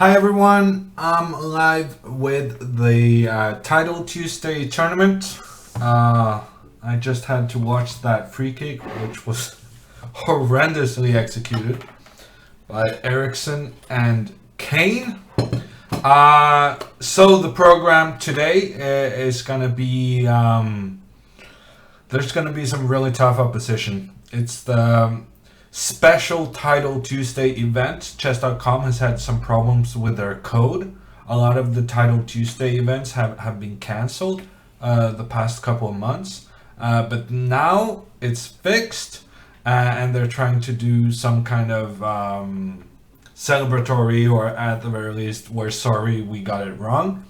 Hi everyone, I'm live with the Title Tuesday tournament. I just had to watch that free kick, which was horrendously executed by Eriksson and Kane. So the program today is gonna be there's gonna be some really tough opposition. It's the special Title Tuesday event. Chess.com has had some problems with their code. A lot of the Title Tuesday events have been cancelled the past couple of months. But now it's fixed, and they're trying to do some kind of celebratory, or at the very least, we're sorry we got it wrong,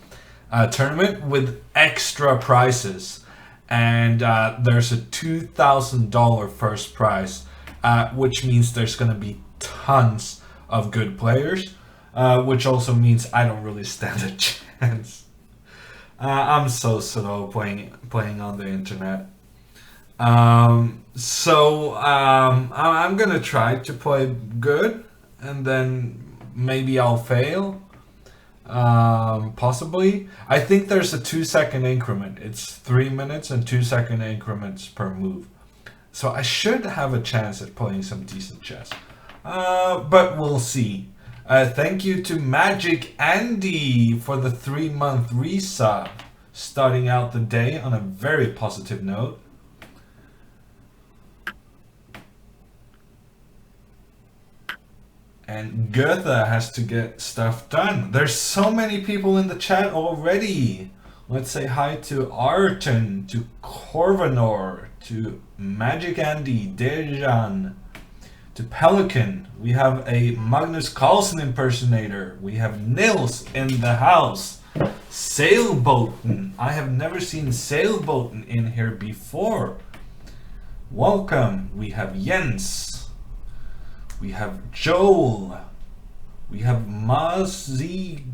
tournament with extra prizes. And there's a $2,000 first prize, which means there's going to be tons of good players, which also means I don't really stand a chance. I'm so slow playing on the internet. I'm going to try to play good, and then maybe I'll fail. Possibly. I think there's a 2-second increment. It's 3 minutes and 2-second increments per move. So I should have a chance at playing some decent chess. But we'll see. Thank you to Magic Andy for the 3-month resub. Starting out the day on a very positive note. And Goethe has to get stuff done. There's so many people in the chat already. Let's say hi to Arton, to Corvanor, to Magic Andy, Dejan, to Pelican. We have a Magnus Carlsen impersonator. We have Nils in the house. Sailboaten. I have never seen Sailboaten in here before. Welcome. We have Jens. We have Joel. We have Mazija.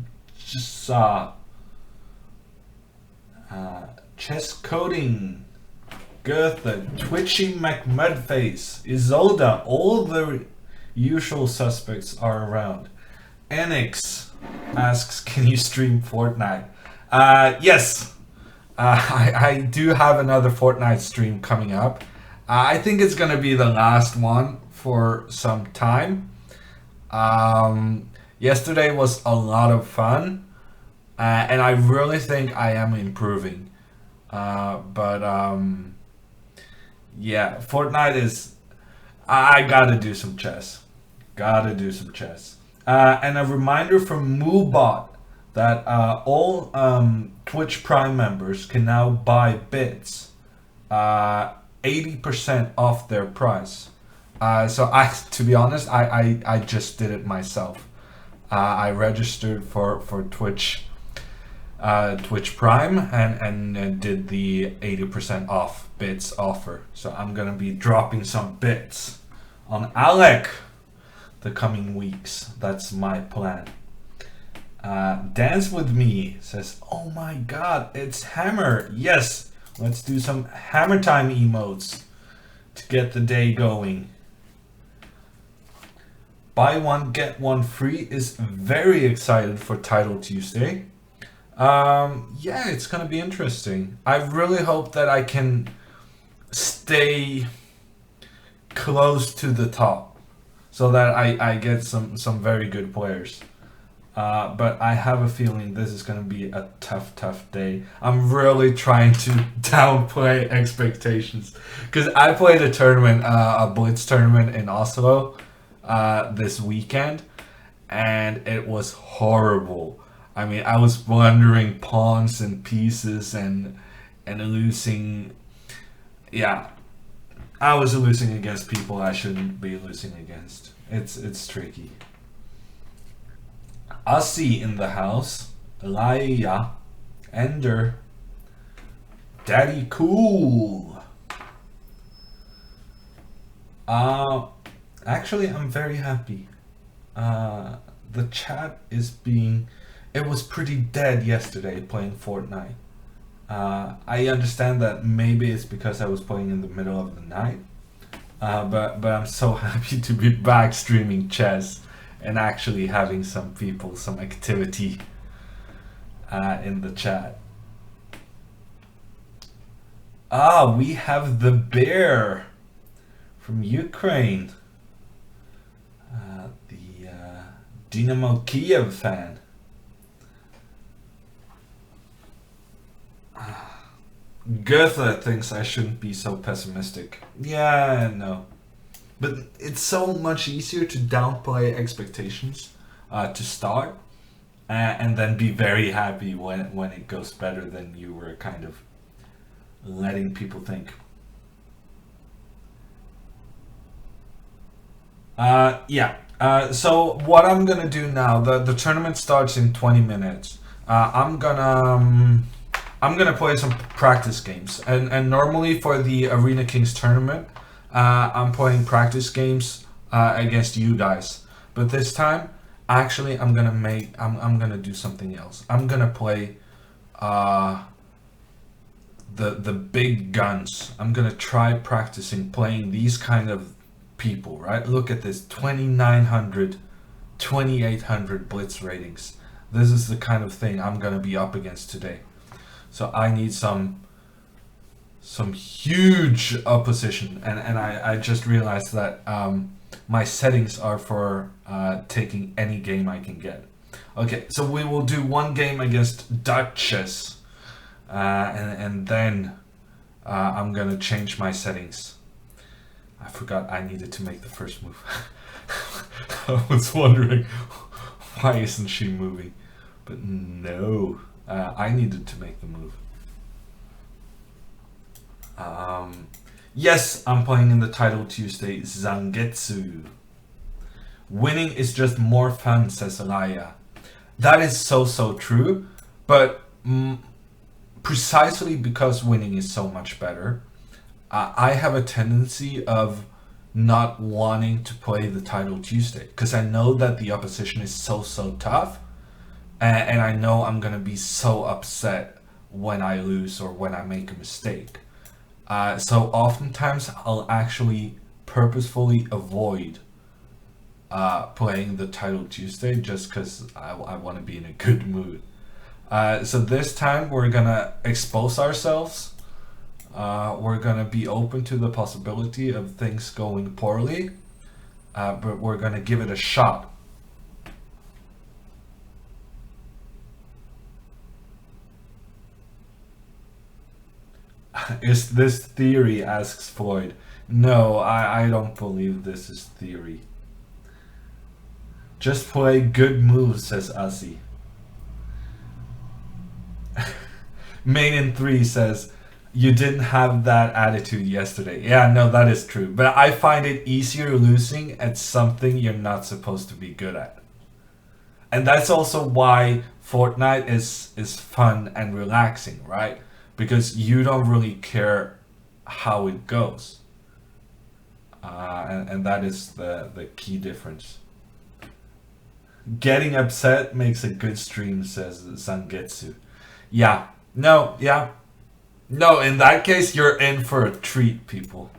Chess Coding. Goethe. Twitchy McMudface. Isolda. All the usual suspects are around. Enix asks, can you stream Fortnite? Yes. I do have another Fortnite stream coming up. I think it's going to be the last one for some time. Yesterday was a lot of fun, and I really think I am improving. Yeah, Fortnite is. I gotta do some chess. And a reminder from Moobot that all Twitch Prime members can now buy bits 80% off their price. To be honest, I just did it myself. I registered for Twitch Prime and did the 80% off bits offer. So I'm gonna be dropping some bits on Alec the coming weeks. That's my plan. Dance with me says, oh my god, it's Hammer. Yes, let's do some Hammer Time emotes to get the day going. Buy one, get one free is very excited for Title Tuesday. Yeah, it's gonna be interesting. I really hope that I can stay close to the top so that I get some very good players. But I have a feeling this is gonna be a tough day. I'm really trying to downplay expectations because I played a tournament, a Blitz tournament in Oslo this weekend, and it was horrible. I mean, I was blundering pawns and pieces and losing. Yeah, I was losing against people I shouldn't be losing against. It's tricky. Aussie in the house. Laia. Ender. Daddy Cool. Actually, I'm very happy. The chat is being. It was pretty dead yesterday playing Fortnite. I understand that maybe it's because I was playing in the middle of the night. But I'm so happy to be back streaming chess. and actually having some people, some activity in the chat. Ah, we have the bear from Ukraine, the Dynamo Kiev fan. Goethe thinks I shouldn't be so pessimistic. Yeah, no. But it's so much easier to downplay expectations to start and then be very happy when it goes better than you were kind of letting people think. So what I'm gonna do now, the tournament starts in 20 minutes. I'm gonna play some practice games, and normally for the Arena Kings tournament, I'm playing practice games against you guys. But this time, actually, I'm gonna do something else. I'm gonna play the big guns. I'm gonna try practicing playing these kind of people. Right? Look at this: 2,900, 2,800 blitz ratings. This is the kind of thing I'm gonna be up against today. So I need some huge opposition, and I just realized that my settings are for taking any game I can get. Okay, so we will do one game against Duchess, and then I'm gonna change my settings. I forgot I needed to make the first move. I was wondering why isn't she moving, but no. I needed to make the move. Yes, I'm playing in the Title Tuesday Zangetsu. Winning is just more fun, says Alaya. That is so true, but precisely because winning is so much better, I have a tendency of not wanting to play the Title Tuesday because I know that the opposition is so tough. And I know I'm gonna be so upset when I lose or when I make a mistake. So oftentimes I'll actually purposefully avoid playing the Title Tuesday just because I want to be in a good mood. So this time we're gonna expose ourselves. We're gonna be open to the possibility of things going poorly, but we're gonna give it a shot. Is this theory? Asks Floyd. No, I don't believe this is theory. Just play good moves, says Ozzy. Main in 3 says, you didn't have that attitude yesterday. Yeah, no, that is true. But I find it easier losing at something you're not supposed to be good at. And that's also why Fortnite is fun and relaxing, right? Because you don't really care how it goes. And that is the key difference. Getting upset makes a good stream, says Zangetsu. Yeah. No, in that case, you're in for a treat, people.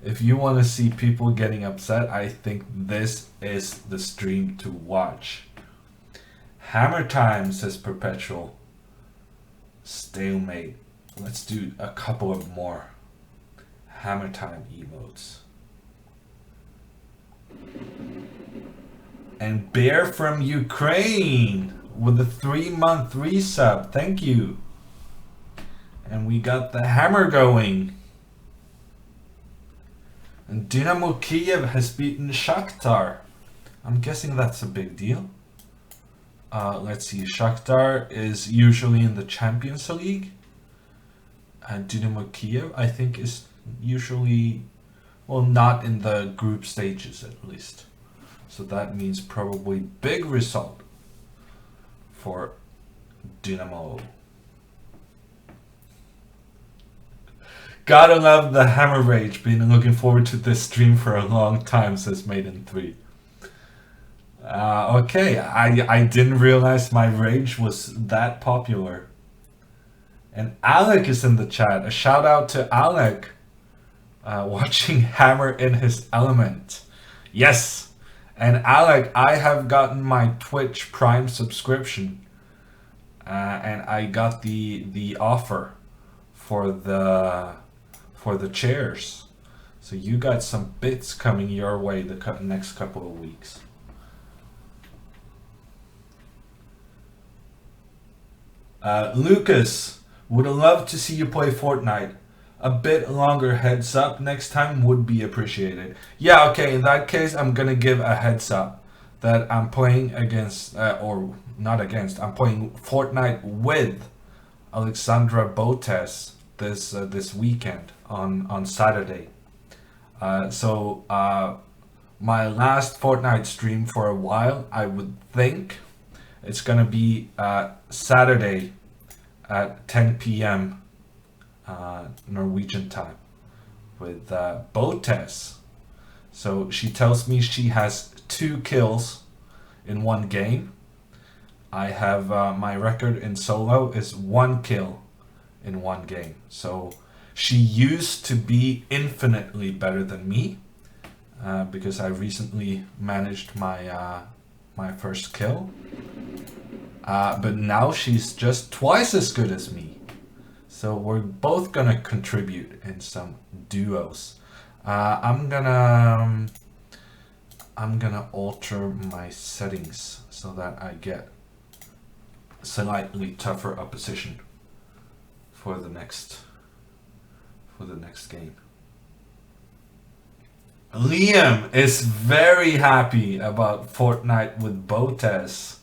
If you want to see people getting upset, I think this is the stream to watch. Hammer time, says Perpetual. Stalemate. Let's do a couple of more hammer time emotes. And Bear from Ukraine with a 3-month resub. Thank you. And we got the hammer going. And Dynamo Kiev has beaten Shakhtar. I'm guessing that's a big deal. Let's see. Shakhtar is usually in the Champions League. And Dynamo Kiev, I think, is usually, well, not in the group stages at least. So that means probably big result for Dynamo. Gotta love the hammer rage. Been looking forward to this stream for a long time, says Maiden 3. Okay, I didn't realize my rage was that popular. And Alec is in the chat. A shout out to Alec. Watching Hammer in his element. Yes! And Alec, I have gotten my Twitch Prime subscription, and I got the offer for the chairs. So you got some bits coming your way the next couple of weeks. Lucas, would love to see you play Fortnite. A bit longer heads up next time would be appreciated. Yeah, okay, in that case, I'm gonna give a heads up that I'm playing against, or not against, I'm playing Fortnite with Alexandra Botes this weekend on Saturday. My last Fortnite stream for a while, I would think it's gonna be Saturday at 10 p.m. Norwegian time with Botes. So she tells me she has 2 kills in one game. I have my record in solo is 1 kill in one game. So she used to be infinitely better than me because I recently managed my first kill. But now she's just twice as good as me. So we're both gonna contribute in some duos. I'm gonna alter my settings so that I get slightly tougher opposition for the next game. Liam is very happy about Fortnite with Botes.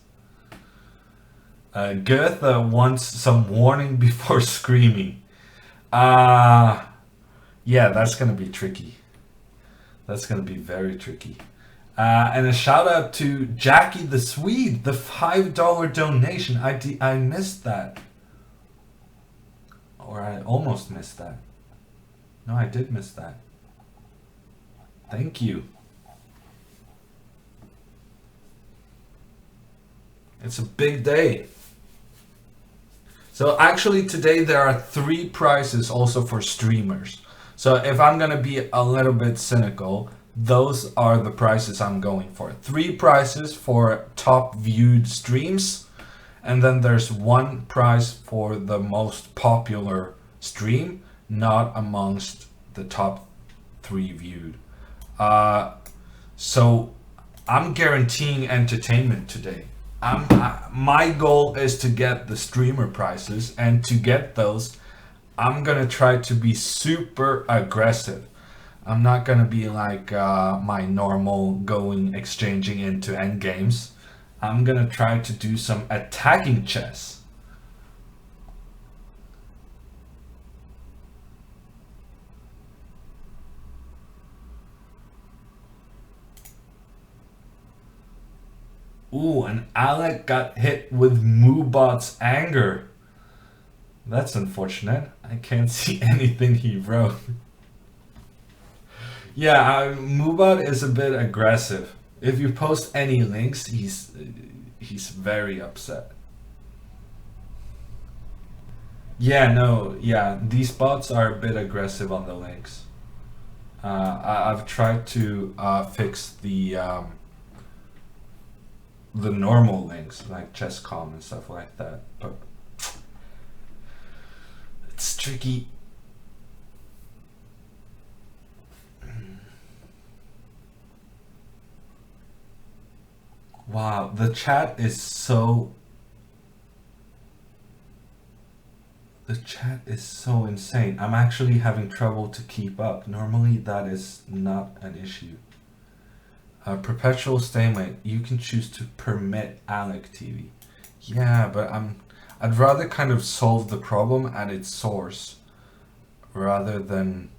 Goethe wants some warning before screaming. Yeah, that's gonna be tricky. That's gonna be very tricky. And a shout out to Jackie the Swede, the $5 donation. I missed that. Or I almost missed that. No, I did miss that. Thank you. It's a big day. So actually today there are 3 prizes also for streamers. So if I'm gonna be a little bit cynical, those are the prizes I'm going for. 3 prizes for top viewed streams, and then there's 1 prize for the most popular stream, not amongst the top 3 viewed. So I'm guaranteeing entertainment today. My goal is to get the streamer prizes, and to get those, I'm gonna try to be super aggressive. I'm not gonna be like my normal going exchanging into end games. I'm gonna try to do some attacking chess. Ooh, and Alec got hit with Moobot's anger. That's unfortunate. I can't see anything he wrote. Yeah, Moobot is a bit aggressive. If you post any links, he's very upset. Yeah, no, yeah, these bots are a bit aggressive on the links. I've tried to fix the normal links like Chess.com and stuff like that, but it's tricky. Wow, the chat is so insane. I'm actually having trouble to keep up. Normally that is not an issue. Perpetual stalemate. You can choose to permit Alec TV. Yeah, but I'd rather kind of solve the problem at its source rather than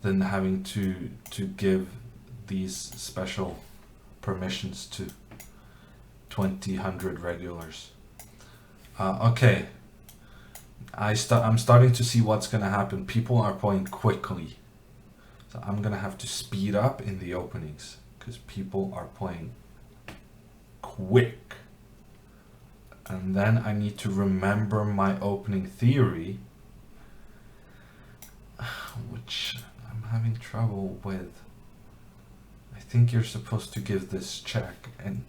having to give these special permissions to 200 regulars. Okay. I'm starting to see what's gonna happen. People are playing quickly. So I'm gonna have to speed up in the openings because people are playing quick. And then I need to remember my opening theory, which I'm having trouble with. I think you're supposed to give this check, and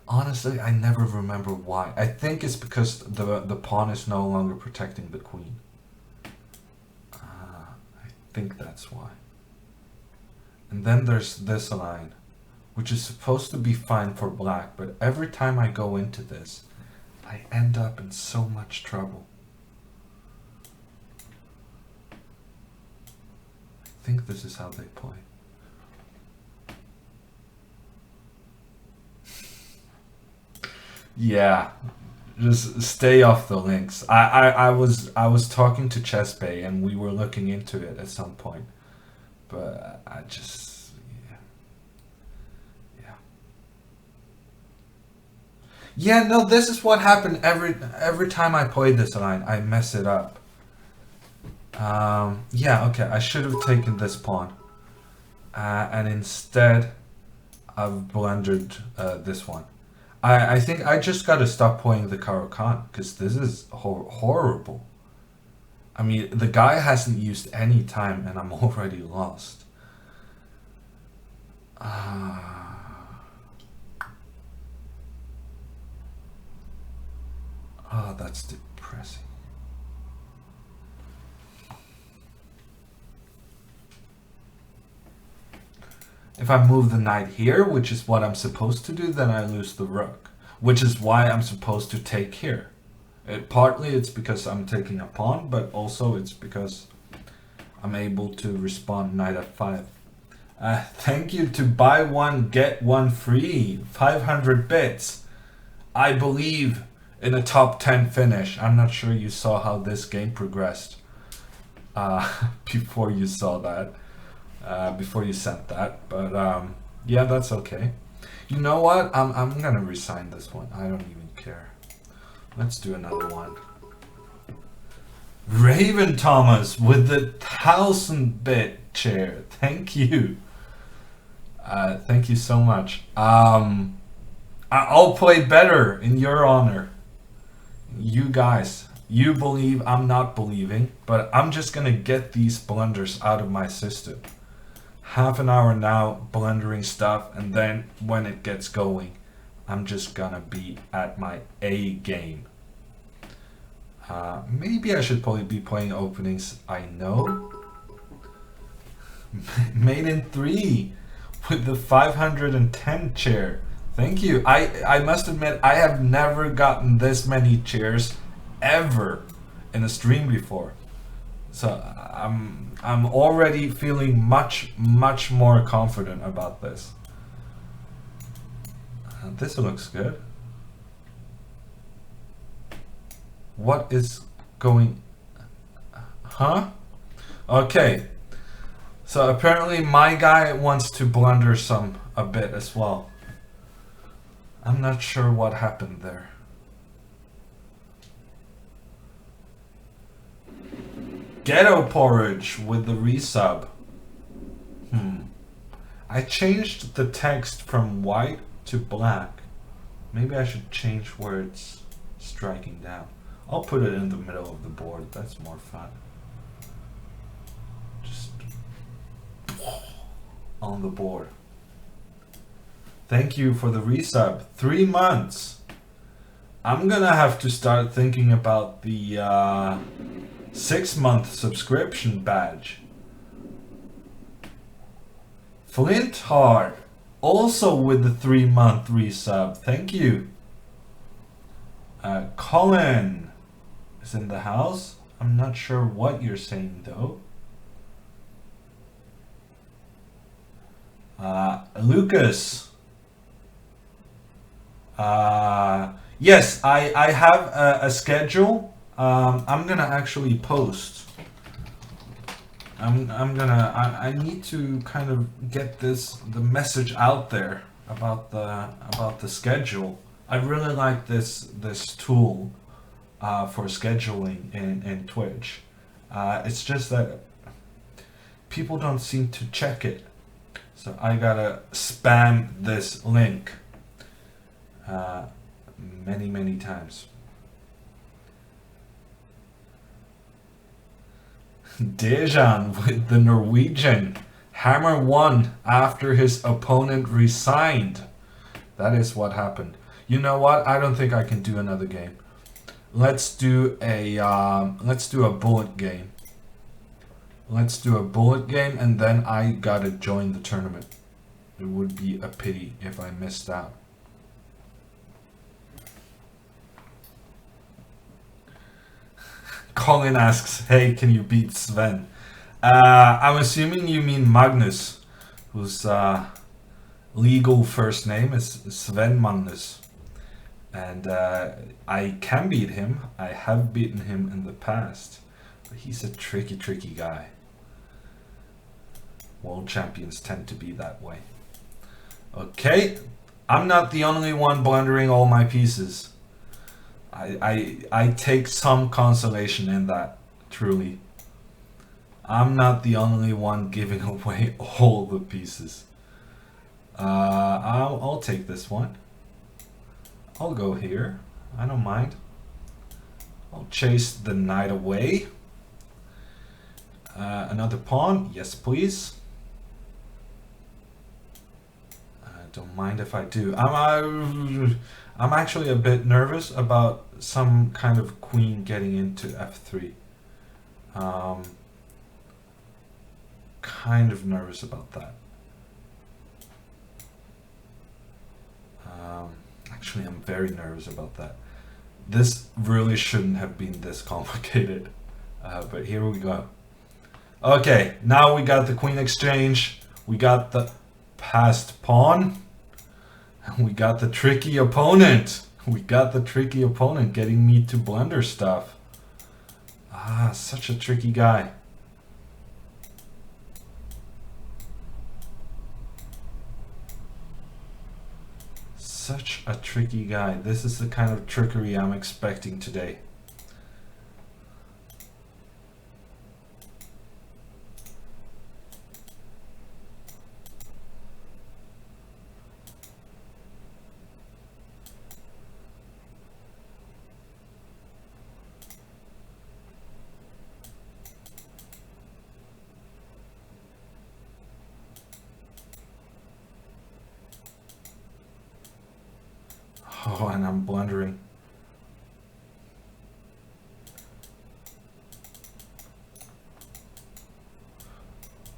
honestly, I never remember why. I think it's because the pawn is no longer protecting the queen. I think that's why. And then there's this line, which is supposed to be fine for black, but every time I go into this, I end up in so much trouble. I think this is how they play. Yeah, just stay off the links. I was talking to Chess Bay and we were looking into it at some point, but I just yeah. No, this is what happened every time I played this line. I mess it up. Yeah, okay. I should have taken this pawn, and instead I've blundered this one. I think I just got to stop playing the Caro-Kann because this is horrible. I mean, the guy hasn't used any time and I'm already lost. Oh, that's depressing. If I move the knight here, which is what I'm supposed to do, then I lose the rook, which is why I'm supposed to take here. Partly it's because I'm taking a pawn, but also it's because I'm able to respond knight f5. Thank you to buy one, get one free. 500 bits. I believe in a top 10 finish. I'm not sure you saw how this game progressed before you saw that. Before you sent that, but yeah, that's okay. You know what? I'm gonna resign this one. I don't even care. Let's do another one. Raven Thomas with the 1000-bit chair. Thank you. Thank you so much. I'll play better in your honor. You guys, you believe, I'm not believing, but I'm just gonna get these blunders out of my system. Half an hour now blundering stuff, and then when it gets going, I'm just gonna be at my A game. Maybe I should probably be playing openings I know. Made in 3 with the 510 chair. Thank you. I must admit, I have never gotten this many chairs ever in a stream before. So I'm already feeling much more confident about this. This looks good. What is going? Huh? Okay. So apparently my guy wants to blunder a bit as well. I'm not sure what happened there. Ghetto Porridge with the resub. I changed the text from white to black. Maybe I should change where it's striking down. I'll put it in the middle of the board. That's more fun. Just on the board. Thank you for the resub. 3 months. I'm gonna have to start thinking about the 6-month subscription badge. Flint Heart, also with the 3-month resub. Thank you. Colin is in the house. I'm not sure what you're saying though. Lucas. Yes, I have a schedule. I'm gonna actually post. I need to kind of get the message out there about the schedule. I really like this tool for scheduling in Twitch. It's just that people don't seem to check it, so I gotta spam this link many times. Dejan with the Norwegian. Hammer won after his opponent resigned. That is what happened. You know what? I don't think I can do another game. Let's do a bullet game. Let's do a bullet game, and then I gotta join the tournament. It would be a pity if I missed out. Colin asks, "Hey, can you beat Sven?" I'm assuming you mean Magnus, whose legal first name is Sven Magnus. And I can beat him. I have beaten him in the past. But he's a tricky guy. World champions tend to be that way. Okay, I'm not the only one blundering all my pieces. I take some consolation in that, truly. I'm not the only one giving away all the pieces. I'll take this one. I'll go here. I don't mind. I'll chase the knight away. Another pawn. Yes, please. Don't mind if I do. I'm actually a bit nervous about some kind of queen getting into f3. Kind of nervous about that. Actually, I'm very nervous about that. This really shouldn't have been this complicated, but here we go. Okay, now we got the queen exchange. We got the passed pawn. And we got the tricky opponent. We got the tricky opponent getting me to blunder stuff. Ah, such a tricky guy. Such a tricky guy. This is the kind of trickery I'm expecting today. Oh, and I'm blundering.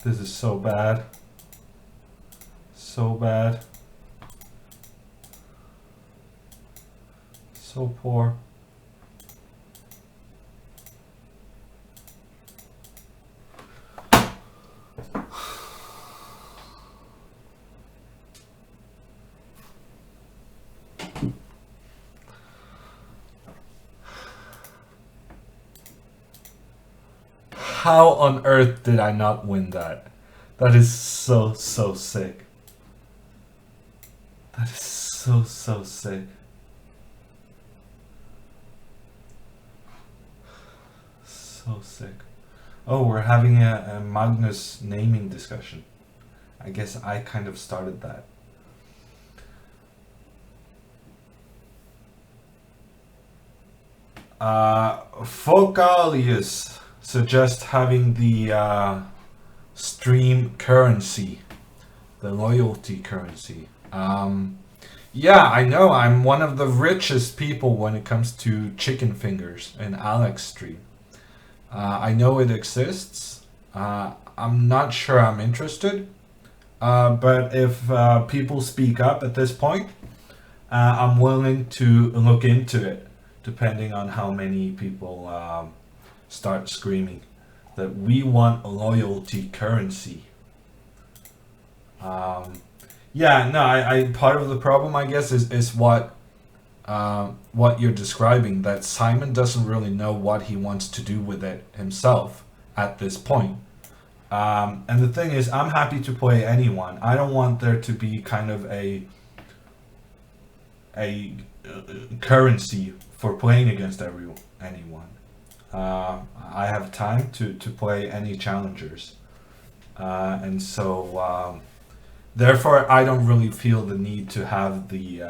This is so bad. So bad. So poor. How on earth did I not win that? That is so sick. That is so sick. So sick. Oh, we're having a Magnus naming discussion. I guess I kind of started that. Focalius suggest having the stream currency, the loyalty currency. Yeah, I know I'm one of the richest people when it comes to chicken fingers in Alex stream. I know it exists. I'm not sure I'm interested, but if people speak up at this point, I'm willing to look into it, depending on how many people start screaming that we want a loyalty currency. Yeah, no, I part of the problem, I guess, is what you're describing, that Simon doesn't really know what he wants to do with it himself at this point. And the thing is, I'm happy to play anyone. I don't want there to be kind of a currency for playing against anyone. I have time to play any challengers, and so therefore I don't really feel the need to have the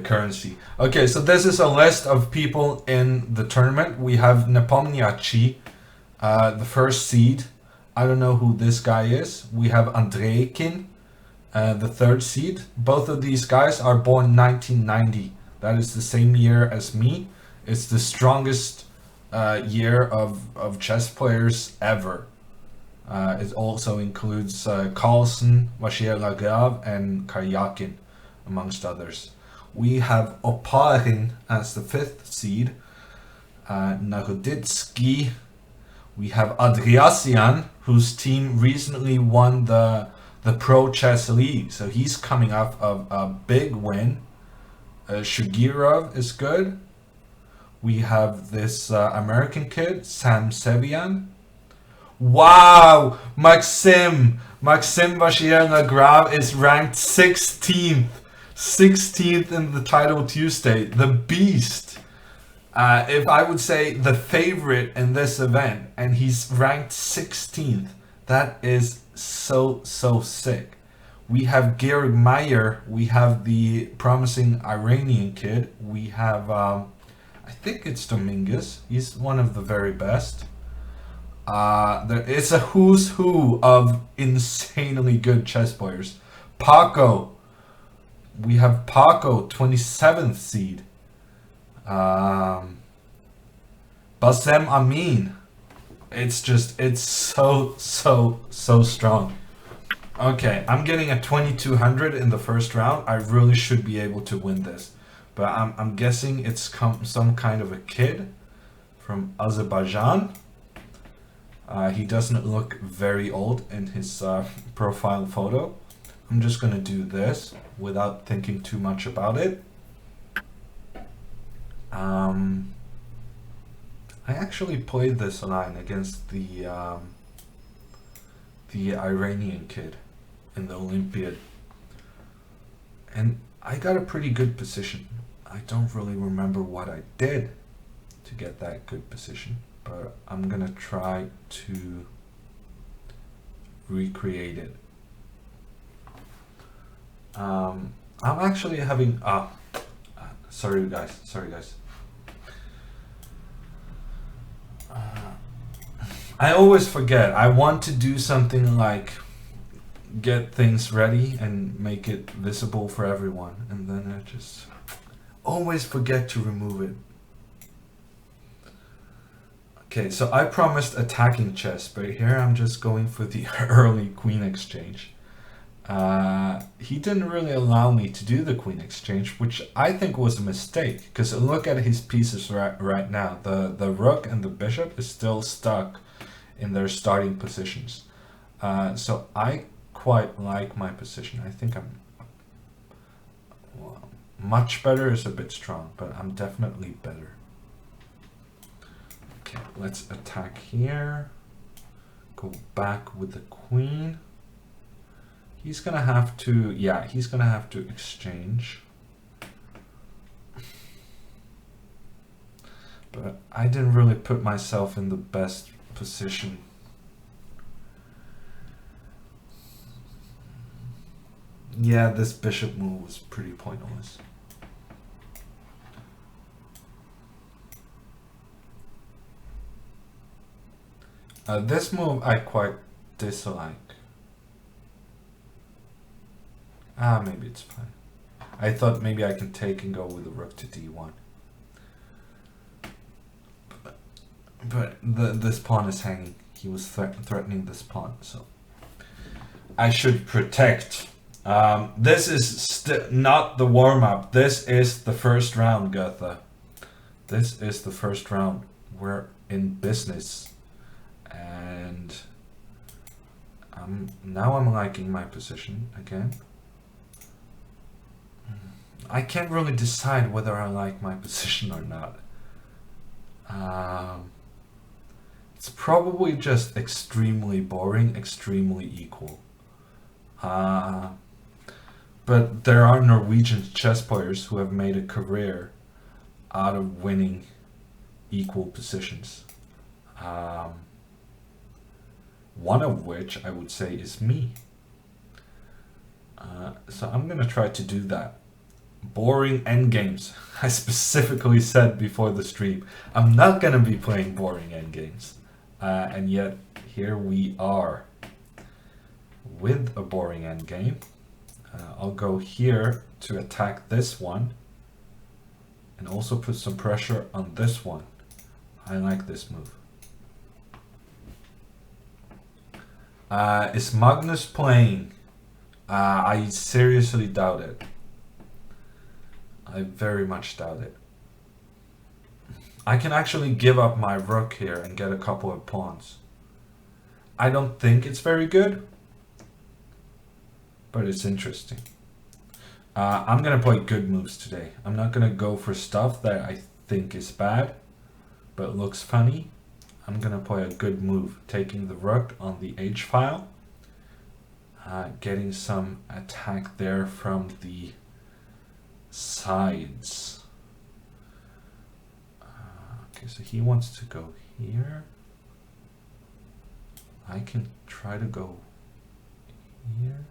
currency. Okay, so this is a list of people in the tournament. We have Nepomniachtchi, the first seed, I don't know who this guy is. We have Andrejkin, the third seed. Both of these guys are born 1990. That is the same year as me. It's the strongest year of chess players ever. It also includes Carlsen, Vachier-Lagrave, and Karyakin, amongst others. We have Oparin as the fifth seed. Naroditsky. We have Adriasian, whose team recently won the Pro Chess League, so he's coming off of a big win. Shugirov is good. We have this American kid, Sam Sevian. Wow! Maxim Vachier-Lagrave is ranked 16th. 16th in the Title Tuesday. The beast. If I would say the favorite in this event, and he's ranked 16th. That is so sick. We have Georg Meyer. We have the promising Iranian kid. We have, I think it's Dominguez. He's one of the very best. It's a who's who of insanely good chess players. Paco. We have Paco, 27th seed. Bassem Amin. It's so strong. Okay, I'm getting a 2200 in the first round. I really should be able to win this. But I'm guessing it's some kind of a kid from Azerbaijan. He doesn't look very old in his profile photo. I'm just gonna do this without thinking too much about it. I actually played this line against the Iranian kid in the Olympiad, and I got a pretty good position. I don't really remember what I did to get that good position, but I'm gonna try to recreate it. I'm actually having sorry guys. I always forget. I want to do something like get things ready and make it visible for everyone, and then I just always forget to remove it. Okay, so I promised attacking chess, but here I'm just going for the early queen exchange. He didn't really allow me to do the queen exchange, which I think was a mistake, because look at his pieces right now. The rook and the bishop is still stuck in their starting positions. So I quite like my position. I think I'm much better is a bit strong, but I'm definitely better. Okay, let's attack here. Go back with the queen. He's gonna have to, yeah, he's gonna have to exchange. But I didn't really put myself in the best position. Yeah, this bishop move was pretty pointless. This move I quite dislike. Maybe it's fine. I thought maybe I can take and go with the rook to d1. But this pawn is hanging. He was threatening this pawn, so I should protect. This is not the warm-up. This is the first round, Goethe. This is the first round. We're in business. And now I'm liking my position again. I can't really decide whether I like my position or not. It's probably just extremely boring, extremely equal. But there are Norwegian chess players who have made a career out of winning equal positions. One of which I would say is me. So I'm gonna try to do that. Boring endgames. I specifically said before the stream, I'm not gonna be playing boring endgames. And yet here we are with a boring endgame. I'll go here to attack this one and also put some pressure on this one. I like this move. Is Magnus playing? I seriously doubt it. I very much doubt it. I can actually give up my rook here and get a couple of pawns. I don't think it's very good, but it's interesting. I'm gonna play good moves today. I'm not gonna go for stuff that I think is bad, but looks funny. I'm gonna play a good move, taking the rook on the h file, getting some attack there from the sides. Okay, so he wants to go here. I can try to go here.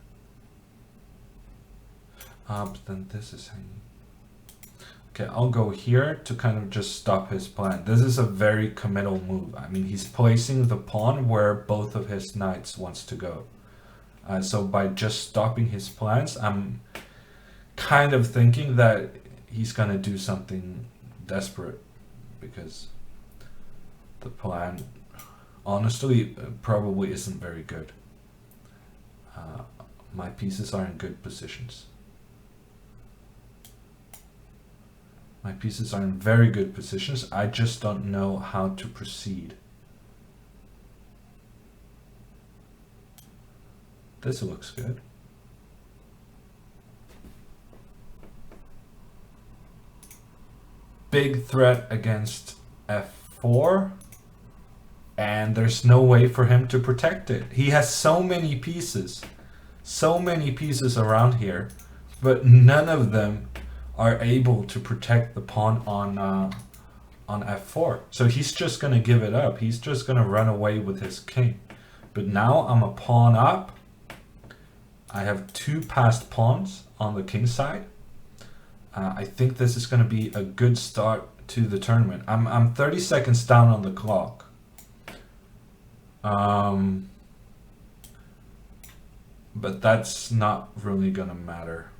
But then this is hanging. Okay, I'll go here to kind of just stop his plan. This is a very committal move. I mean, he's placing the pawn where both of his knights wants to go. So by just stopping his plans, I'm kind of thinking that he's gonna do something desperate, because the plan, honestly, probably isn't very good. My pieces are in good positions. My pieces are in very good positions. I just don't know how to proceed. This looks good. Big threat against f4. And there's no way for him to protect it. He has so many pieces around here, but none of them are able to protect the pawn on f4. So he's just gonna give it up. He's just gonna run away with his king. But now I'm a pawn up. I have 2 passed pawns on the king side. I think this is gonna be a good start to the tournament. I'm 30 seconds down on the clock. But that's not really gonna matter.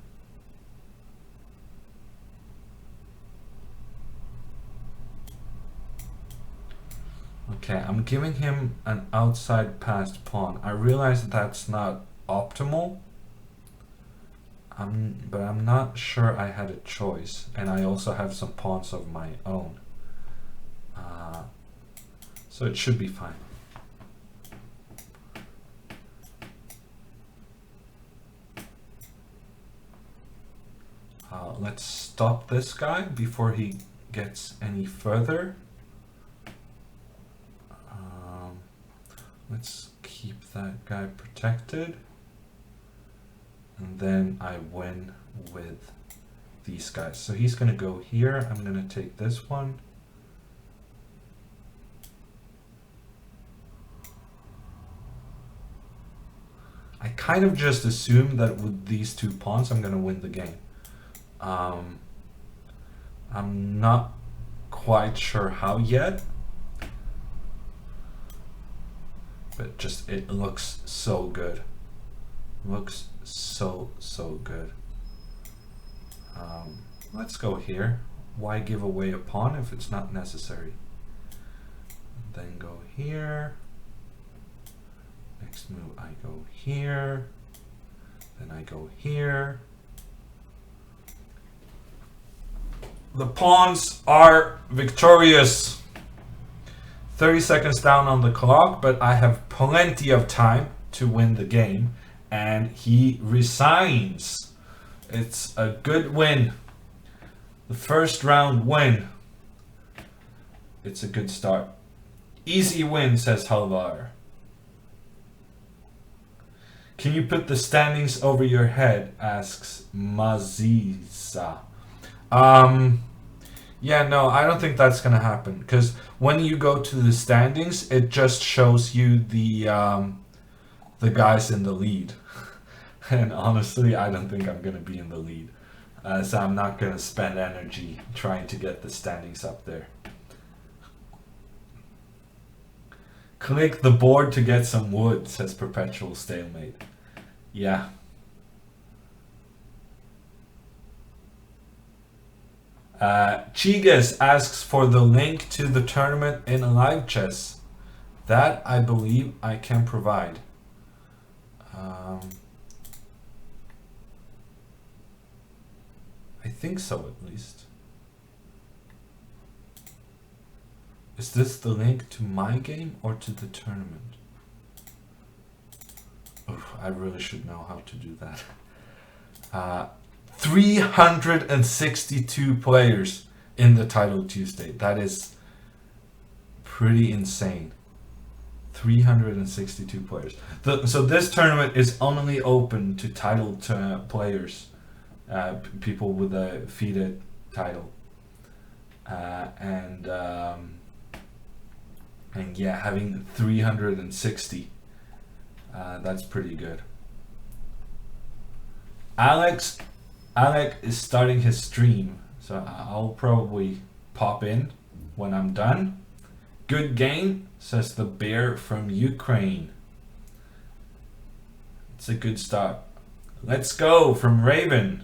Okay, I'm giving him an outside passed pawn. I realize that's not optimal, but I'm not sure I had a choice, and I also have some pawns of my own. So it should be fine. Let's stop this guy before he gets any further. Let's keep that guy protected. And then I win with these guys. So he's gonna go here. I'm gonna take this one. I kind of just assumed that with these 2 pawns, I'm gonna win the game. I'm not quite sure how yet, but just it looks so good. Looks so good. Let's go here. Why give away a pawn if it's not necessary? Then go here. Next move, I go here. Then I go here. The pawns are victorious. 30 seconds down on the clock, but I have plenty of time to win the game. And he resigns. It's a good win. The first round win. It's a good start. Easy win, says Halvar. Can you put the standings over your head, asks Maziza. Yeah, no, I don't think that's gonna happen, because when you go to the standings, it just shows you the guys in the lead. And honestly, I don't think I'm gonna be in the lead, so I'm not gonna spend energy trying to get the standings up there. Click the board to get some wood, says Perpetual Stalemate. Yeah. Chigas asks for the link to the tournament in live chess. That I believe I can provide. I think so, at least. Is this the link to my game or to the tournament? Oof, I really should know how to do that. 362 players in the Title Tuesday. That is pretty insane. 362 players. So this tournament is only open to title players, people with a FIDE title, and yeah, having 360, that's pretty good. Alec is starting his stream, so I'll probably pop in when I'm done. Good game, says the bear from Ukraine. It's a good start. Let's go from Raven.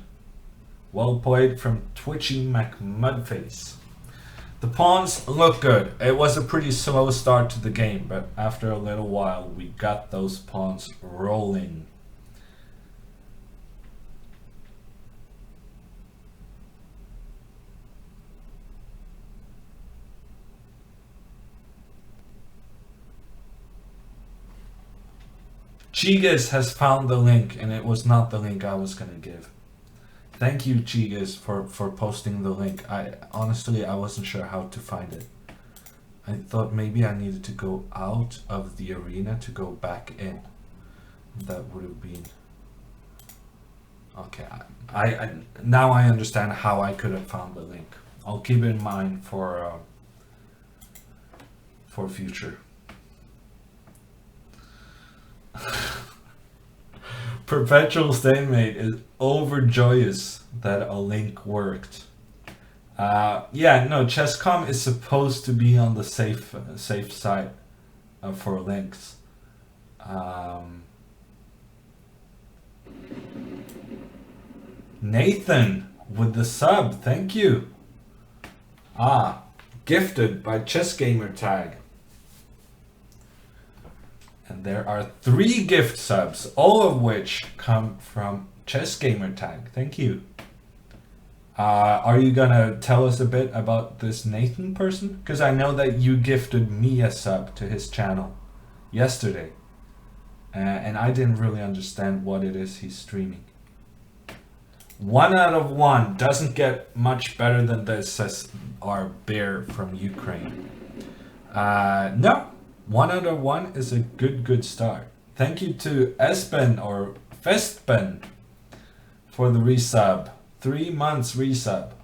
Well played from Twitchy McMudface. The pawns look good. It was a pretty slow start to the game, but after a little while we got those pawns rolling. Chigas has found the link, and it was not the link I was gonna give. Thank you, Chigas, for posting the link. I honestly wasn't sure how to find it. I thought maybe I needed to go out of the arena to go back in. That would have been okay. I now I understand how I could have found the link. I'll keep it in mind for future. Perpetual Stalemate is overjoyous that a link worked. Yeah, no, Chess.com is supposed to be on the safe side for links. Nathan with the sub, thank you. Gifted by Chess Gamer Tag. And there are 3 gift subs, all of which come from Chess Gamer Tag. Thank you. Are you gonna tell us a bit about this Nathan person? Because I know that you gifted me a sub to his channel yesterday. And I didn't really understand what it is he's streaming. 1 out of 1 doesn't get much better than this, says our bear from Ukraine. No. 1 out of 1 is a good start. Thank you to Espen or Festben for the resub. 3 months resub.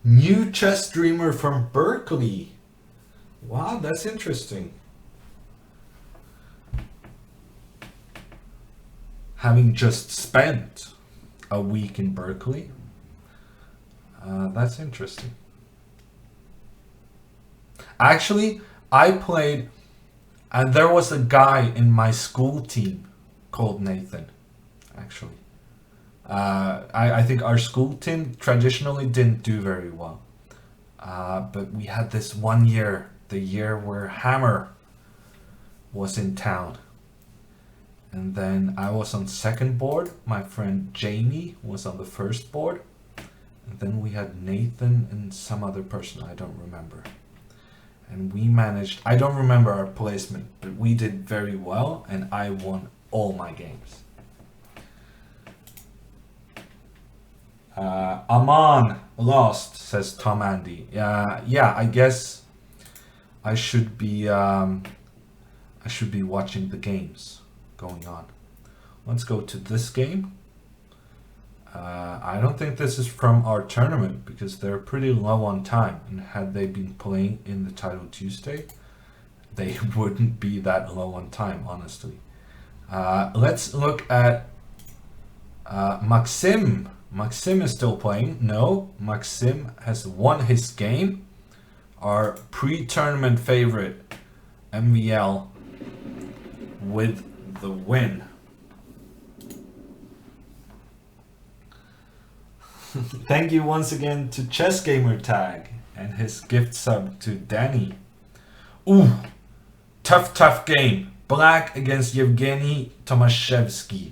New chess streamer from Berkeley. Wow, that's interesting. Having just spent a week in Berkeley. That's interesting. Actually, I played, and there was a guy in my school team called Nathan, actually. I think our school team traditionally didn't do very well. But we had this one year, the year where Hammer was in town. And then I was on second board, my friend Jamie was on the first board. And then we had Nathan and some other person, I don't remember. And we managed, I don't remember our placement, but we did very well and I won all my games. Aman lost, says Tom Andy. Yeah, I guess I should be watching the games going on. Let's go to this game. I don't think this is from our tournament because they're pretty low on time, and had they been playing in the Title Tuesday, they wouldn't be that low on time, honestly. Let's look at Maxim Maxim is still playing. No, Maxim has won his game. Our pre-tournament favorite, MVL, with the win. Thank you once again to Chess Gamer Tag and his gift sub to Danny. Ooh, tough game. Black against Yevgeny Tomaszewski.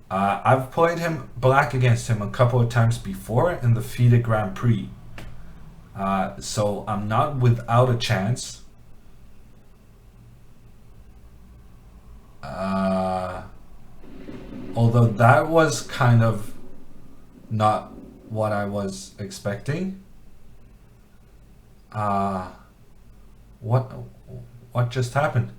I've played him black against him a couple of times before in the FIDE Grand Prix. So I'm not without a chance. Although that was kind of not what I was expecting. What just happened?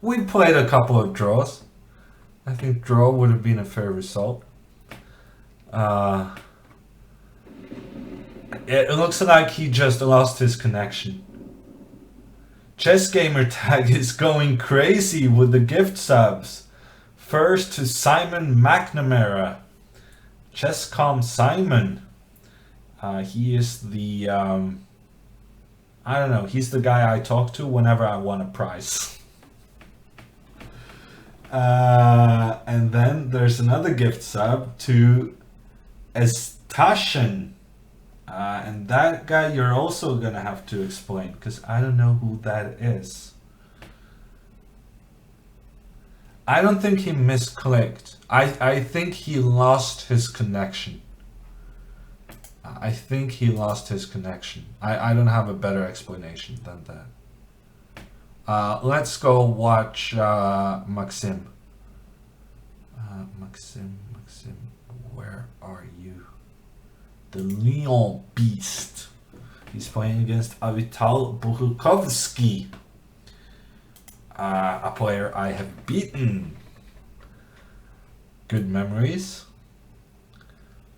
We played a couple of draws. I think draw would have been a fair result. It looks like he just lost his connection. Chess Gamer Tag is going crazy with the gift subs. First to Simon McNamara. Chesscom Simon. He is the I don't know, he's the guy I talk to whenever I want a prize. And then there's another gift sub to Estashen. And that guy you're also gonna have to explain, because I don't know who that is. I don't think he misclicked. I think he lost his connection. I think he lost his connection. I don't have a better explanation than that. Let's go watch Maxim. Maxim, where are you? The Leon Beast. He's playing against Avital Bukhkovsky, a player I have beaten. Good memories.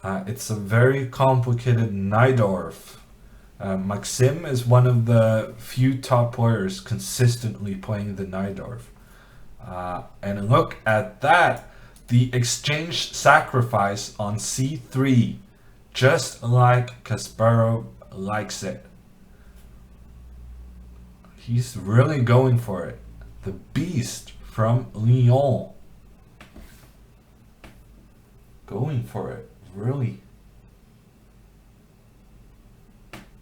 It's a very complicated Najdorf. Maxim is one of the few top players consistently playing the Najdorf. And look at that! The exchange sacrifice on c3, just like Kasparov likes it. He's really going for it. The beast from Lyon. Going for it, really.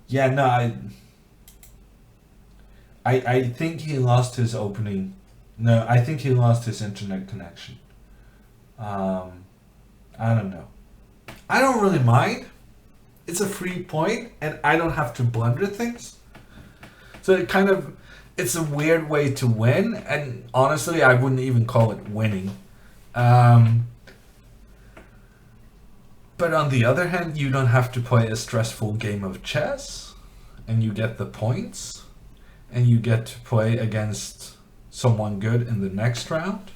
Yeah, no, I think he lost his opening. No, I think he lost his internet connection. I don't know. I don't really mind. It's a free point and I don't have to blunder things. So it's a weird way to win, and honestly I wouldn't even call it winning. But on the other hand, you don't have to play a stressful game of chess, and you get the points, and you get to play against someone good in the next round.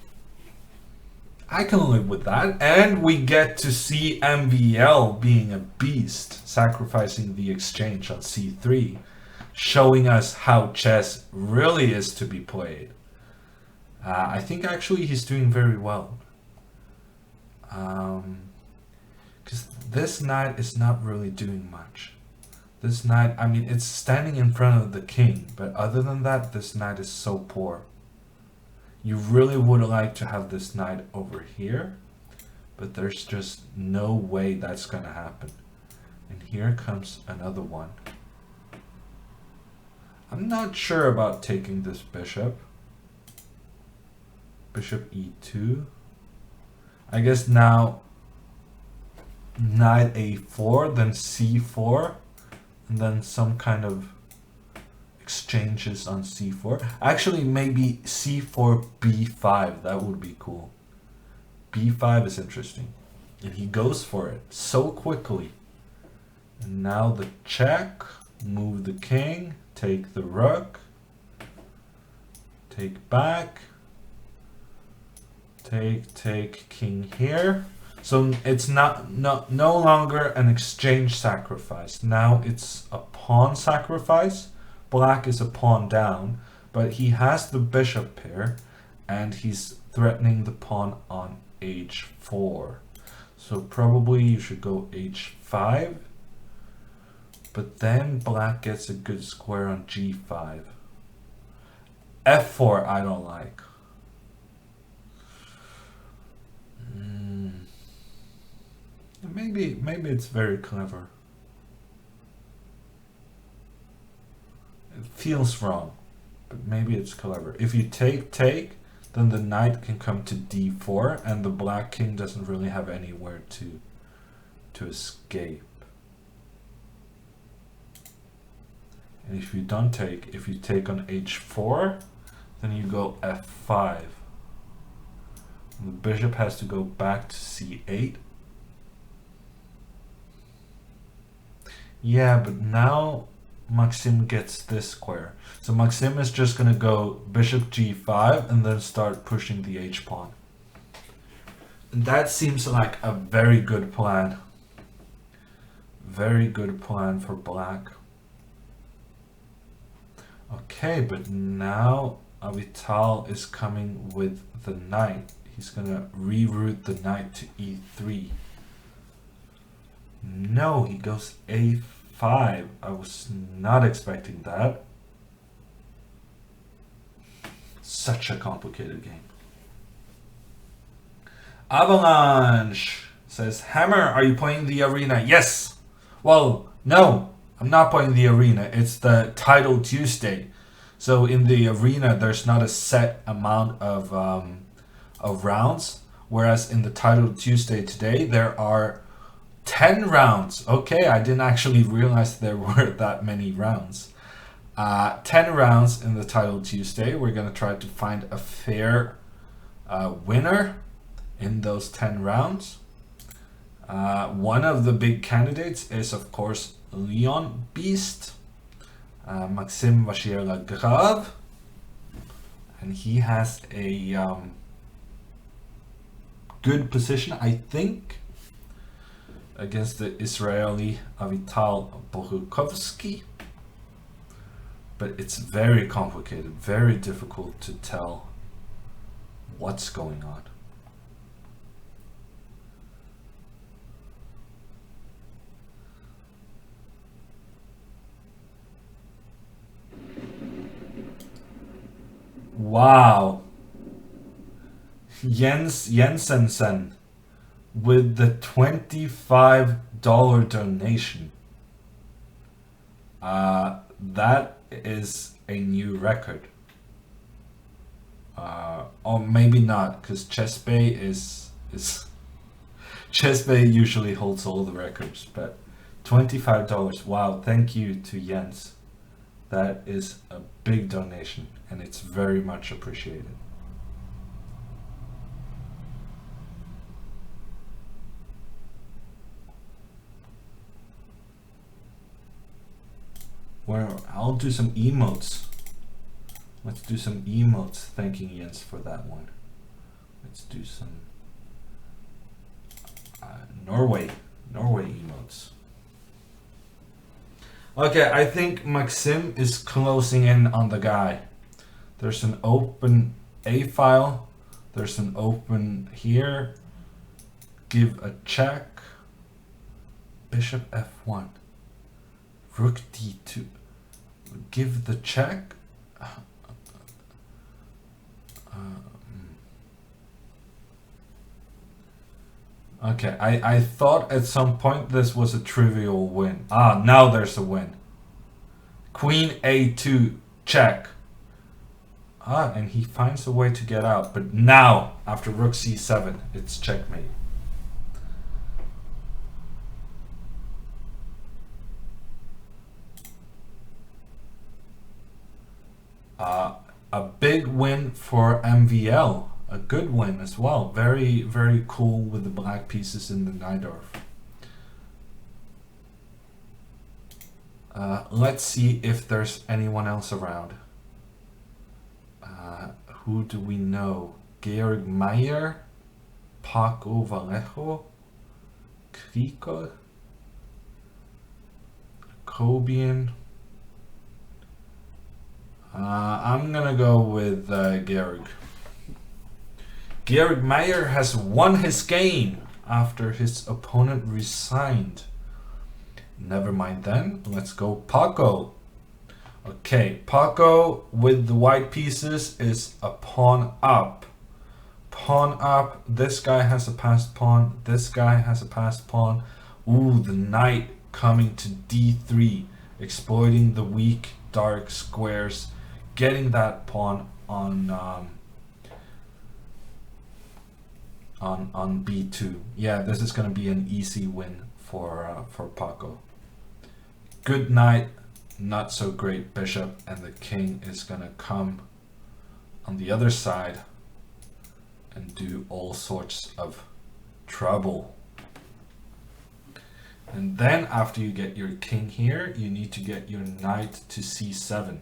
I can live with that, and we get to see MVL being a beast, sacrificing the exchange on c3, showing us how chess really is to be played. I think actually he's doing very well. Because this knight is not really doing much. This knight, I mean, it's standing in front of the king, but other than that, this knight is so poor. You really would like to have this knight over here, but there's just no way that's gonna happen. And here comes another one. I'm not sure about taking this bishop. Bishop e2. I guess now knight a4, then c4, and then some kind of exchanges on c4. Actually, maybe c4, b5. That would be cool. b5 is interesting. And he goes for it so quickly. And now the check. Move the king. Take the rook. take back. Take king here. So it's no longer an exchange sacrifice. Now it's a pawn sacrifice. Black is a pawn down, but he has the bishop here, and he's threatening the pawn on h4. So probably you should go h5. But then black gets a good square on g5. f4 I don't like. Maybe it's very clever. It feels wrong, but maybe it's clever. If you take, then the knight can come to d4, and the black king doesn't really have anywhere to escape. And if you don't take, if you take on h4, then you go f5. And the bishop has to go back to c8. Yeah, but now Maxim gets this square. So Maxim is just going to go bishop g5 and then start pushing the h-pawn. And that seems like a very good plan. Very good plan for black. Okay, but now Avital is coming with the knight. He's going to reroute the knight to e3. No, he goes a5. I was not expecting that. Such a complicated game. Avalanche says, Hammer, are you playing the arena? Yes. Well, no, I'm not playing the arena. It's the Title Tuesday. So in the arena, there's not a set amount of rounds. Whereas in the Title Tuesday today, there are 10 rounds. Okay, I didn't actually realize there were that many rounds. 10 rounds in the Title Tuesday. We're going to try to find a fair winner in those 10 rounds. One of the big candidates is, of course, Leon Beast, Maxime Vachier-Lagrave, and he has a good position, I think, against the Israeli Avital Borukovsky. But it's very complicated, very difficult to tell what's going on. Wow. Jens Jensensen with the $25 donation. That is a new record. Or maybe not, because Chessbay is Chessbay usually holds all the records, but $25. Wow, thank you to Jens. That is a big donation, and it's very much appreciated. Well, I'll do some emotes. Let's do some emotes thanking Jens for that one. Let's do some Norway emotes. Okay, I think Maxim is closing in on the guy. There's an open A file. There's an open here. Give a check. Bishop F1. Rook D2. Give the check. Okay, I thought at some point this was a trivial win. Ah, now there's a win. Queen A2, check. Ah, and he finds a way to get out. But now, after Rook C7, it's checkmate. A big win for MVL. A good win as well. Very, very cool with the black pieces in the Najdorf. Let's see if there's anyone else around. Who do we know? Georg Meyer, Paco Vallejo, Krikor, Cobian. I'm gonna go with Georg. Georg Meyer has won his game after his opponent resigned. Never mind then, let's go Paco. Okay, Paco with the white pieces is a pawn up. Pawn up, this guy has a passed pawn, this guy has a passed pawn. Ooh, the knight coming to d3, exploiting the weak dark squares, getting that pawn on b2. Yeah, this is going to be an easy win for Paco. Good knight, not so great bishop, and the king is going to come on the other side and do all sorts of trouble. And then after you get your king here, you need to get your knight to c7.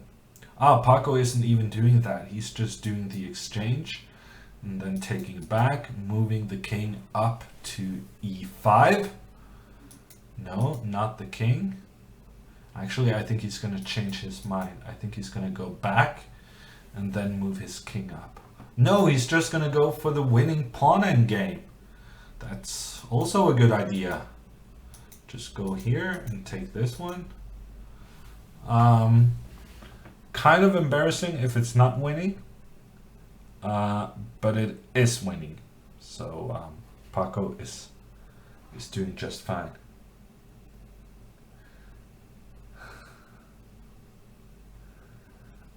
Paco isn't even doing that. He's just doing the exchange and then taking back, moving the king up to e5. No, not the king. Actually, I think he's going to change his mind. I think he's going to go back and then move his king up. No, he's just going to go for the winning pawn endgame. That's also a good idea. Just go here and take this one. Kind of embarrassing if it's not winning. But it is winning. So Paco is doing just fine.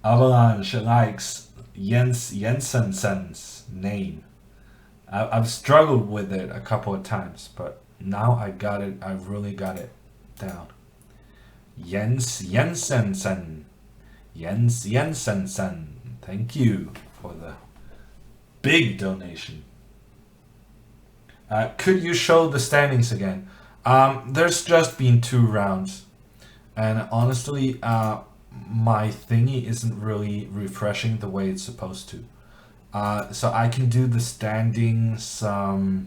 Avalanche likes Jens Jensensen's name. I've struggled with it a couple of times, but now I got it. I really got it down. Jens Jensensen. Jens Jensensen. Thank you for the big donation. Could you show the standings again? There's just been 2 rounds, and honestly, my thingy isn't really refreshing the way it's supposed to. So I can do the standings. Yeah,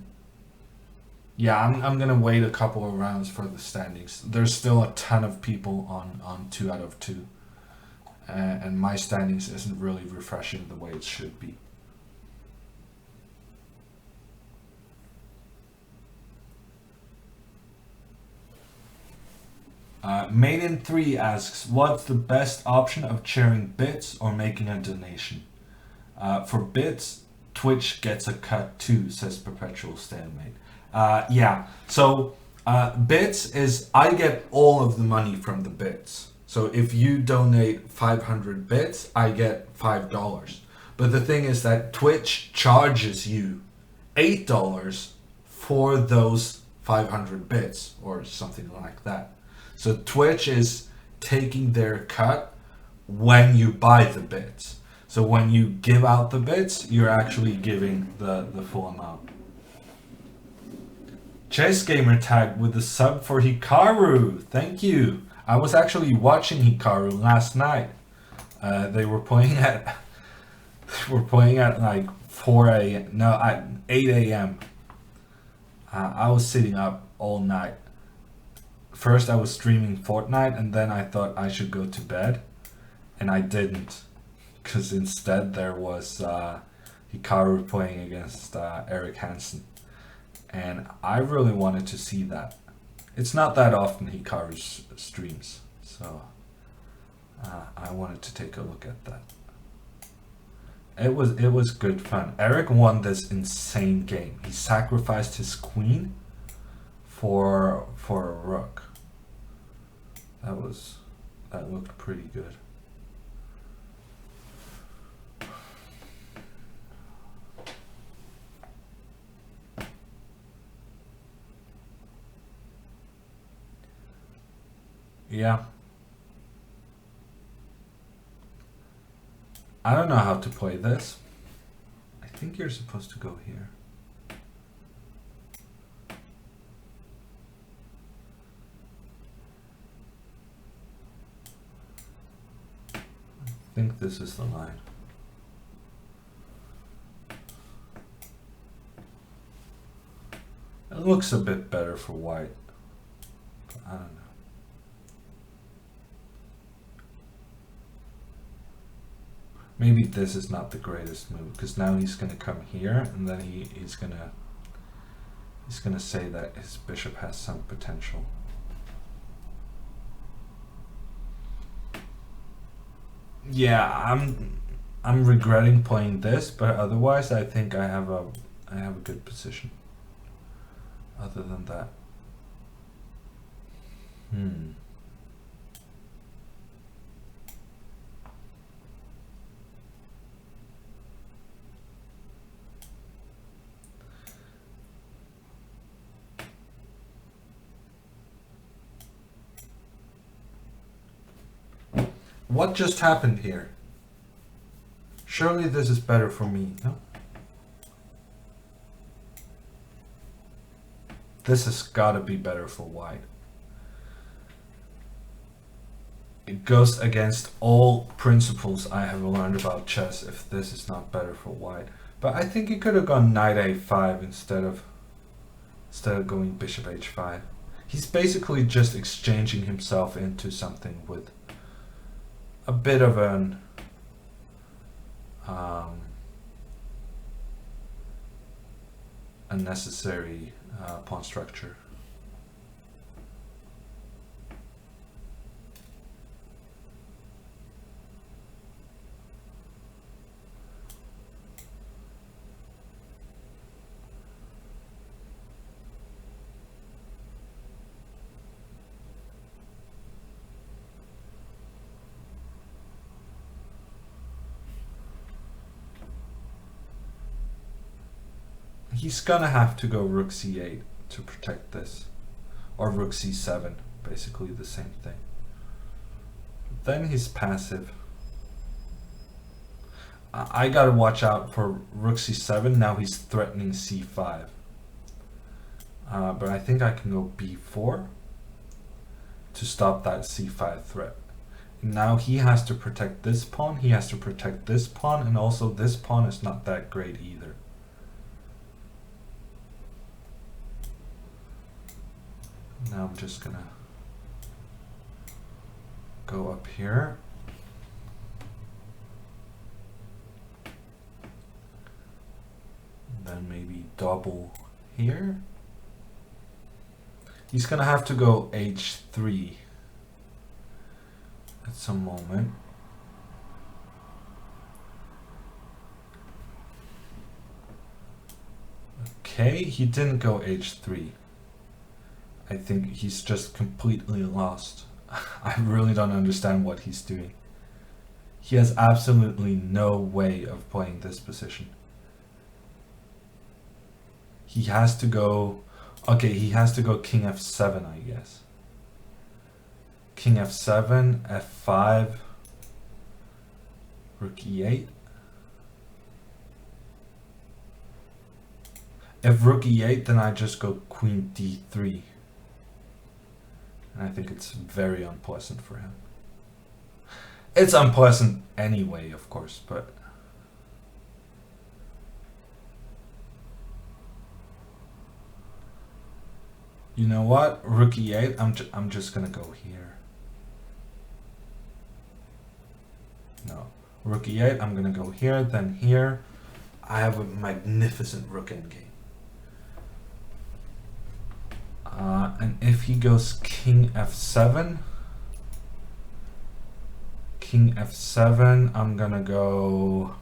I'm gonna wait a couple of rounds for the standings. There's still a ton of people on 2 out of 2, and my standings isn't really refreshing the way it should be. Maiden3 asks, what's the best option of sharing bits or making a donation? For bits, Twitch gets a cut too, says Perpetual Stalemate. Yeah, so bits is, I get all of the money from the bits. So if you donate 500 bits, I get $5. But the thing is that Twitch charges you $8 for those 500 bits or something like that. So Twitch is taking their cut when you buy the bits. So when you give out the bits, you're actually giving the full amount. Chess Gamer tagged with the sub for Hikaru. Thank you. I was actually watching Hikaru last night. They were playing at like 8 a.m. I was sitting up all night. First I was streaming Fortnite, and then I thought I should go to bed, and I didn't, because instead there was Hikaru playing against Eric Hansen, and I really wanted to see that. It's not that often Hikaru streams, so I wanted to take a look at that. It was good fun. Eric won this insane game. He sacrificed his queen for a rook. That looked pretty good. Yeah. I don't know how to play this. I think you're supposed to go here. I think this is the line. looks a bit better for white. I don't know. Maybe this is not the greatest move, because now he's gonna come here, and then he's gonna say that his bishop has some potential. Yeah, I'm regretting playing this, but otherwise I think I have a good position. Other than that. What just happened here? Surely this is better for me, no? This has gotta be better for white. It goes against all principles I have learned about chess if this is not better for white. But I think he could have gone knight a5 instead of going bishop h5. He's basically just exchanging himself into something with a bit of an unnecessary pawn structure. He's gonna have to go rook c8 to protect this, or rook c7, basically the same thing. Then he's passive. I gotta watch out for rook c7. Now he's threatening c5, but I think I can go b4 to stop that c5 threat. Now he has to protect this pawn, he has to protect this pawn, and also this pawn is not that great either. Now I'm just gonna go up here. And then maybe double here. He's gonna have to go h3 at some moment. Okay, he didn't go h3. I think he's just completely lost. I really don't understand what he's doing. He has absolutely no way of playing this position. He has to go... Okay, he has to go king f7, I guess. King f7, f5, rook e8. If rook e8, then I just go queen d3. And I think it's very unpleasant for him. It's unpleasant anyway, of course, but... You know what? Rook e8, I'm just gonna go here. No. Rook e8, I'm gonna go here, then here. I have a magnificent rook endgame. And if he goes king f7, I'm gonna go,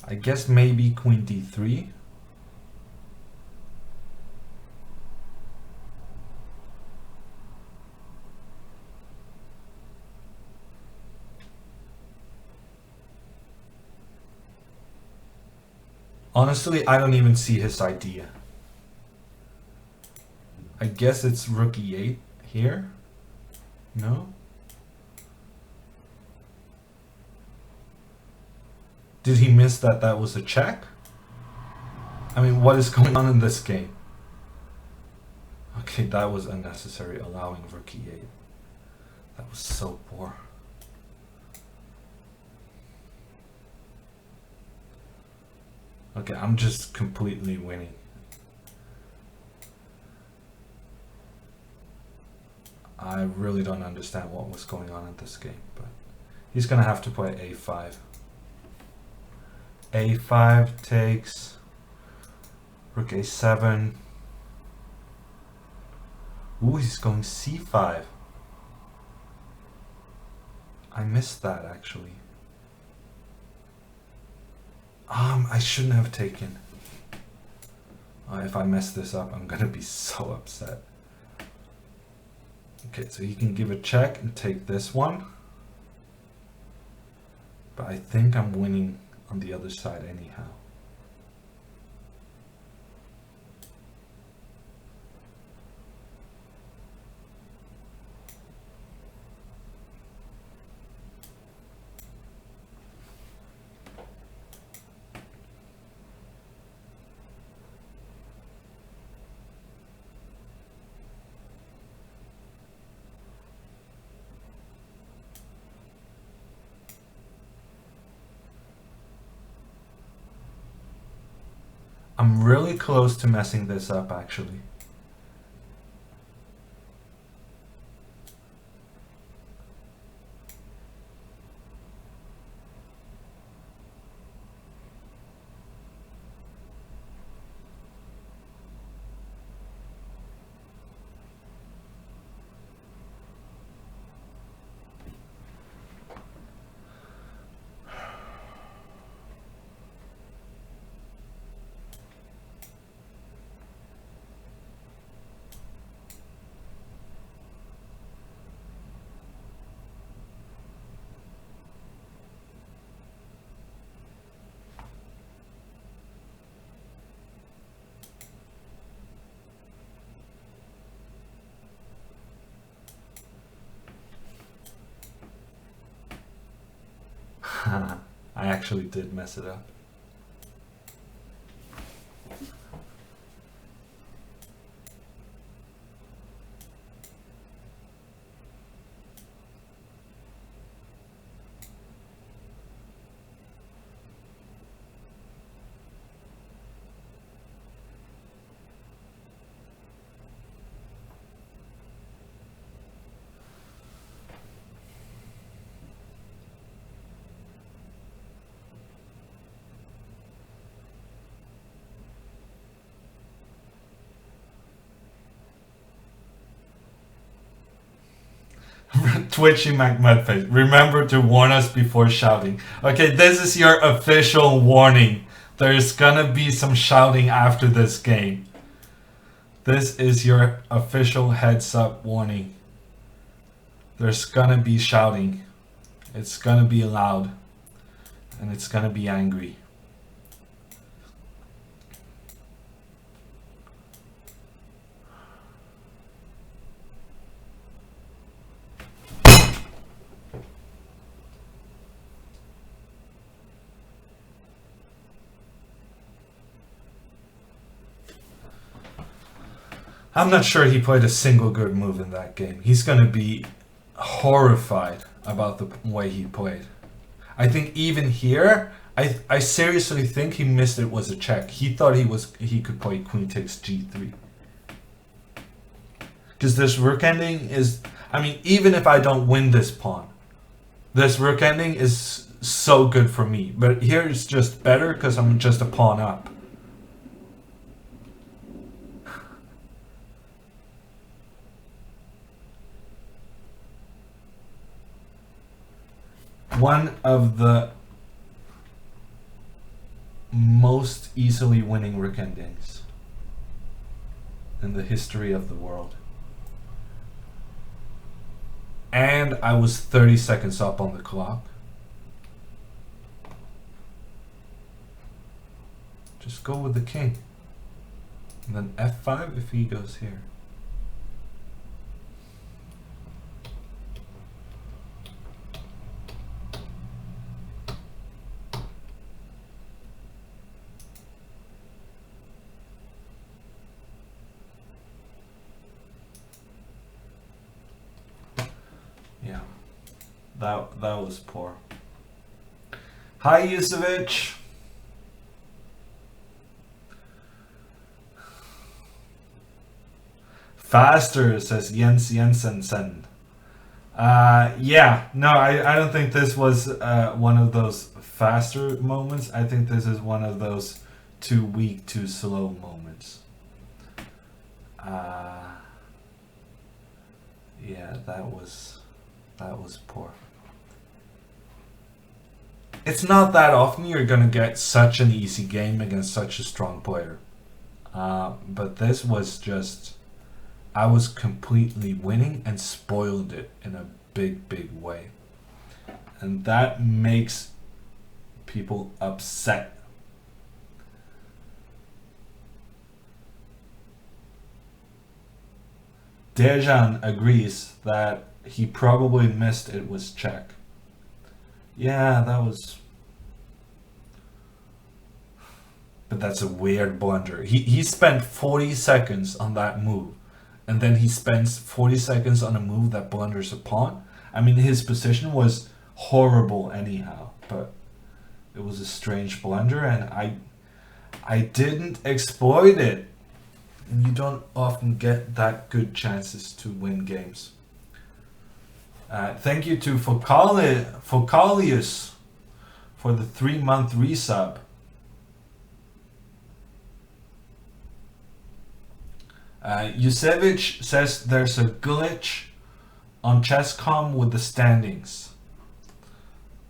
I guess maybe queen d3. Honestly, I don't even see his idea. I guess it's rook e8 here. No? Did he miss that that was a check? I mean, what is going on in this game? Okay, that was unnecessary, allowing rook e8. That was so poor. Okay, I'm just completely winning. I really don't understand what was going on in this game, but he's gonna have to play a5. a5 takes rook a7. Ooh, he's going c5. I missed that actually. I shouldn't have taken. If I mess this up, I'm gonna be so upset. Okay, so he can give a check and take this one. But I think I'm winning on the other side anyhow. I'm really close to messing this up actually. I actually did mess it up. Twitchy McMudface, remember to warn us before shouting. Okay, this is your official warning. There's gonna be some shouting after this game. This is your official heads up warning. There's gonna be shouting. It's gonna be loud. And it's gonna be angry. I'm not sure he played a single good move in that game. He's going to be horrified about the way he played. I think even here, I seriously think he missed it was a check. He thought he could play queen takes g3. Because this rook ending is, I mean, even if I don't win this pawn, this rook ending is so good for me. But here it's just better because I'm just a pawn up. One of the most easily winning rook endings in the history of the world. And I was 30 seconds up on the clock. Just go with the king. And then f5 if he goes here. Yeah, that was poor. Hi, Yusevich. Faster, says Jens Jensensen. Yeah, no, I don't think this was one of those faster moments. I think this is one of those too weak, too slow moments. Yeah, that was poor. It's not that often you're gonna get such an easy game against such a strong player. But this was just, I was completely winning and spoiled it in a big, big way. And that makes people upset. Dejan agrees that he probably missed it was check. Yeah, that was... But that's a weird blunder. He spent 40 seconds on that move. And then he spends 40 seconds on a move that blunders a pawn. I mean, his position was horrible anyhow. But it was a strange blunder. And I didn't exploit it. And you don't often get that good chances to win games. Thank you to Focalius for the 3-month resub. Yusevich says there's a glitch on Chess.com with the standings.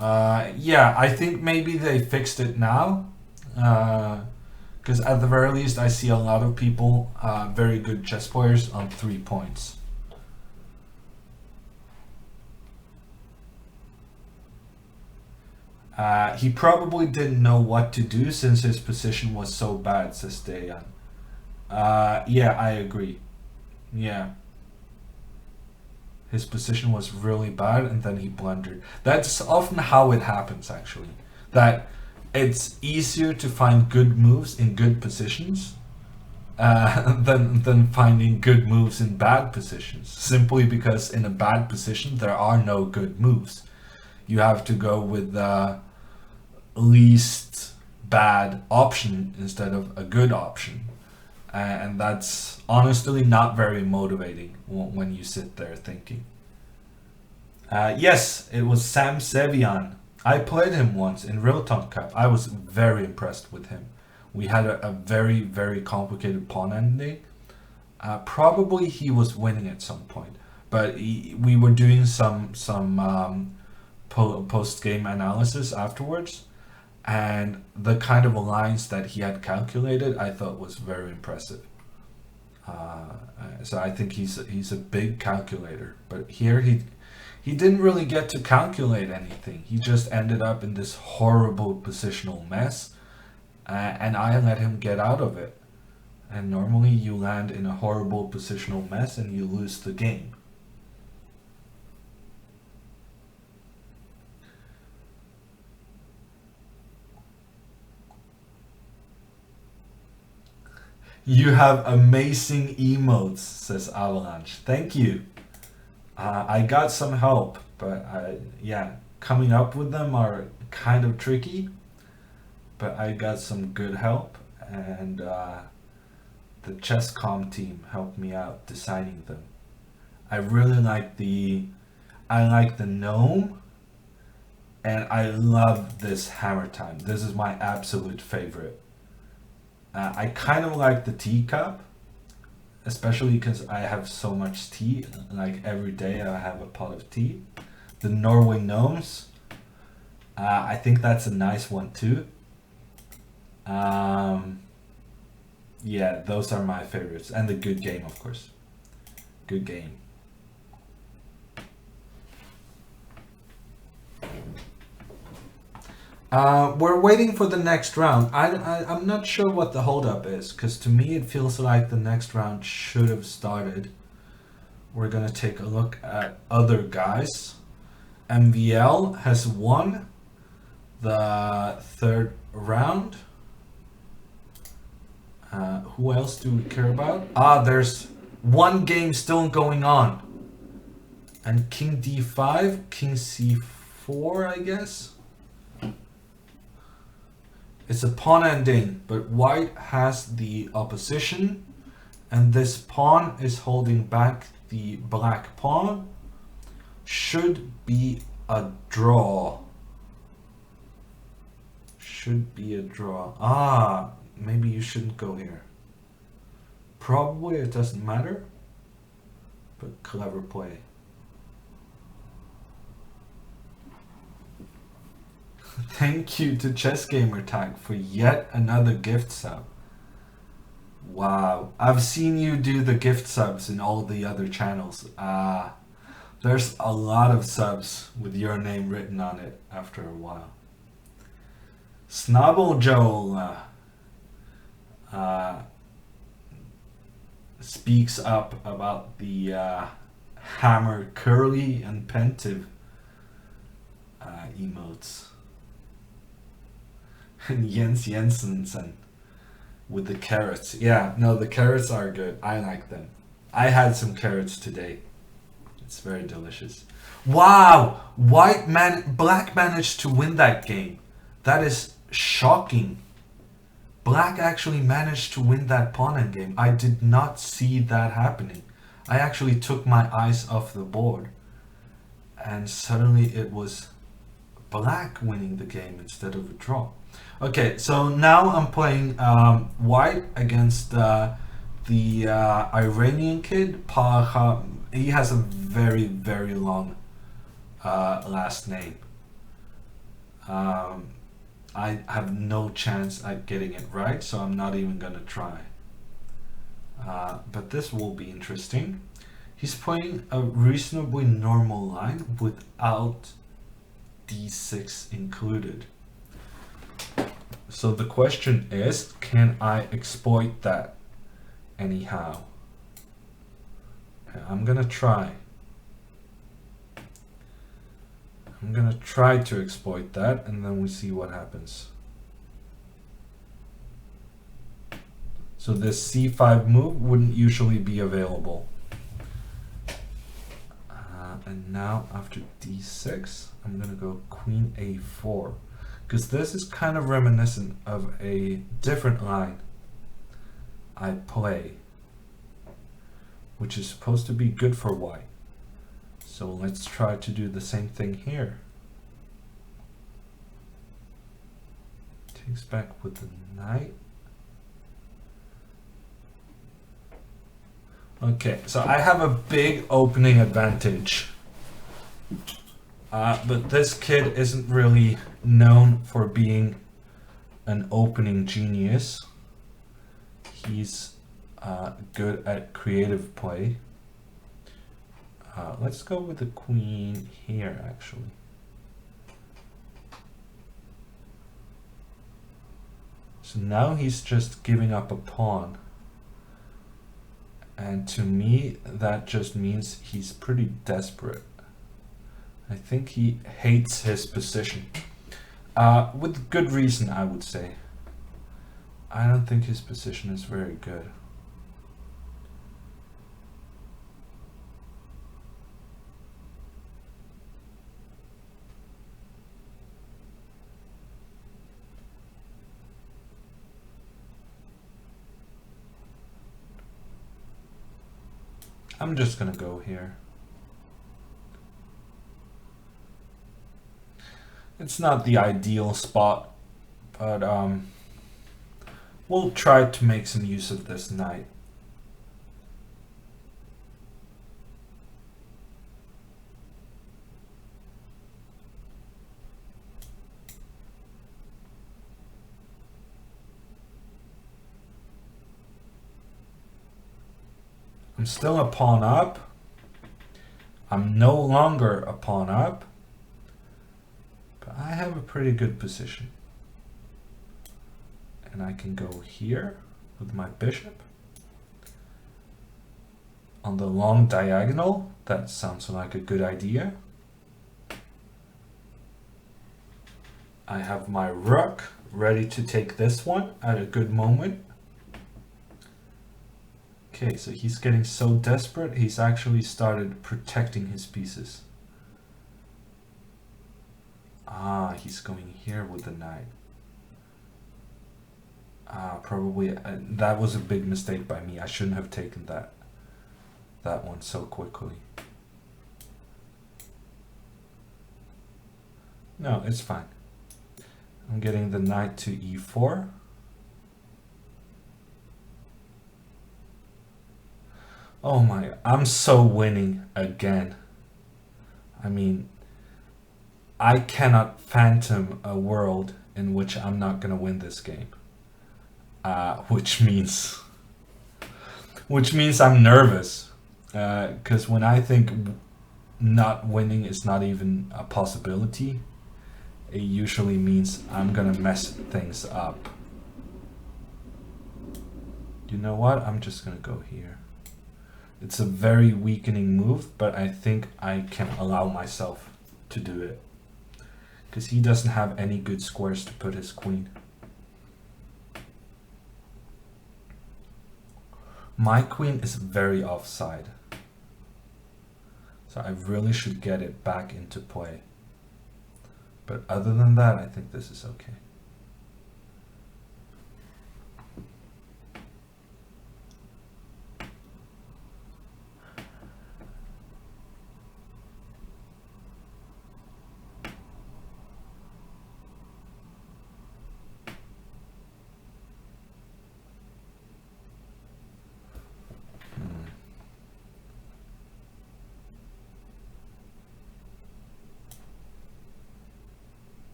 Yeah, I think maybe they fixed it now. Because at the very least, I see a lot of people, very good chess players, on 3 points. He probably didn't know what to do since his position was so bad, says Dejan. Yeah, I agree. Yeah. His position was really bad and then he blundered. That's often how it happens, actually. That it's easier to find good moves in good positions than finding good moves in bad positions. Simply because in a bad position there are no good moves. You have to go with the least bad option instead of a good option. And that's honestly not very motivating when you sit there thinking. Yes, it was Sam Sevian. I played him once in Rotom Cup. I was very impressed with him. We had a very, very complicated pawn ending. Probably he was winning at some point. But we were doing some post-game analysis afterwards. And the kind of lines that he had calculated, I thought was very impressive. So I think he's a big calculator. But here he didn't really get to calculate anything. He just ended up in this horrible positional mess. And I let him get out of it. And normally you land in a horrible positional mess and you lose the game. You have amazing emotes, says Avalanche. Thank you. I got some help, but yeah, coming up with them are kind of tricky. But I got some good help, and the Chess.com team helped me out designing them. I really like the gnome, and I love this hammer time. This is my absolute favorite. I kind of like the teacup, especially because I have so much tea. Like every day I have a pot of tea. The Norway gnomes, I think that's a nice one too. Yeah, those are my favorites. And the good game, of course. Good game. We're waiting for the next round. I'm not sure what the holdup is, because to me it feels like the next round should have started. We're gonna take a look at other guys. MVL has won the third round. Who else do we care about? There's one game still going on. And King D5, King C4, I guess. It's a pawn ending, but white has the opposition and this pawn is holding back the black pawn. Should be a draw. Should be a draw. Ah, maybe you shouldn't go here. Probably it doesn't matter, but clever play. Thank you to ChessGamerTag for yet another gift sub. Wow, I've seen you do the gift subs in all the other channels. There's a lot of subs with your name written on it after a while. Snobble Joel speaks up about the hammer curly and pentive emotes. And Jens Jensensen with the carrots. Yeah, no, the carrots are good. I like them. I had some carrots today. It's very delicious. Wow! Black managed to win that game. That is shocking. Black actually managed to win that pawn endgame. I did not see that happening. I actually took my eyes off the board, and suddenly it was Black winning the game instead of a draw. Okay, so now I'm playing white against the Iranian kid, Paha. He has a very, very long last name. I have no chance at getting it right, so I'm not even gonna try. But this will be interesting. He's playing a reasonably normal line without d6 included. So the question is, can I exploit that anyhow? I'm gonna try. I'm gonna try to exploit that, and then we see what happens. So this c5 move wouldn't usually be available. And now after d6, I'm gonna go queen a4, because this is kind of reminiscent of a different line I play, which is supposed to be good for white. So let's try to do the same thing here. Takes back with the knight. Okay, so I have a big opening advantage. But this kid isn't really known for being an opening genius. He's good at creative play. Let's go with the queen here, actually. So now he's just giving up a pawn. And to me, that just means he's pretty desperate. I think he hates his position. With good reason, I would say. I don't think his position is very good. I'm just gonna go here. It's not the ideal spot, but we'll try to make some use of this knight. I'm still a pawn up. I'm no longer a pawn up. But I have a pretty good position. And I can go here with my bishop. On the long diagonal, that sounds like a good idea. I have my rook ready to take this one at a good moment. Okay, so he's getting so desperate, he's actually started protecting his pieces. Ah, he's going here with the knight. Probably that was a big mistake by me. I shouldn't have taken that one so quickly. No, it's fine. I'm getting the knight to e4. Oh my, I'm so winning again. I mean, I cannot phantom a world in which I'm not gonna win this game. Which means I'm nervous. Because when I think not winning is not even a possibility, it usually means I'm gonna mess things up. You know what? I'm just gonna go here. It's a very weakening move, but I think I can allow myself to do it. Because he doesn't have any good squares to put his queen. My queen is very offside. So I really should get it back into play. But other than that, I think this is okay.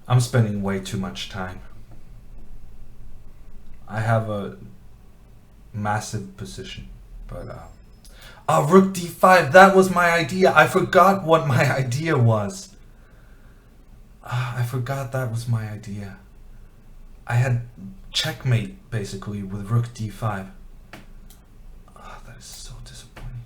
I'm spending way too much time. I have a massive position, but rook d5, that was my idea. I forgot what my idea was. I forgot that was my idea. I had checkmate basically with rook d5. That is so disappointing.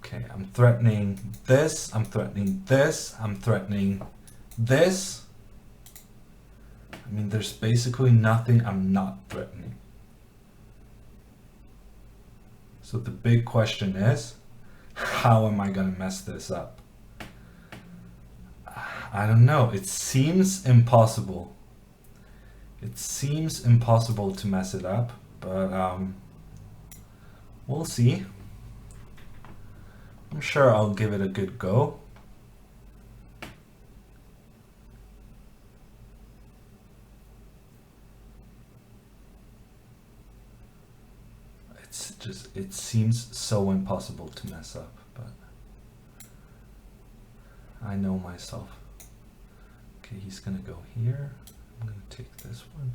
Okay, I'm threatening this, I'm threatening this, I'm threatening this. I mean, there's basically nothing I'm not threatening. So the big question is, how am I gonna mess this up? I don't know, it seems impossible. It seems impossible to mess it up, but we'll see. I'm sure I'll give it a good go. It seems so impossible to mess up, but I know myself. Okay, he's gonna go here. I'm gonna take this one.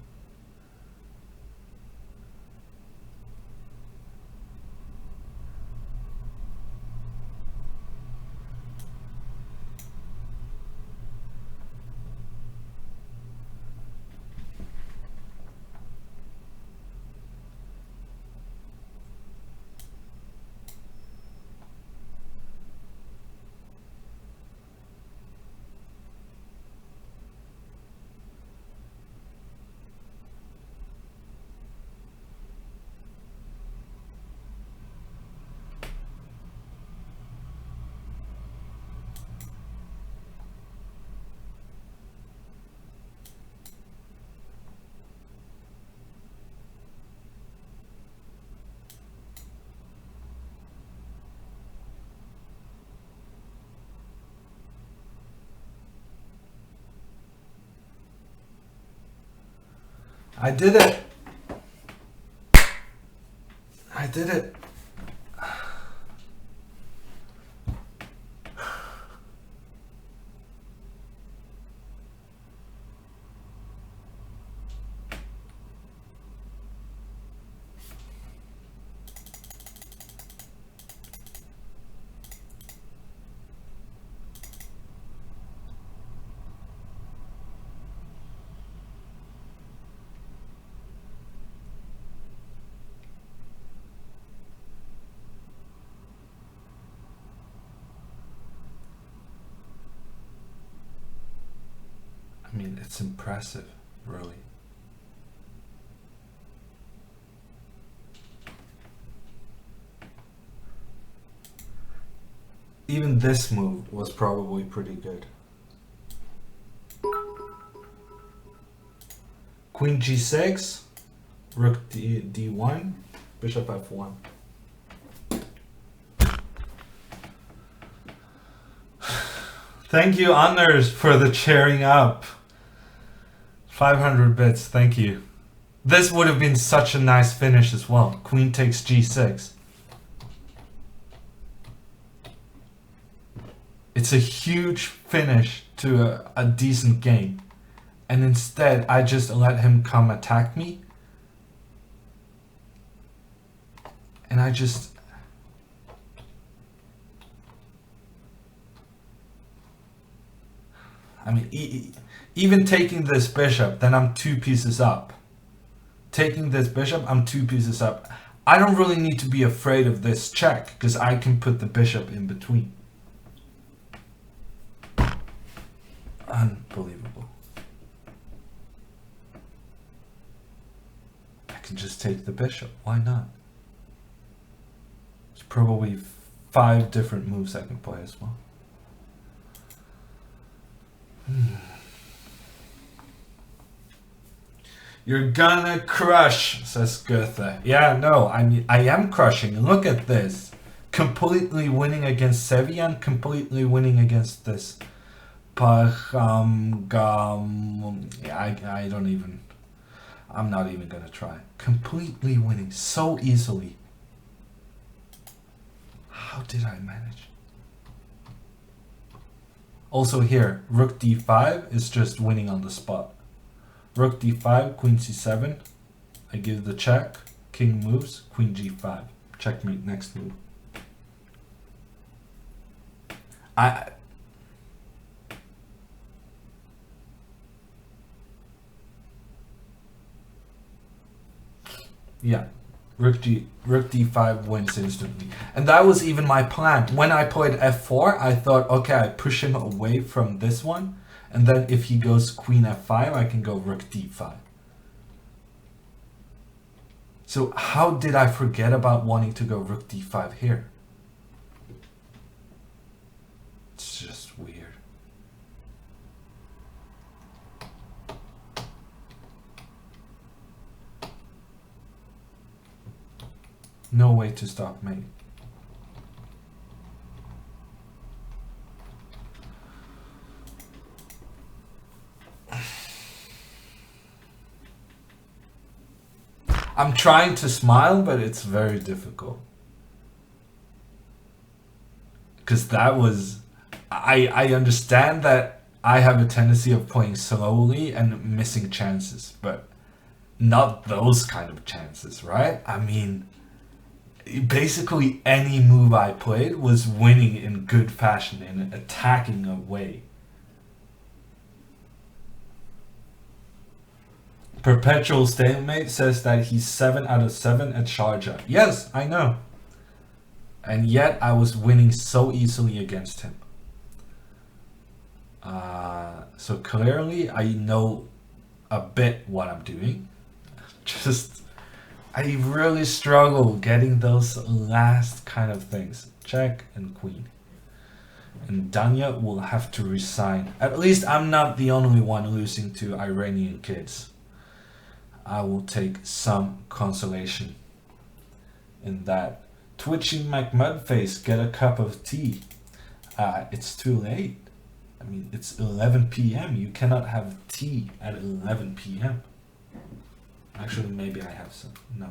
I did it! I did it! I mean, it's impressive, really. even this move was probably pretty good. Queen g6, rook d1, bishop f1. Thank you, Anders, for the cheering up. 500 bits, thank you. This would have been such a nice finish as well. Queen takes g6. It's a huge finish to a decent game. And instead, I just let him come attack me. And I just... I mean, even taking this bishop, then I'm 2 pieces up. Taking this bishop, I'm 2 pieces up. I don't really need to be afraid of this check, because I can put the bishop in between. Unbelievable. I can just take the bishop. Why not? There's probably 5 different moves I can play as well. You're gonna crush, says Goethe. Yeah, no, I mean, I am crushing. Look at this. Completely winning against Sevian, completely winning against this. I'm not even gonna try. Completely winning so easily. How did I manage? Also here, rook d5 is just winning on the spot. Rook d5, queen c7. I give the check. King moves, queen g5. Checkmate, next move. Yeah, rook d5 wins instantly. And that was even my plan. When I played f4, I thought, okay, I push him away from this one. And then if he goes queen f5, I can go rook d5. So how did I forget about wanting to go rook d5 here? It's just weird. No way to stop me. I'm trying to smile, but it's very difficult. Because that was... I understand that I have a tendency of playing slowly and missing chances, but not those kind of chances, right? I mean, basically any move I played was winning in good fashion, in attacking a way. Perpetual Stalemate says that he's 7 out of 7 at Sharjah. Yes, I know. And yet I was winning so easily against him. So clearly I know a bit what I'm doing. Just, I really struggle getting those last kind of things. Check and queen. And Danya will have to resign. At least I'm not the only one losing to Iranian kids. I will take some consolation in that. Twitchy McMudface, get a cup of tea. It's too late. I mean, it's 11 p.m. You cannot have tea at 11 p.m. Actually, maybe I have some. No.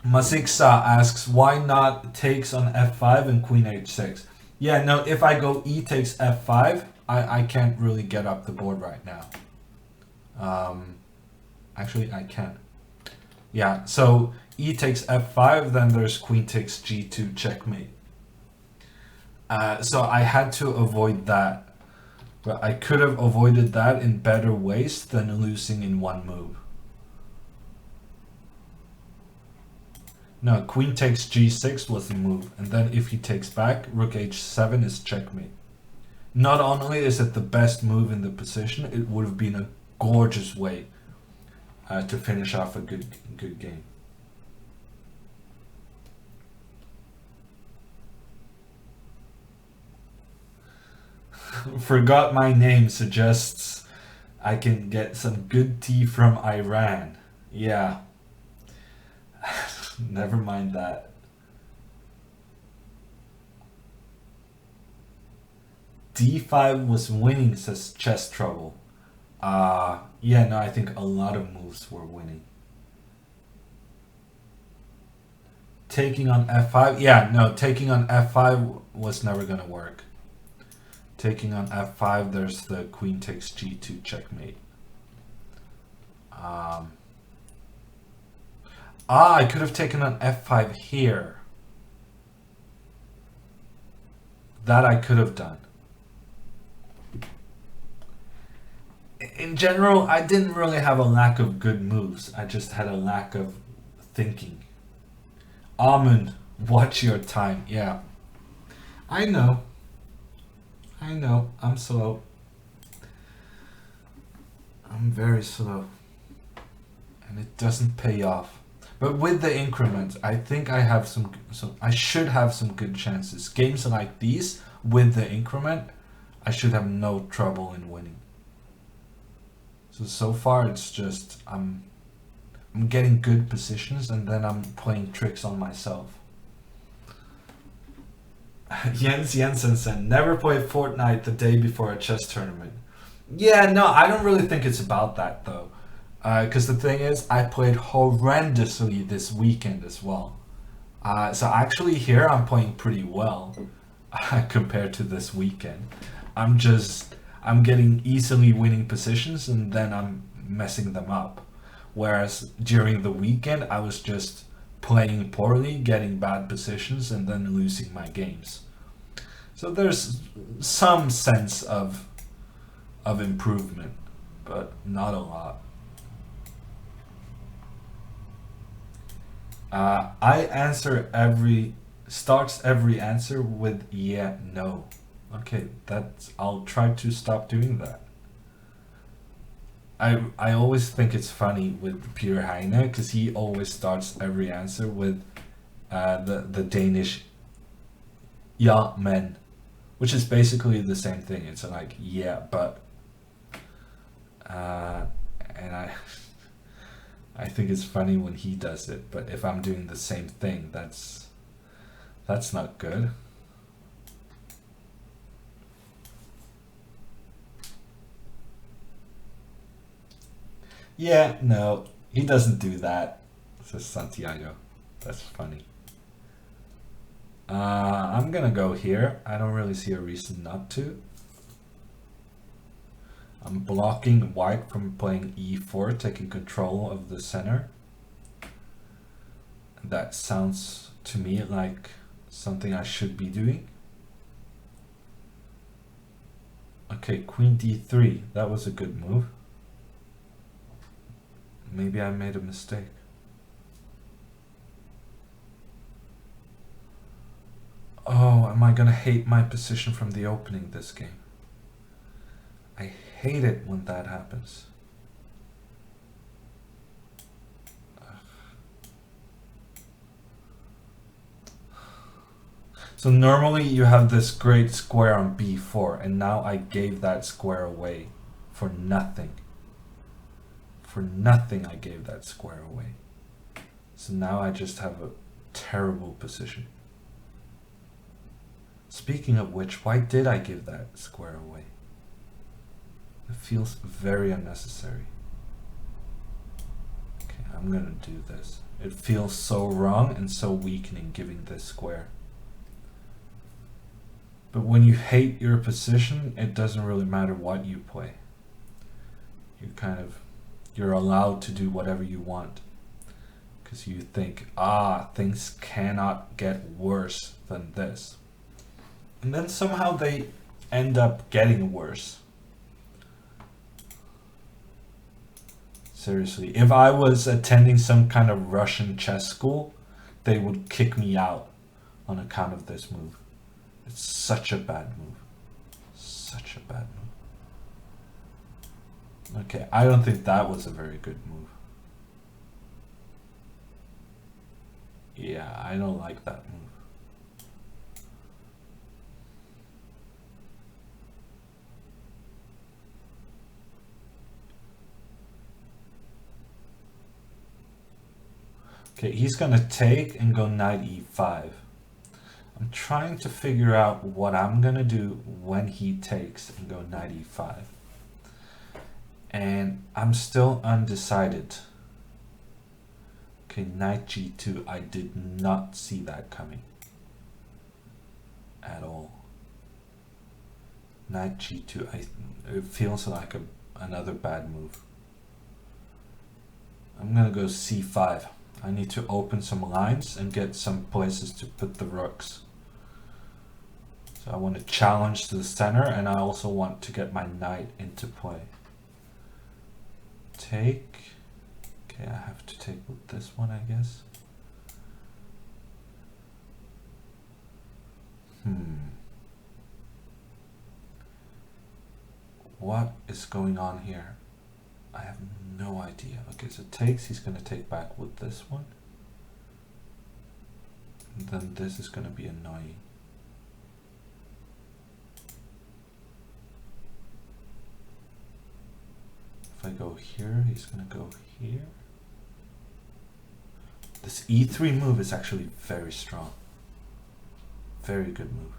Masiksa asks, why not takes on f5 and queen h6? Yeah, no, if I go e takes f5, I can't really get up the board right now. Actually, I can. Yeah, so e takes f5, then there's queen takes g2 checkmate. So I had to avoid that. But I could have avoided that in better ways than losing in one move. No, queen takes g6 was the move, and then if he takes back, rook h7 is checkmate. Not only is it the best move in the position, it would have been a gorgeous way to finish off a good game. Forgot my name suggests I can get some good tea from Iran. Yeah, never mind that. D5 was winning, says Chess Trouble. Yeah, no, I think a lot of moves were winning. Taking on F5, yeah, no, taking on F5 was never gonna work. Taking on F5, there's the queen takes G2 checkmate. I could have taken on F5 here. That I could have done. In general, I didn't really have a lack of good moves. I just had a lack of thinking. Almond, watch your time. Yeah. I know. I know. I'm slow. I'm very slow. And it doesn't pay off. But with the increment, I think I have I should have some good chances. Games like these, with the increment, I should have no trouble in winning. So far it's just I'm getting good positions and then I'm playing tricks on myself. Jens Jensen said, never play Fortnite the day before a chess tournament. Yeah, no, I don't really think it's about that though. Because the thing is, I played horrendously this weekend as well. So actually here I'm playing pretty well compared to this weekend. I'm getting easily winning positions and then I'm messing them up. Whereas during the weekend I was just playing poorly, getting bad positions and then losing my games. So there's some sense of improvement, but not a lot. Starts every answer with yeah, no. Okay, I'll try to stop doing that. I always think it's funny with Peter Heine because he always starts every answer with the Danish ja men, which is basically the same thing. It's like yeah, but and I think it's funny when he does it, but if I'm doing the same thing, that's not good. Yeah, no, he doesn't do that, says Santiago. That's funny. I'm gonna go here. I don't really see a reason not to. I'm blocking white from playing e4, taking control of the center. That sounds to me like something I should be doing. Okay, queen d3. That was a good move. Maybe I made a mistake. Oh, am I gonna hate my position from the opening this game? I hate it when that happens. So normally you have this great square on b4, and now I gave that square away for nothing. For nothing I gave that square away. So now I just have a terrible position. Speaking of which, why did I give that square away? It feels very unnecessary. Okay, I'm gonna do this. It feels so wrong and so weakening giving this square. But when you hate your position, it doesn't really matter what you play. You're allowed to do whatever you want. Because you think, things cannot get worse than this. And then somehow they end up getting worse. Seriously, if I was attending some kind of Russian chess school, they would kick me out on account of this move. It's such a bad move. Such a bad move. Okay, I don't think that was a very good move. Yeah, I don't like that move. Okay, he's gonna take and go knight e5. I'm trying to figure out what I'm gonna do when he takes and go knight e5. And I'm still undecided. Okay, knight g2. I did not see that coming at all. Knight g2. It feels like another bad move. I'm gonna go c5. I need to open some lines and get some places to put the rooks. So I want to challenge to the center, and I also want to get my knight into play. Take. Okay, I have to take with this one, I guess. What is going on here? I have no idea. Okay, so takes, he's going to take back with this one. And then this is going to be annoying. If I go here, he's going to go here. This e3 move is actually very strong. Very good move.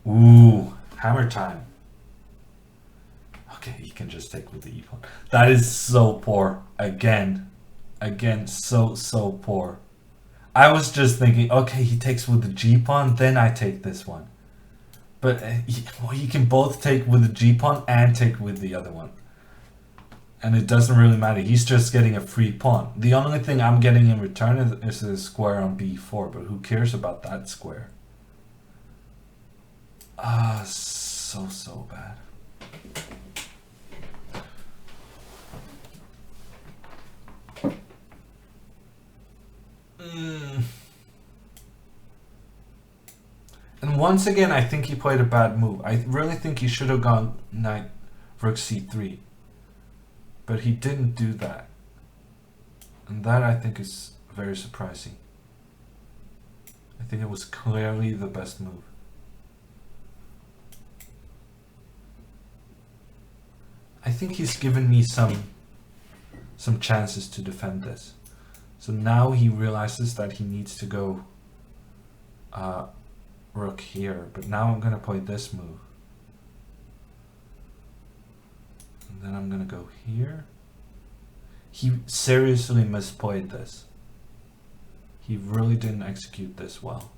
Ooh, hammer time. Okay, he can just take with the e pawn. That is so poor. Again, so poor. I was just thinking, okay, he takes with the g pawn, then I take this one. But he can both take with the g pawn and take with the other one. And it doesn't really matter. He's just getting a free pawn. The only thing I'm getting in return is a square on b4, but who cares about that square? Ah, so bad. And once again, I think he played a bad move. I really think he should have gone knight rook c3. But he didn't do that. And that, I think, is very surprising. I think it was clearly the best move. I think he's given me some chances to defend this. So now he realizes that he needs to go rook here. But now I'm going to play this move. And then I'm going to go here. He seriously misplayed this. He really didn't execute this well.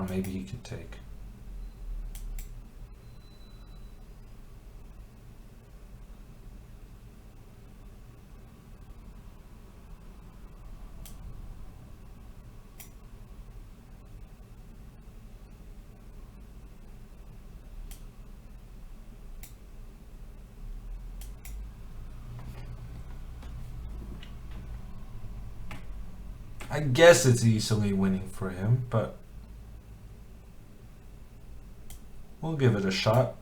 Maybe he can take. I guess it's easily winning for him, but we'll give it a shot.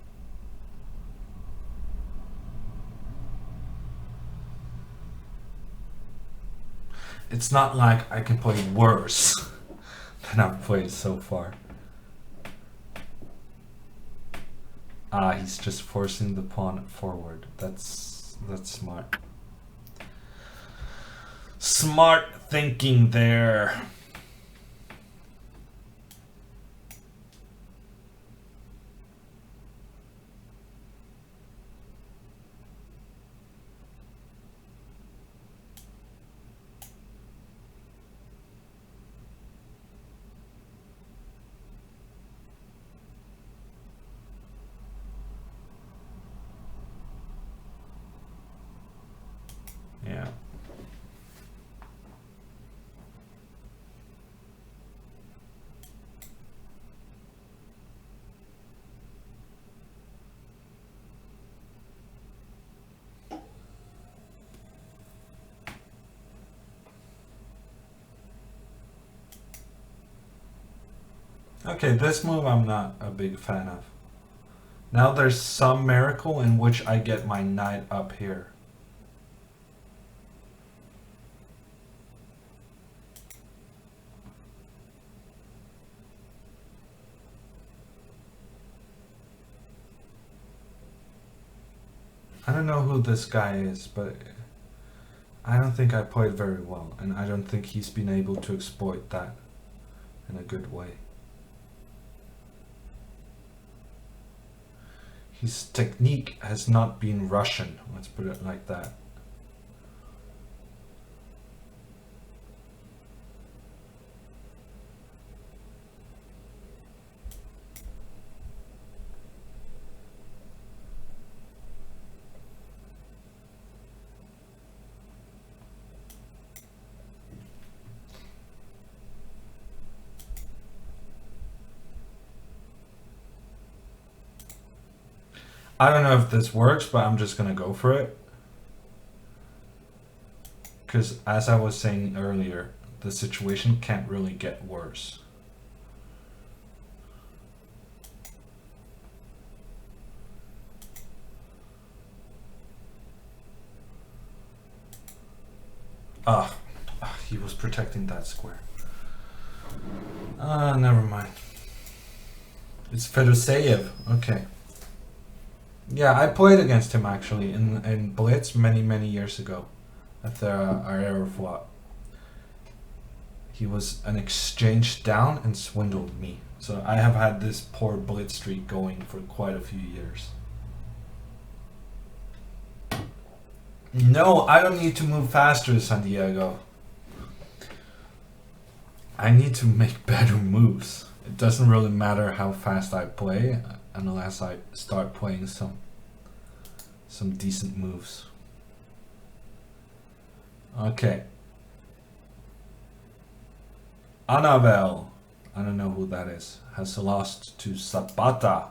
It's not like I can play worse than I've played so far. He's just forcing the pawn forward. That's smart. Smart thinking there. Yeah. Okay, this move I'm not a big fan of. Now there's some miracle in which I get my knight up here. I don't know who this guy is, but I don't think I played very well, and I don't think he's been able to exploit that in a good way. His technique has not been Russian, let's put it like that. I don't know if this works, but I'm just gonna go for it. Because as I was saying earlier, the situation can't really get worse. He was protecting that square. Never mind. It's Fedoseev. Okay. Yeah, I played against him actually in Blitz many years ago at the Aeroflot. He was an exchange down and swindled me. So I have had this poor Blitz streak going for quite a few years. No, I don't need to move faster, San Diego. I need to make better moves. It doesn't really matter how fast I play unless I start playing some decent moves. Okay. Anabel, I don't know who that is, has lost to Zapata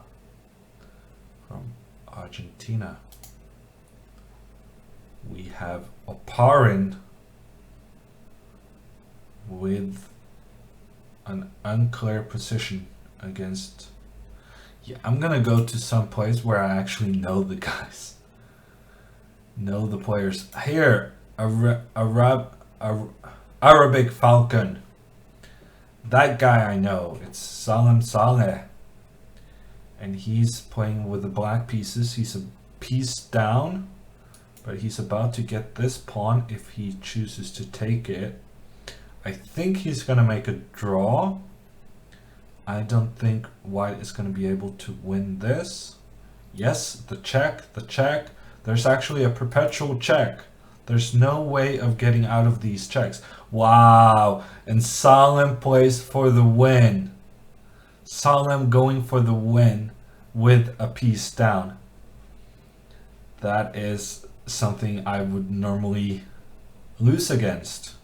from Argentina. We have Oparin with an unclear position against... Yeah, I'm gonna go to some place where I actually know the guys. Know the players. Here, Arabic Falcon. That guy I know. It's Salim Saleh. And he's playing with the black pieces. He's a piece down. But he's about to get this pawn if he chooses to take it. I think he's going to make a draw. I don't think white is going to be able to win this. Yes, the check. There's actually a perpetual check. There's no way of getting out of these checks. Wow. And Salim plays for the win. Salim going for the win with a piece down. That is something I would normally lose against.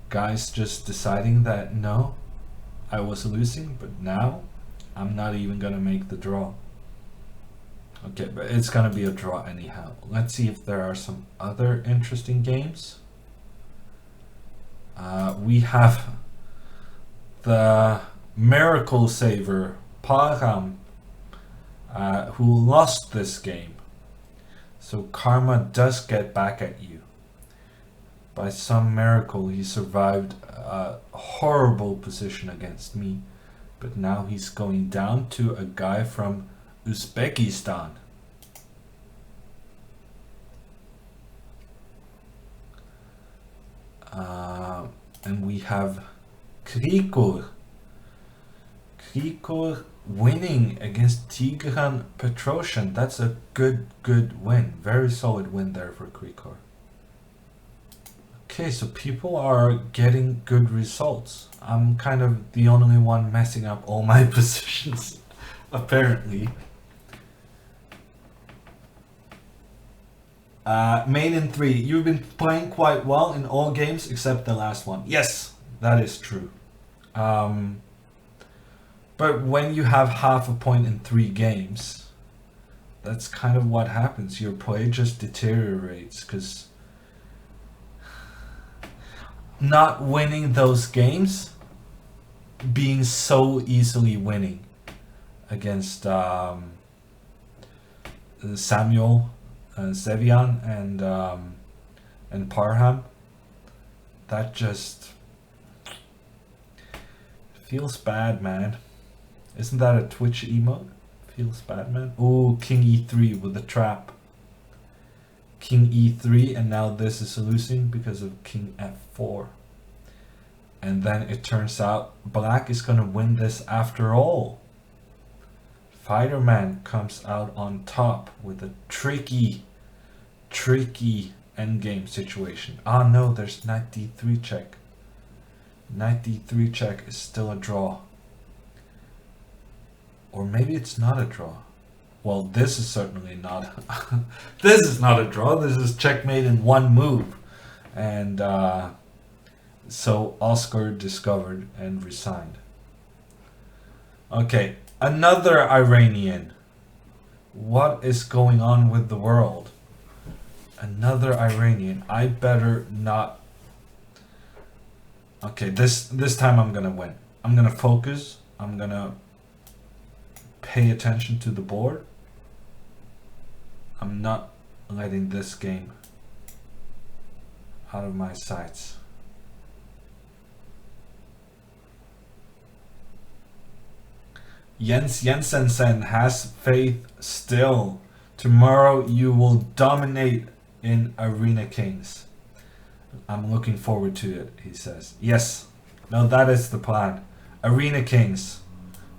Guys just deciding that no, I was losing, but now I'm not even gonna make the draw. Okay, but it's gonna be a draw anyhow. Let's see if there are some other interesting games. We have the Miracle Saver, Parham, who lost this game. So karma does get back at you. By some miracle, he survived a horrible position against me. But now he's going down to a guy from Uzbekistan. And we have Krikor. Krikor winning against Tigran Petrosyan. That's a good win. Very solid win there for Krikor. Okay, so people are getting good results. I'm kind of the only one messing up all my positions, apparently. Main in 3. You've been playing quite well in all games except the last one. Yes, that is true. But when you have half a point in 3 games, that's kind of what happens. Your play just deteriorates because not winning those games, being so easily winning against Samuel Sevian and Parham, that just feels bad, man. Isn't that a Twitch emote? Feels bad, man. Ooh, King E3 with the trap. king e3, and now this is losing because of king f4. And then it turns out black is gonna win this after all. Fighterman comes out on top with a tricky endgame situation. Ah no, there's knight d3 check. Knight d3 check is still a draw. Or maybe it's not a draw. Well, this is certainly not. This is not a draw. This is checkmate in one move. And so Oscar discovered and resigned. Okay, another Iranian. What is going on with the world? Another Iranian. I better not. Okay, this time I'm gonna win. I'm gonna focus. I'm gonna pay attention to the board. I'm not letting this game out of my sights. Jens Jensensen has faith still. Tomorrow you will dominate in Arena Kings. I'm looking forward to it, he says. Yes, no, that is the plan. Arena Kings.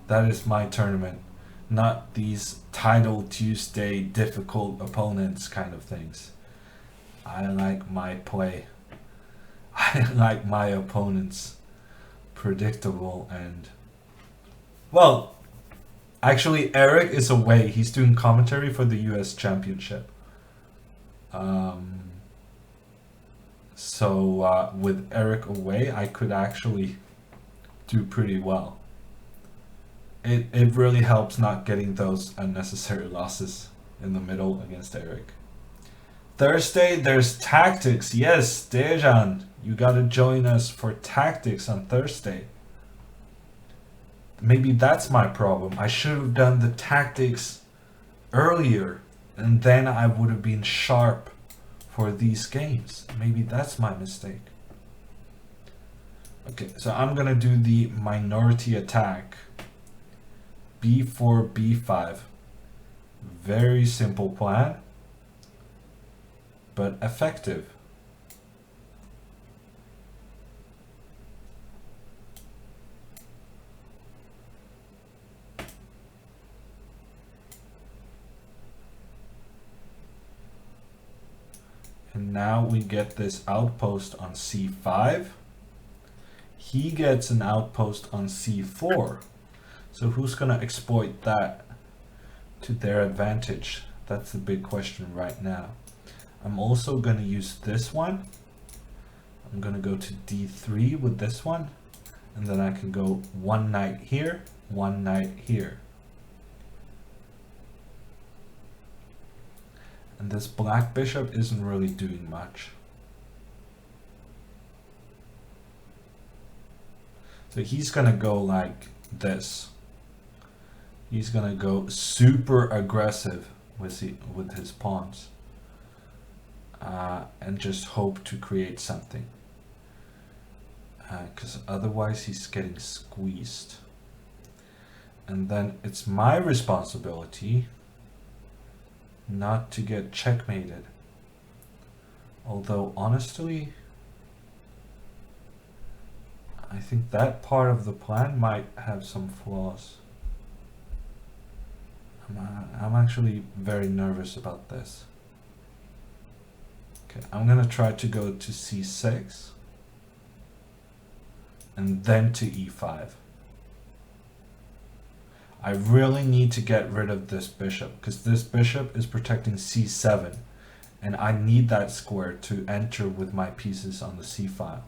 That is my tournament. Not these Title Tuesday difficult opponents kind of things. I like my play. I like my opponents predictable and... Well, actually Eric is away. He's doing commentary for the US Championship. So with Eric away, I could actually do pretty well. It really helps not getting those unnecessary losses in the middle against Eric. Thursday, there's tactics. Yes, Dejan, you gotta join us for tactics on Thursday. Maybe that's my problem. I should have done the tactics earlier, and then I would have been sharp for these games. Maybe that's my mistake. Okay, so I'm gonna do the minority attack. b4, b5. Very simple plan, but effective. And now we get this outpost on c5. He gets an outpost on c4. So who's going to exploit that to their advantage? That's the big question right now. I'm also going to use this one. I'm going to go to d3 with this one. And then I can go one knight here, one knight here. And this black bishop isn't really doing much. So he's going to go like this. He's going to go super aggressive with his pawns. And just hope to create something. Because otherwise he's getting squeezed. And then it's my responsibility not to get checkmated. Although honestly, I think that part of the plan might have some flaws. I'm actually very nervous about this. Okay, I'm gonna try to go to c6 and then to e5. I really need to get rid of this bishop because this bishop is protecting c7 and I need that square to enter with my pieces on the c file.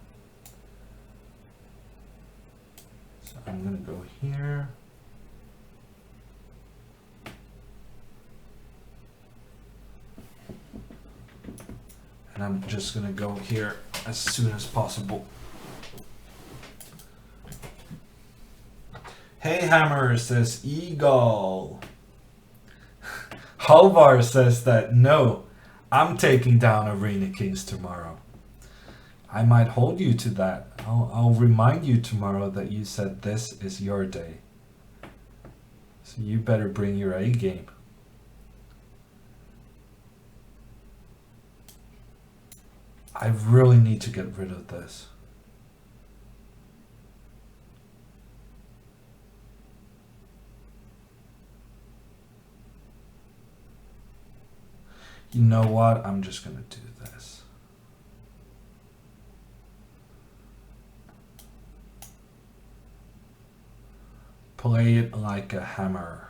So I'm gonna go here. And I'm just gonna go here as soon as possible. Hey Hammer, says Eagle. Halvar says that no, I'm taking down Arena Kings tomorrow. I might hold you to that. I'll remind you tomorrow that you said this is your day. So you better bring your A game. I really need to get rid of this. You know what? I'm just gonna do this. Play it like a hammer.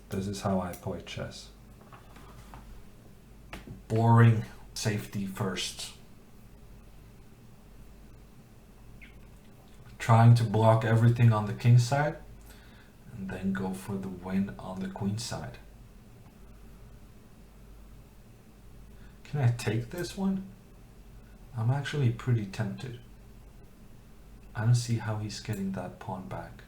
This is how I play chess. Boring, safety first. Trying to block everything on the king side, and then go for the win on the queen side. Can I take this one? I'm actually pretty tempted. I don't see how he's getting that pawn back.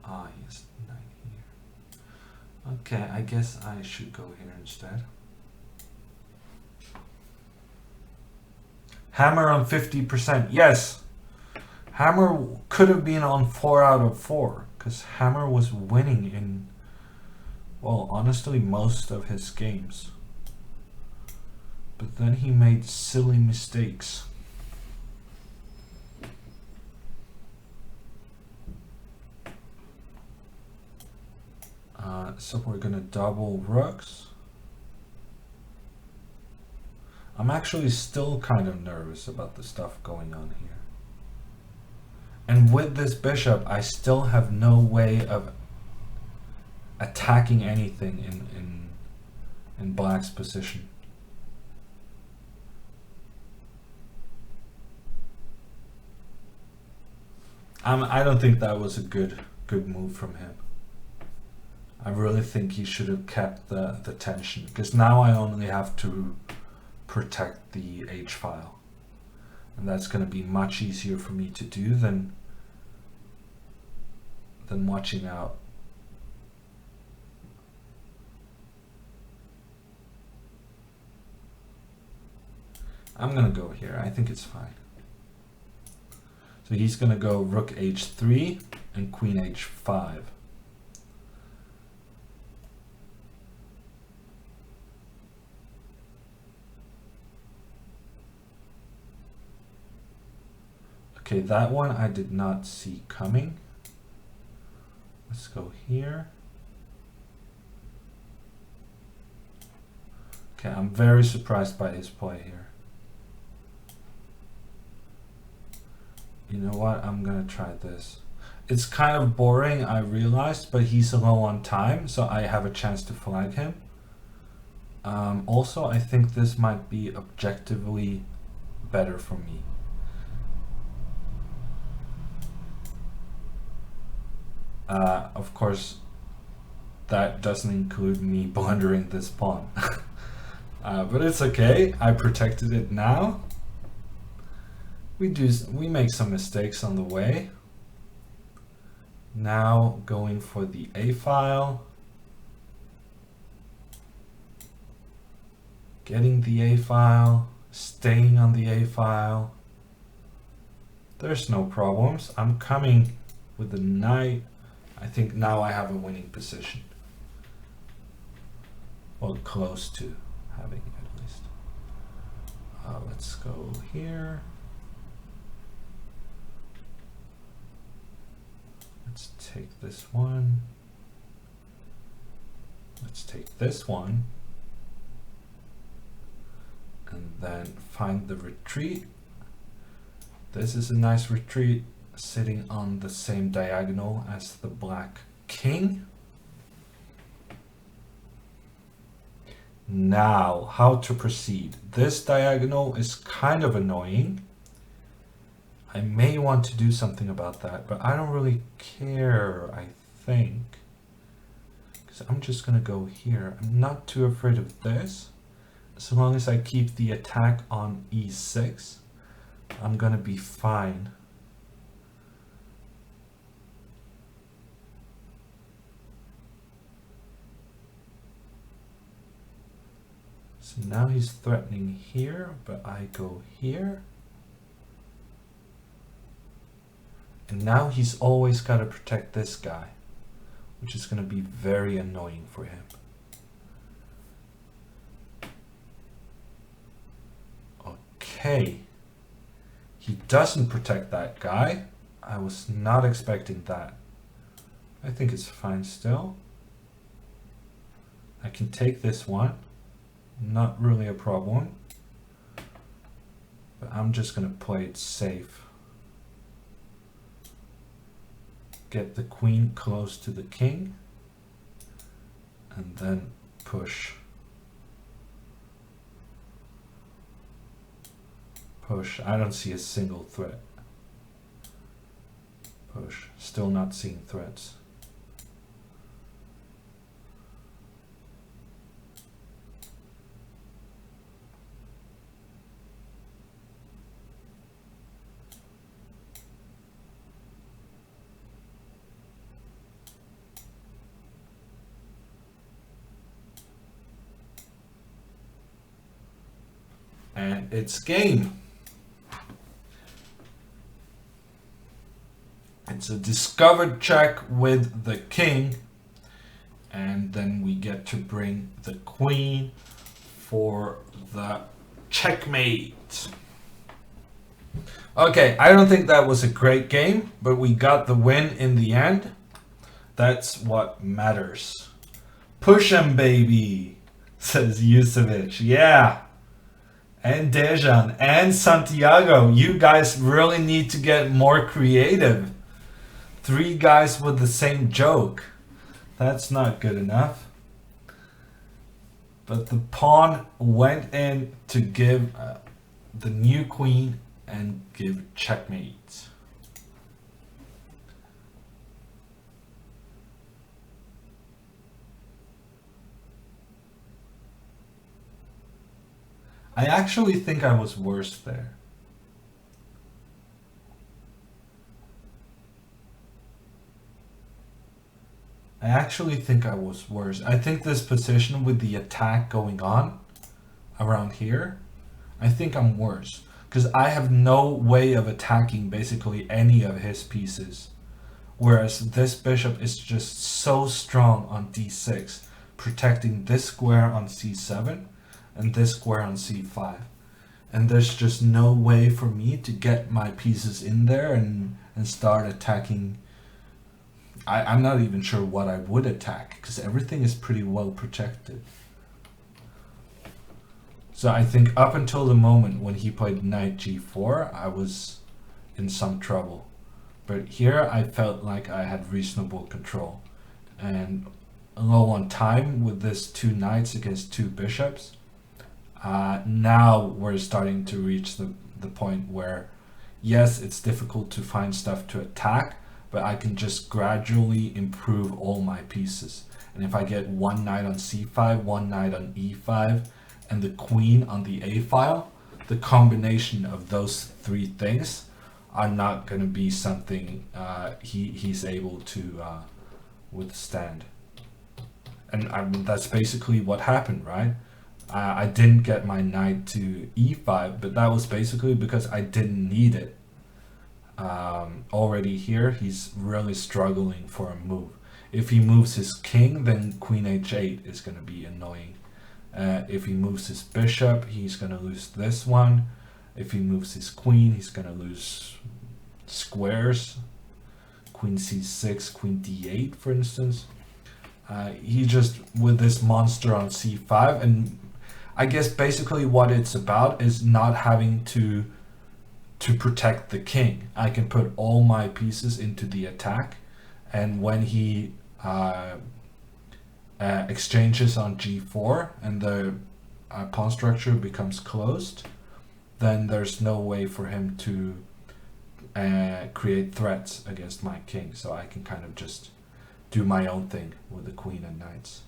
Ah, he's knight here. Okay, I guess I should go here instead. Hammer on 50%. Yes! Hammer could have been on 4 out of 4, because Hammer was winning in, well, honestly, most of his games. But then he made silly mistakes. So we're gonna double rooks. I'm actually still kind of nervous about the stuff going on here. And with this bishop, I still have no way of attacking anything in black's position. I don't think that was a good move from him. I really think he should have kept the tension, because now I only have to protect the H file, and that's going to be much easier for me to do than watching out. I'm going to go here. I think it's fine. So he's going to go rook h3 and queen h5. Okay, that one I did not see coming. Let's go here. Okay, I'm very surprised by his play here. You know what? I'm gonna try this. It's kind of boring, I realized, but he's low on time, so I have a chance to flag him. Also, I think this might be objectively better for me. Of course, that doesn't include me blundering this pawn. But it's okay, I protected it now. We make some mistakes on the way. Now going for the A file. Getting the A file, staying on the A file. There's no problems. I'm coming with the knight. I think now I have a winning position. Well, close to having at least. Let's go here. Let's take this one. Let's take this one. And then find the retreat. This is a nice retreat, sitting on the same diagonal as the black king. Now, how to proceed? This diagonal is kind of annoying. I may want to do something about that, but I don't really care, I think. Because I'm just gonna go here. I'm not too afraid of this. So long as I keep the attack on e6, I'm gonna be fine. So now he's threatening here, but I go here. And now he's always got to protect this guy, which is going to be very annoying for him. Okay. He doesn't protect that guy. I was not expecting that. I think it's fine still. I can take this one. Not really a problem. But I'm just gonna play it safe. Get the queen close to the king. And then push. Push. I don't see a single threat. Push. Still not seeing threats. And it's game. It's a discovered check with the king. And then we get to bring the queen for the checkmate. Okay, I don't think that was a great game, but we got the win in the end. That's what matters. Push him, baby, says Yusevic. Yeah. And Dejan and Santiago, you guys really need to get more creative. 3 guys with the same joke. That's not good enough. But the pawn went in to give the new queen and give checkmate. I actually think I was worse there. I actually think I was worse. I think this position with the attack going on around here, I think I'm worse. Because I have no way of attacking basically any of his pieces. Whereas this bishop is just so strong on d6, protecting this square on c7 and this square on c5. And there's just no way for me to get my pieces in there and start attacking. I'm not even sure what I would attack, because everything is pretty well protected. So I think up until the moment when he played knight g4, I was in some trouble. But here I felt like I had reasonable control. And low on time with this 2 knights against 2 bishops, now we're starting to reach the point where, yes, it's difficult to find stuff to attack, but I can just gradually improve all my pieces. And if I get 1 knight on c5, 1 knight on e5, and the queen on the a file, the combination of those 3 things are not going to be something he's able to withstand. And that's basically what happened, right? I didn't get my knight to e5, but that was basically because I didn't need it. Already here, he's really struggling for a move. If he moves his king, then queen h8 is going to be annoying. If he moves his bishop, he's going to lose this one. If he moves his queen, he's going to lose squares. Queen c6, queen d8, for instance. He just, with this monster on c5, and I guess basically what it's about is not having to protect the king. I can put all my pieces into the attack, and when he exchanges on g4 and the pawn structure becomes closed, then there's no way for him to create threats against my king, so I can kind of just do my own thing with the queen and knights.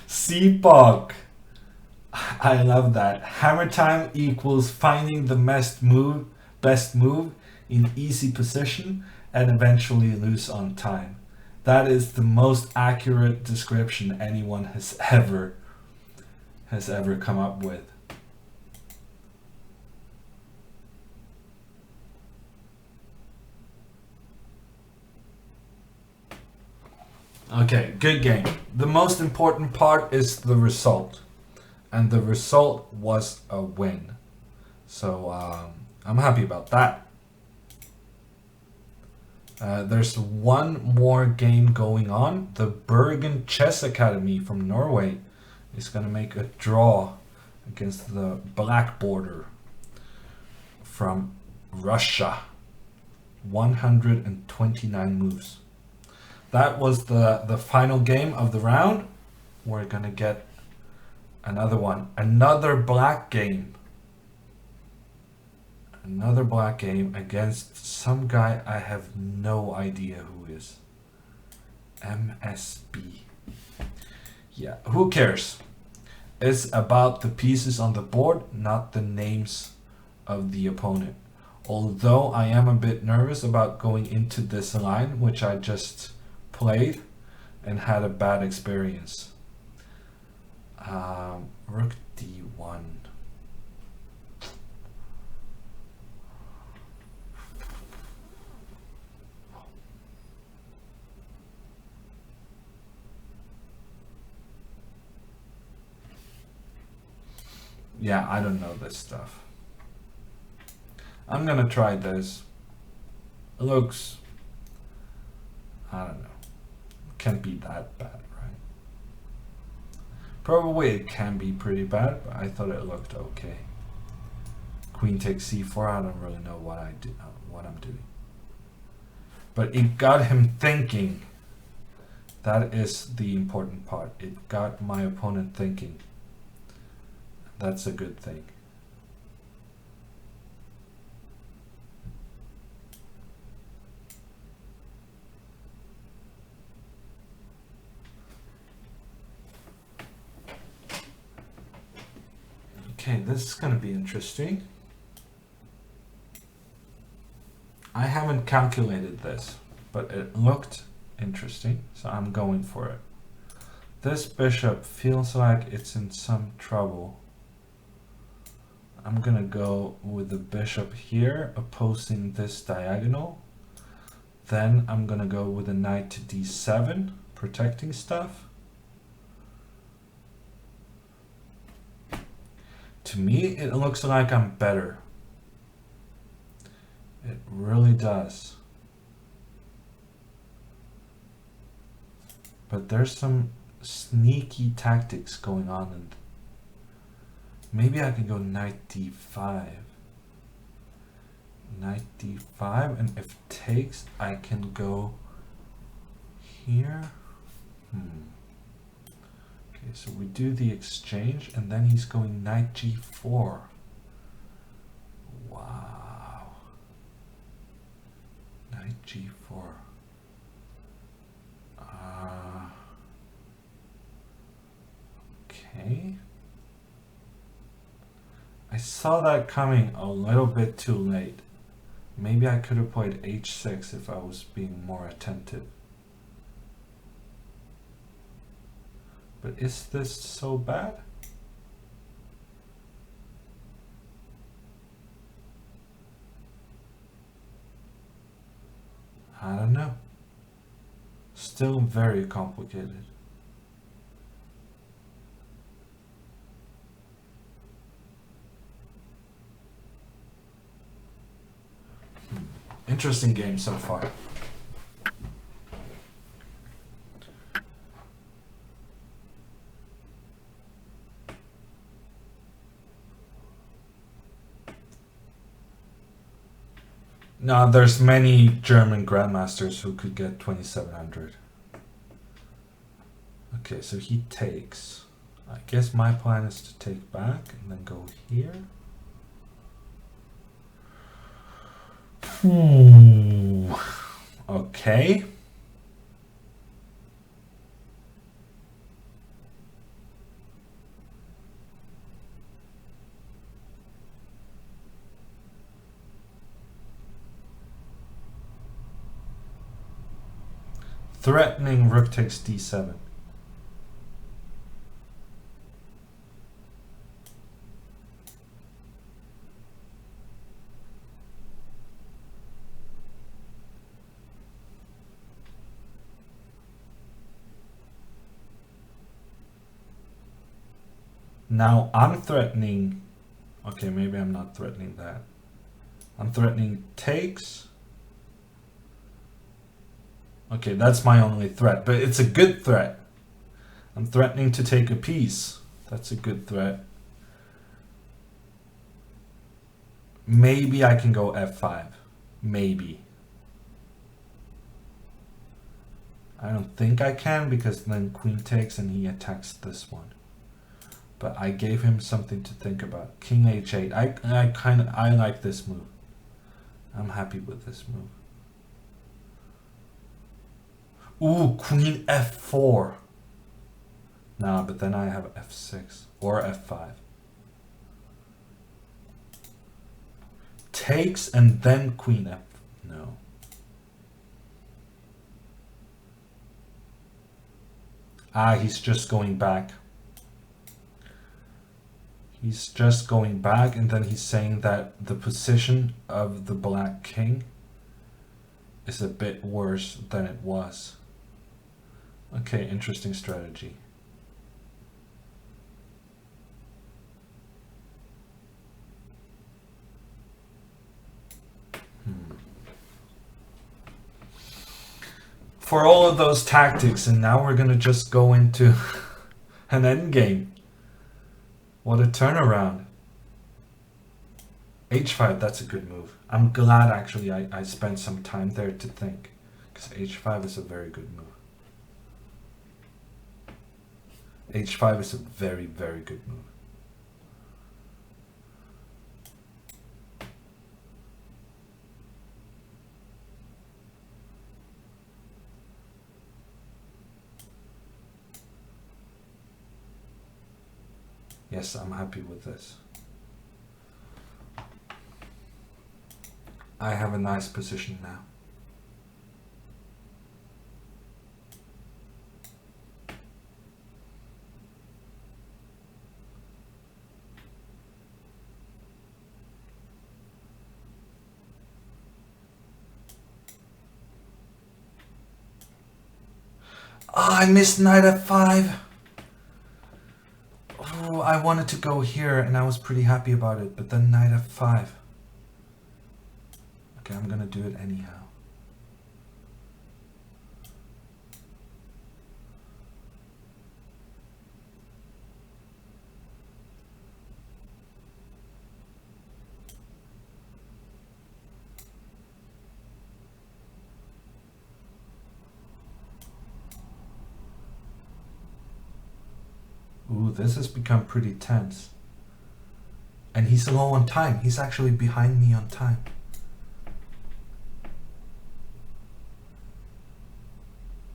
Seapok! I love that. Hammer time equals finding the best move in easy position and eventually lose on time. That is the most accurate description anyone has ever come up with. Okay, good game. The most important part is the result. And the result was a win. So I'm happy about that. There's one more game going on. The Bergen Chess Academy from Norway is going to make a draw against the Black Border from Russia. 129 moves. That was the final game of the round. We're going to get another one. Another black game. Another black game against some guy I have no idea who is. MSB. Yeah, who cares? It's about the pieces on the board, not the names of the opponent. Although I am a bit nervous about going into this line, which I just played and had a bad experience. Rook D1. Yeah, I don't know this stuff. I'm gonna try this. It looks, I don't know, can't be that bad, right? Probably it can be pretty bad, but I thought it looked okay. Queen takes c4. I don't really know what I'm doing, but it got him thinking. That is the important part. It got my opponent thinking. That's a good thing. Okay, this is going to be interesting. I haven't calculated this, but it looked interesting, so I'm going for it. This bishop feels like it's in some trouble. I'm gonna go with the bishop here, opposing this diagonal. Then I'm gonna go with a knight to d7, protecting stuff. To me, it looks like I'm better. It really does. But there's some sneaky tactics going on, and maybe I can go knight d5. Knight d5, and if takes, I can go here. Okay, so we do the exchange, and then he's going knight g4. Wow. Knight g4. Okay. I saw that coming a little bit too late. Maybe I could have played h6 if I was being more attentive. But is this so bad? I don't know. Still very complicated. Interesting game so far. Now, there's many German grandmasters who could get 2700. Okay, so he takes. I guess my plan is to take back and then go here. Okay. Threatening rook takes d7. Now I'm threatening. Okay, maybe I'm not threatening that. I'm threatening takes. Okay, that's my only threat, but it's a good threat. I'm threatening to take a piece. That's a good threat. Maybe I can go f5. Maybe. I don't think I can because then queen takes and he attacks this one. But I gave him something to think about. King h8. I like this move. I'm happy with this move. Ooh, queen f4. Nah, but then I have f6 or f5. Takes and then queen f. No. Ah, he's just going back. He's just going back, and then he's saying that the position of the black king is a bit worse than it was. Okay, interesting strategy. For all of those tactics, and now we're gonna just go into an endgame. What a turnaround. h5, that's a good move. I'm glad actually I spent some time there to think, because h5 is a very good move. h5 is a very, very good move. Yes, I'm happy with this. I have a nice position now. Oh, I missed knight f5. Oh, I wanted to go here and I was pretty happy about it, but then knight f5. Okay, I'm gonna do it anyhow. Ooh, this has become pretty tense. And he's low on time. He's actually behind me on time.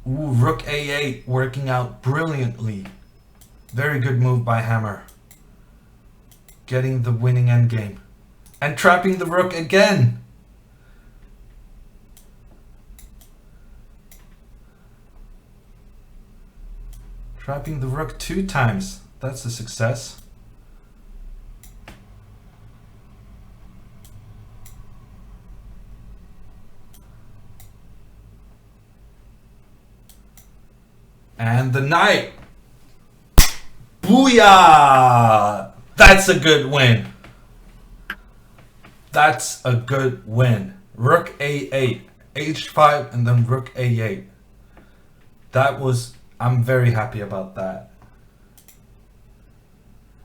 Ooh, rook a8 working out brilliantly. Very good move by Hammer. Getting the winning endgame. And trapping the rook again. Trapping the rook 2 times. That's a success. And the knight. Booyah! That's a good win. That's a good win. Rook a8, h5, and then rook a8. That was... I'm very happy about that.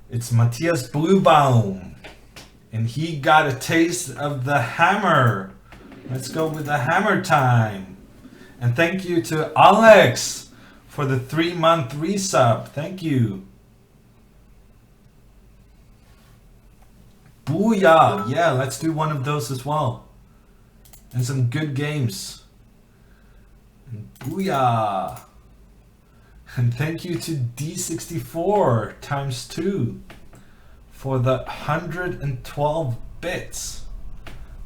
It's Matthias Bluebaum. And he got a taste of the hammer. Let's go with the hammer time. And thank you to Alex for the 3-month resub. Thank you. Booyah! Yeah, let's do one of those as well. And some good games. And booyah! And thank you to D64 times 2 for the 112 bits.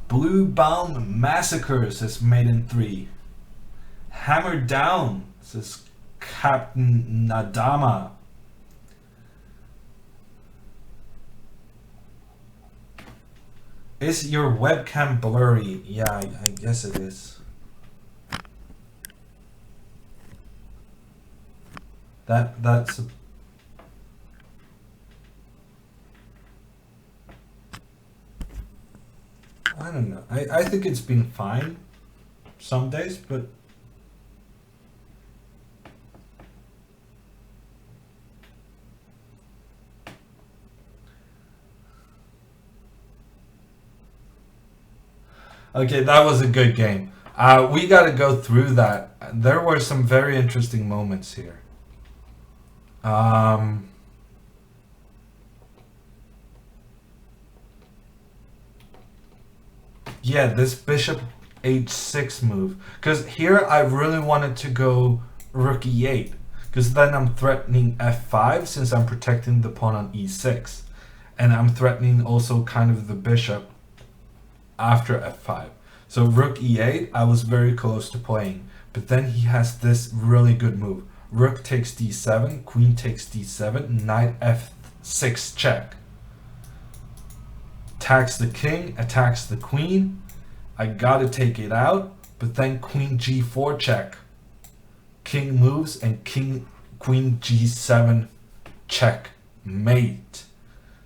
Bluebaum Massacres says Maiden 3. Hammer Down says Captain Nadama. Is your webcam blurry? Yeah, I guess it is. I don't know. I think it's been fine some days, but okay, that was a good game. We got to go through that. There were some very interesting moments here. Um, yeah, this bishop h6 move. Because here I really wanted to go rook e8. Because then I'm threatening f5 since I'm protecting the pawn on e6. And I'm threatening also kind of the bishop after f5. So rook e8, I was very close to playing. But then he has this really good move. Rook takes d7, queen takes d7, knight f6 check. Attacks the king, attacks the queen. I gotta take it out, but then queen g4 check. King moves and queen g7 check mate.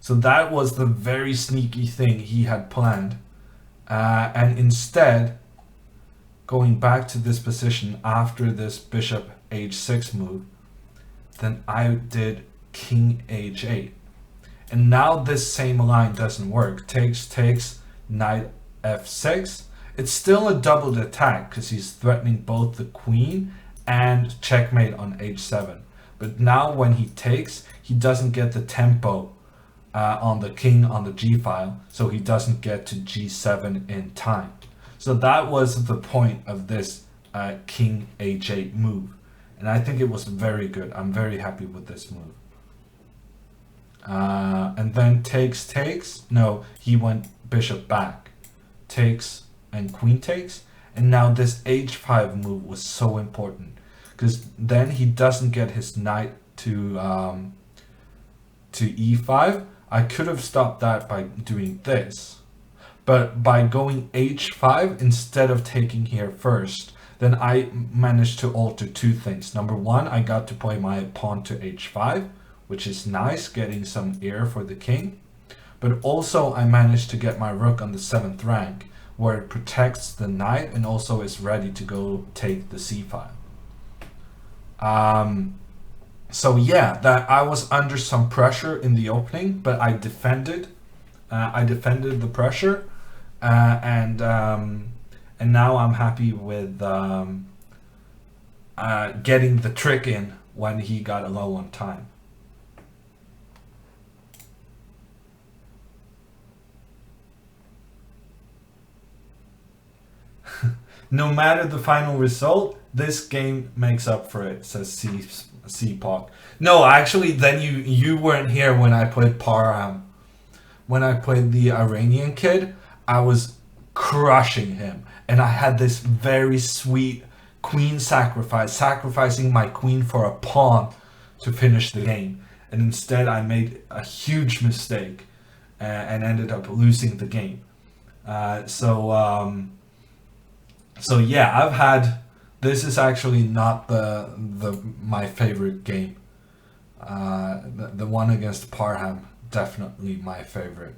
So that was the very sneaky thing he had planned. And instead, going back to this position after this bishop h6 move, then I did king h8. And now this same line doesn't work. Takes, knight f6. It's still a doubled attack because he's threatening both the queen and checkmate on h7. But now when he takes, he doesn't get the tempo on the king on the g file, so he doesn't get to g7 in time. So that was the point of this king h8 move. And I think it was very good. I'm very happy with this move. And then takes. No, he went bishop back. Takes and queen takes. And now this h5 move was so important. Because then he doesn't get his knight to e5. I could have stopped that by doing this. But by going h5 instead of taking here first, then I managed to alter two things. Number one, I got to play my pawn to h5, which is nice, getting some air for the king. But also I managed to get my rook on the 7th rank, where it protects the knight and also is ready to go take the c file. So yeah, that I was under some pressure in the opening, but I defended. I defended the pressure, and now I'm happy with getting the trick in when he got low on time. No matter the final result, this game makes up for it, says CPOC. No, actually, then you weren't here when I played Parham. When I played the Iranian kid, I was crushing him. And I had this very sweet queen sacrifice, sacrificing my queen for a pawn to finish the game. And instead, I made a huge mistake and ended up losing the game. So yeah, I've had. This is actually not my favorite game. The one against Parham, definitely my favorite.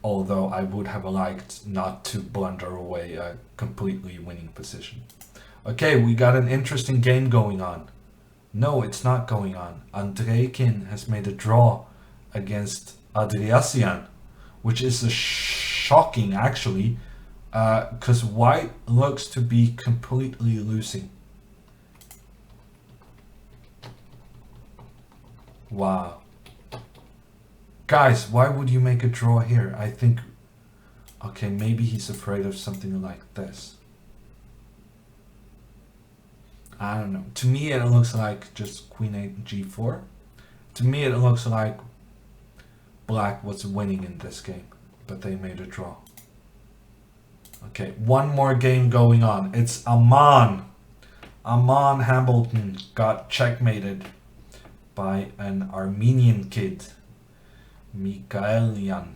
Although I would have liked not to blunder away a completely winning position. Okay, we got an interesting game going on. No, it's not going on. Andreikin has made a draw against Adriasian, which is shocking actually. Because white looks to be completely losing. Wow. Guys, why would you make a draw here? I think... Okay, maybe he's afraid of something like this. I don't know. To me, it looks like just queen 8 g4. To me, it looks like black was winning in this game, but they made a draw. Okay, one more game going on. It's Aman. Aman Hambleton got checkmated by an Armenian kid, Mikaelian.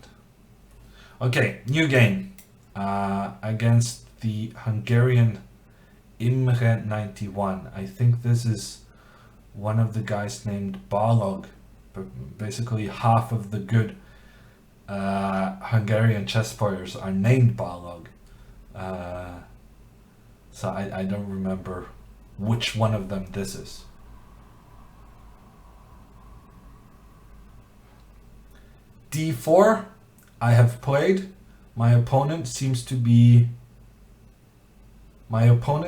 Okay, new game against the Hungarian Imre 91. I think this is one of the guys named Balog, but basically half of the good Hungarian chess players are named Balog. So I don't remember which one of them this is. D4, I have played. My opponent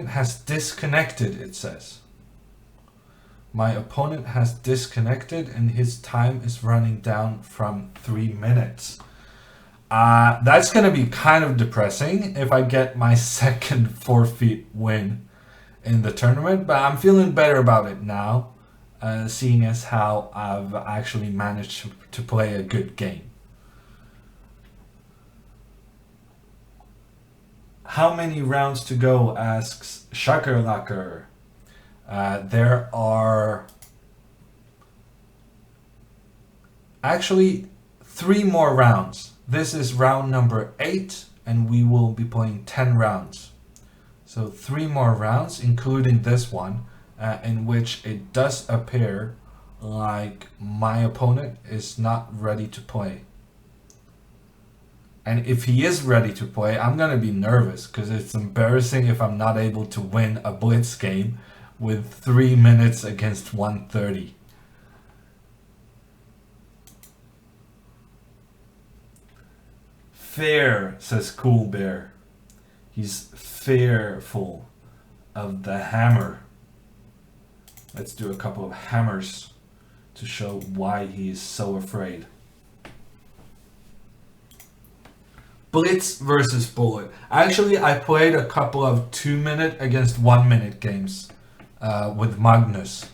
has disconnected, it says. My opponent has disconnected and his time is running down from 3 minutes. That's going to be kind of depressing if I get my second forfeit win in the tournament, but I'm feeling better about it now, seeing as how I've actually managed to play a good game. How many rounds to go, asks Shakerlacker. There are actually 3 more rounds. This is round number 8 and we will be playing 10 rounds. So 3 more rounds, including this one, in which it does appear like my opponent is not ready to play. And if he is ready to play, I'm going to be nervous because it's embarrassing if I'm not able to win a blitz game with 3 minutes against 130. Fair, says Cool Bear. He's fearful of the hammer. Let's do a couple of hammers to show why he is so afraid. Blitz versus bullet. Actually, I played a couple of 2-minute against 1-minute games with Magnus.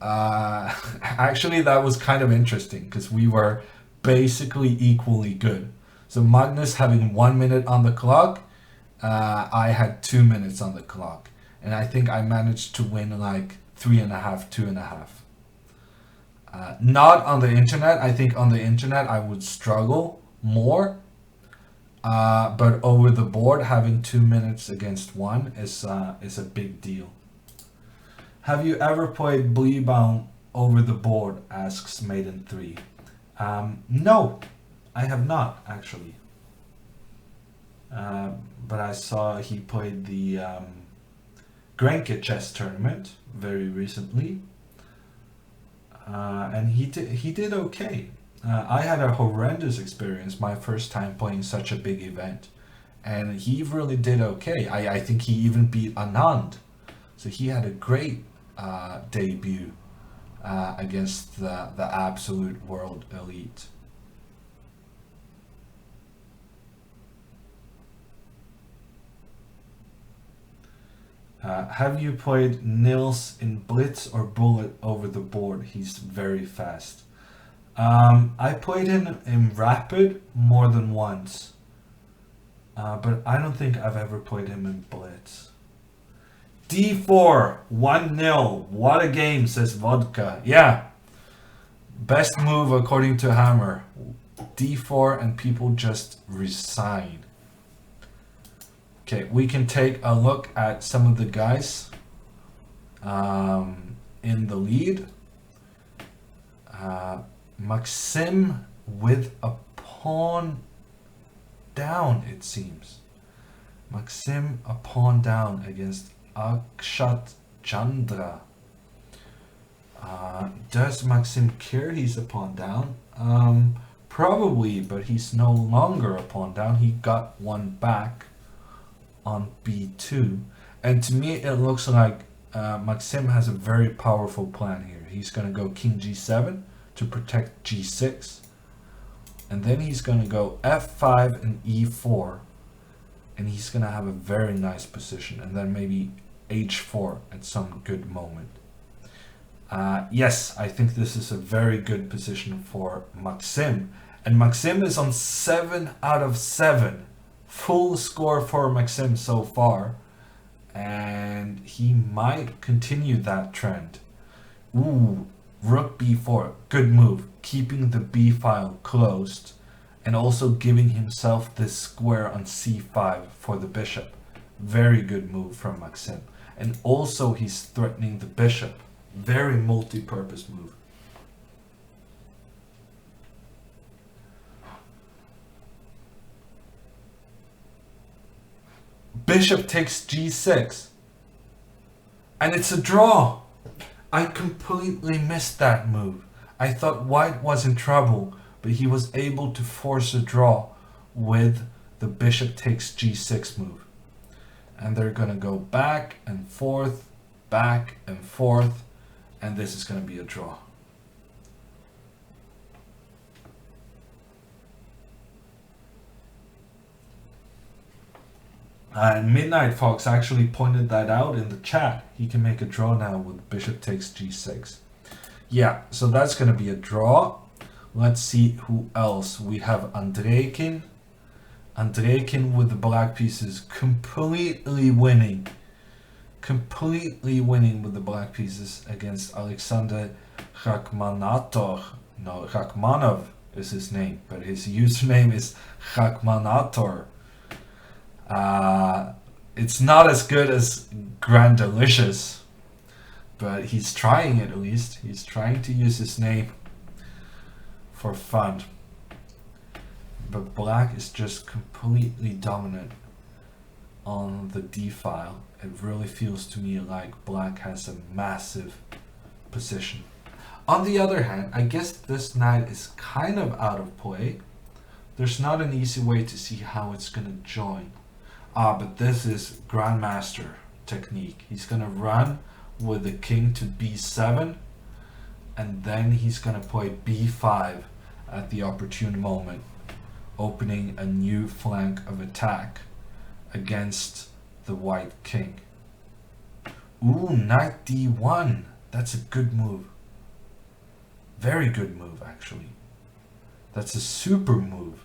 Actually, that was kind of interesting because we were basically equally good. So Magnus having 1 minute on the clock, I had 2 minutes on the clock. And I think I managed to win like 3.5, 2.5. Not on the internet. I think on the internet I would struggle more. But over the board, having 2 minutes against 1 is a big deal. Have you ever played Bleebound over the board, asks Maiden3. No, I have not, actually. But I saw he played the Grenke chess tournament very recently. And he did okay. I had a horrendous experience my first time playing such a big event, and he really did okay. I think he even beat Anand, so he had a great debut against the absolute world elite. Have you played Nils in Blitz or Bullet over the board? He's very fast. I played him in Rapid more than once, but I don't think I've ever played him in Blitz. D4, 1-0. What a game, says Vodka. Yeah, best move according to Hammer. D4 and people just resign. Okay, we can take a look at some of the guys in the lead. Maxim with a pawn down, it seems. Maxim a pawn down against Akshat Chandra. Does Maxim care he's a pawn down? Probably, but he's no longer a pawn down. He got one back on b2. And to me, it looks like Maxim has a very powerful plan here. He's going to go king g7 to protect g6. And then he's going to go f5 and e4. And he's going to have a very nice position. And then maybe h4 at some good moment. Yes, I think this is a very good position for Maxim. And Maxim is on 7 out of 7. Full score for Maxim so far. And he might continue that trend. Ooh, rook b4. Good move. Keeping the b file closed. And also giving himself this square on c5 for the bishop. Very good move from Maxim. And also he's threatening the bishop. Very multi-purpose move. Bishop takes g6. And it's a draw. I completely missed that move. I thought white was in trouble, but he was able to force a draw with the bishop takes g6 move. And they're going to go back and forth, and this is going to be a draw. And Midnight Fox actually pointed that out in the chat. He can make a draw now with bishop takes g6. Yeah, so that's going to be a draw. Let's see who else. We have Andreikin. Andreikin with the black pieces completely winning. Completely winning with the black pieces against Alexander Rachmanatov. No, Rachmanov is his name, but his username is Rachmanator. It's not as good as Grand Delicious, but he's trying it at least. He's trying to use his name for fun. But black is just completely dominant on the d file. It really feels to me like black has a massive position. On the other hand, I guess this knight is kind of out of play. There's not an easy way to see how it's going to join. But this is Grandmaster technique. He's going to run with the king to b7, and then he's going to play b5 at the opportune moment, opening a new flank of attack against the white king. Ooh, knight d1. That's a good move. Very good move, actually. That's a super move.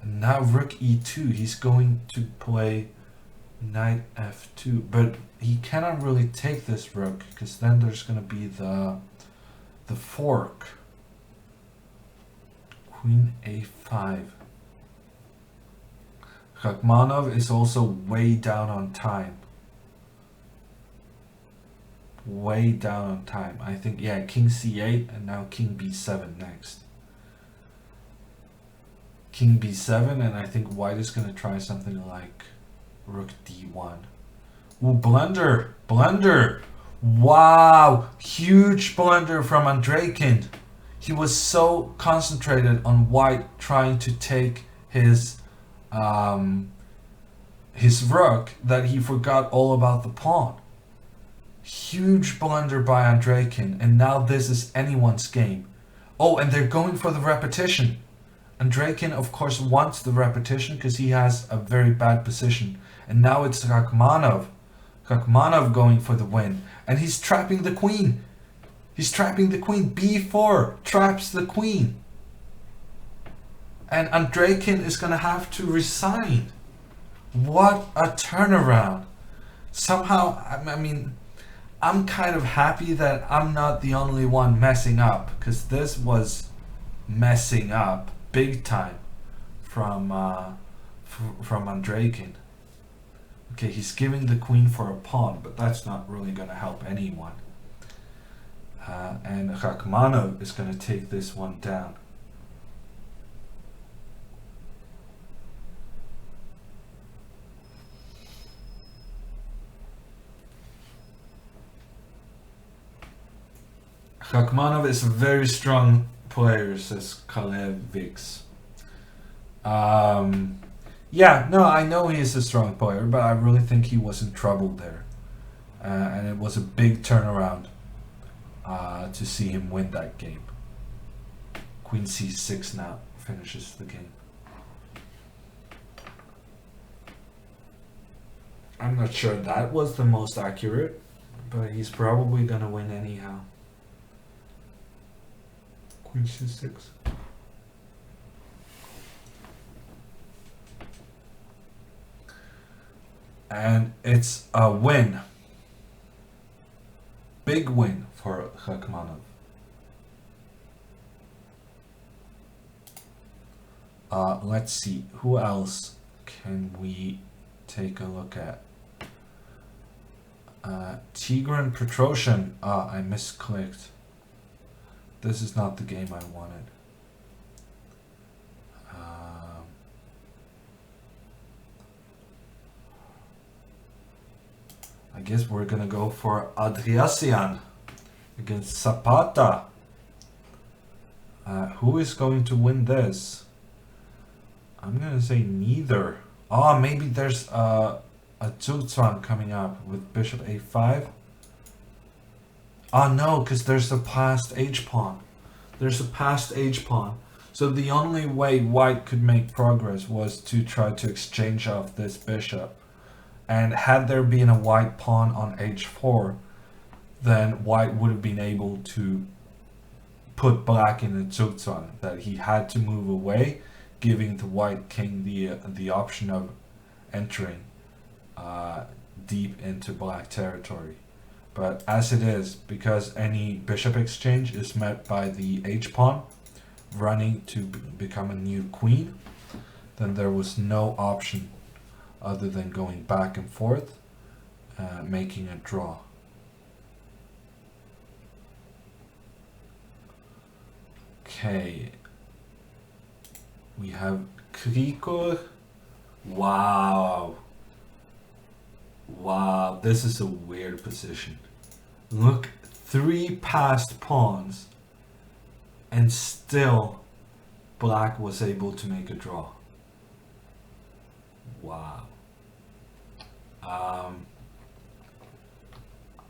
And now rook e2. He's going to play knight f2, but he cannot really take this rook because then there's going to be the fork. Queen a5. Rachmanov is also way down on time. Way down on time. I think, yeah, king c8 and now king b7 next. King b7, and I think white is going to try something like rook d1. Ooh, blunder! Blunder! Wow! Huge blunder from Andreikin. He was so concentrated on white trying to take his rook that he forgot all about the pawn. Huge blunder by Andreikin, and now this is anyone's game. Oh, and they're going for the repetition. Andreikin, of course, wants the repetition because he has a very bad position. And now it's Rachmanov. Rachmanov going for the win. And he's trapping the queen. He's trapping the queen. b4 traps the queen. And Andreikin is going to have to resign. What a turnaround. Somehow, I mean, I'm kind of happy that I'm not the only one messing up, because this was messing up big time from Andreikin. Okay, he's giving the queen for a pawn, but that's not really going to help anyone. And Rachmanov is going to take this one down. Rachmanov is a very strong player, says Kalev Vix. Yeah, no, I know he is a strong player, but I really think he was in trouble there. And it was a big turnaround to see him win that game. Queen c6 now finishes the game. I'm not sure that was the most accurate, but he's probably gonna win anyhow. Queen c6. And it's a win. Big win for Rachmanov. Let's see, who else can we take a look at? Tigran Petrosyan. I misclicked. This is not the game I wanted. guess we're gonna go for Adriacian against Zapata. Who is going to win this? I'm gonna say neither. Oh, maybe there's a Zugzwang coming up with bishop a5. Oh no, because there's a passed h-pawn. There's a passed h-pawn. So the only way white could make progress was to try to exchange off this bishop. And had there been a white pawn on h4, then white would have been able to put black in a Zugzwang, that he had to move away, giving the white king the option of entering deep into black territory. But as it is, because any bishop exchange is met by the h-pawn running to become a new queen, then there was no option other than going back and forth, making a draw. Okay, we have Krikor. Wow, this is a weird position. Look, 3 passed pawns and still black was able to make a draw. Wow.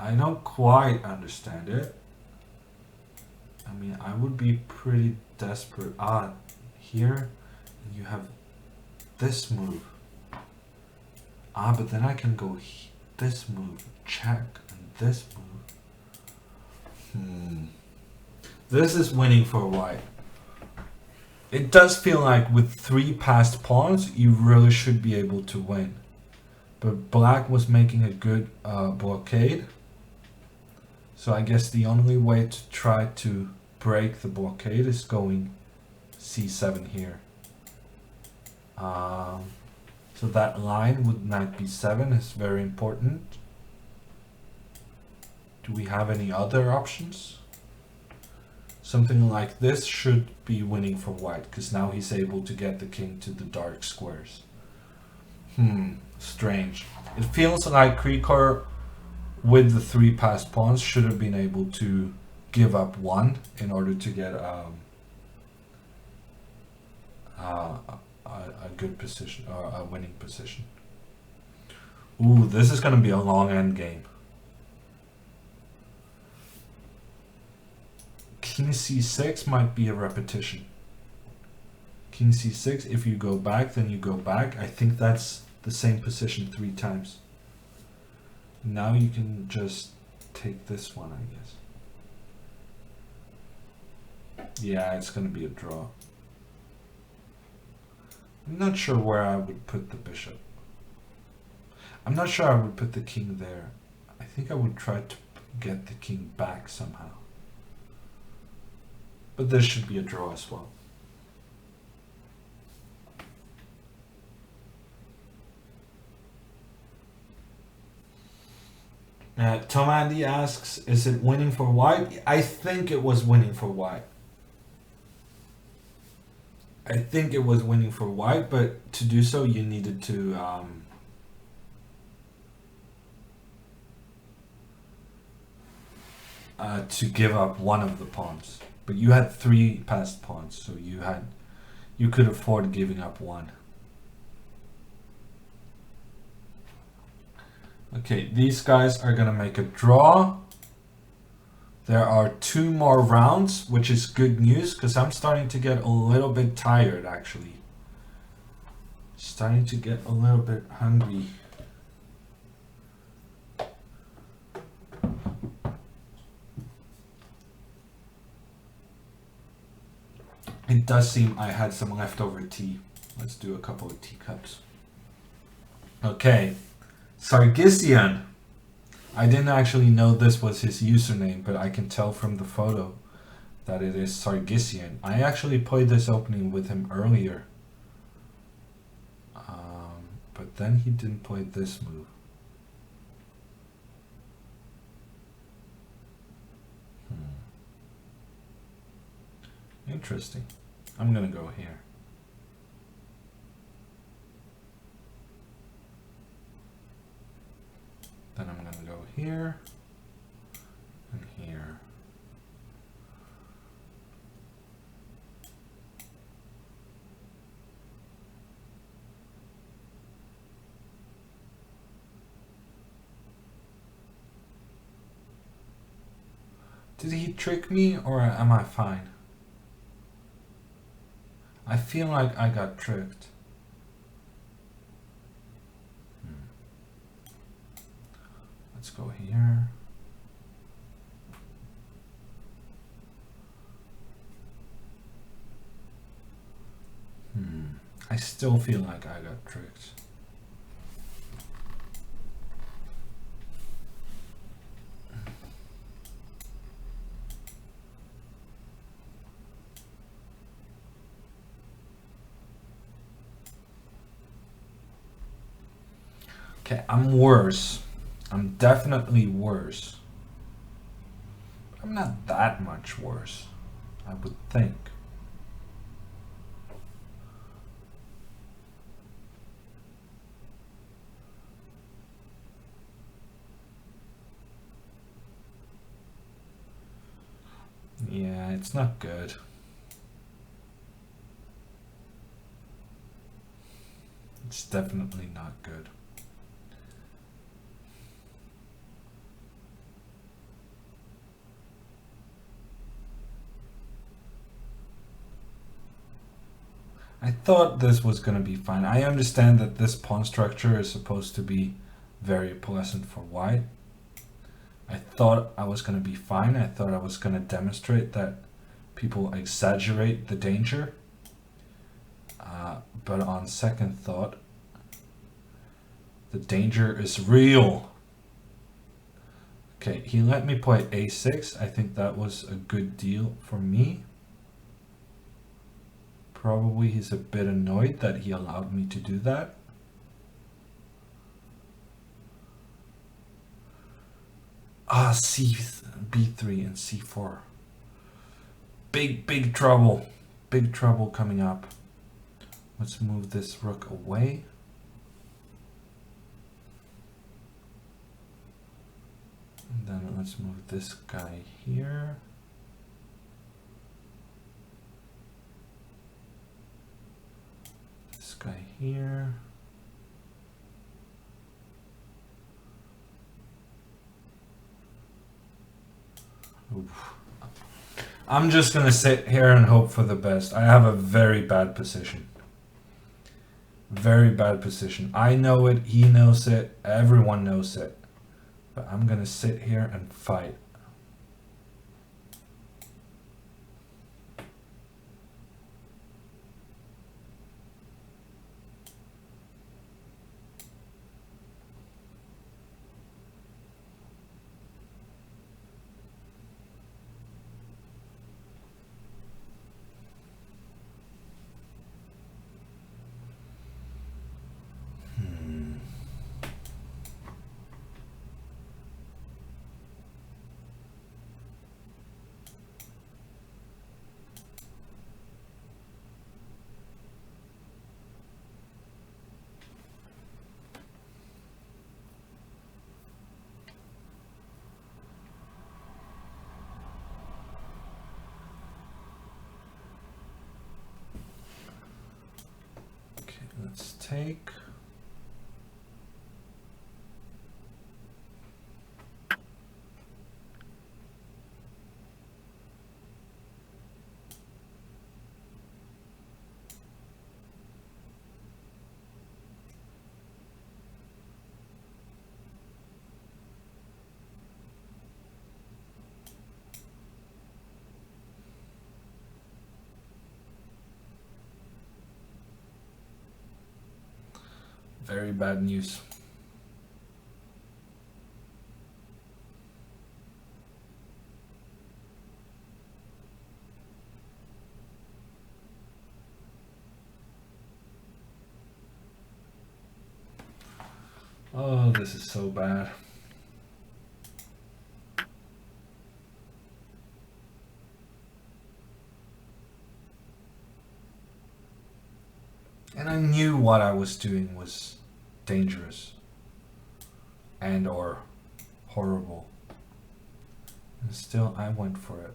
I don't quite understand it. I mean, I would be pretty desperate. Here you have this move. But then I can go this move, check, and this move. This is winning for white. It does feel like with 3 passed pawns, you really should be able to win. But black was making a good blockade. So I guess the only way to try to break the blockade is going c7 here. So that line with knight b7 is very important. Do we have any other options? Something like this should be winning for white, because now he's able to get the king to the dark squares. Strange. It feels like Krikor, with the 3 passed pawns, should have been able to give up 1 in order to get a good position, or a winning position. Ooh, this is going to be a long end game. King c6 might be a repetition. King c6, if you go back, then you go back. I think that's the same position 3 times. Now you can just take this one, I guess. Yeah, it's going to be a draw. I'm not sure where I would put the bishop. I'm not sure I would put the king there. I think I would try to get the king back somehow. But this should be a draw as well. Tom Andy asks, is it winning for white? I think it was winning for white. I think it was winning for white, but to do so you needed to give up 1 of the pawns. But you had 3 passed pawns, so you could afford giving up 1. Okay, these guys are gonna make a draw. There are 2 more rounds, which is good news, because I'm starting to get a little bit tired, actually. Starting to get a little bit hungry. It does seem I had some leftover tea. Let's do a couple of teacups. Okay, Sargisian. I didn't actually know this was his username, but I can tell from the photo that it is Sargisian. I actually played this opening with him earlier. But then he didn't play this move. Interesting. I'm gonna go here. Then I'm gonna go here and here. Did he trick me or am I fine? I feel like I got tricked. Let's go here. I still feel like I got tricked. Okay, I'm worse. I'm definitely worse. I'm not that much worse, I would think. Yeah, it's not good. It's definitely not good. I thought this was going to be fine. I understand that this pawn structure is supposed to be very pleasant for white. I thought I was going to be fine. I thought I was going to demonstrate that people exaggerate the danger. But on second thought, the danger is real. Okay, he let me play a6. I think that was a good deal for me. Probably he's a bit annoyed that he allowed me to do that. B3 and c4. Big trouble. Big trouble coming up. Let's move this rook away. And then let's move this guy here. This guy here. Oof. I'm just gonna sit here and hope for the best. I have a very bad position. Very bad position. I know it, he knows it, everyone knows it. But I'm gonna sit here and fight. Let's take. Very bad news. Oh, this is so bad. And I knew what I was doing was dangerous and or Horrible. And still, I went for it.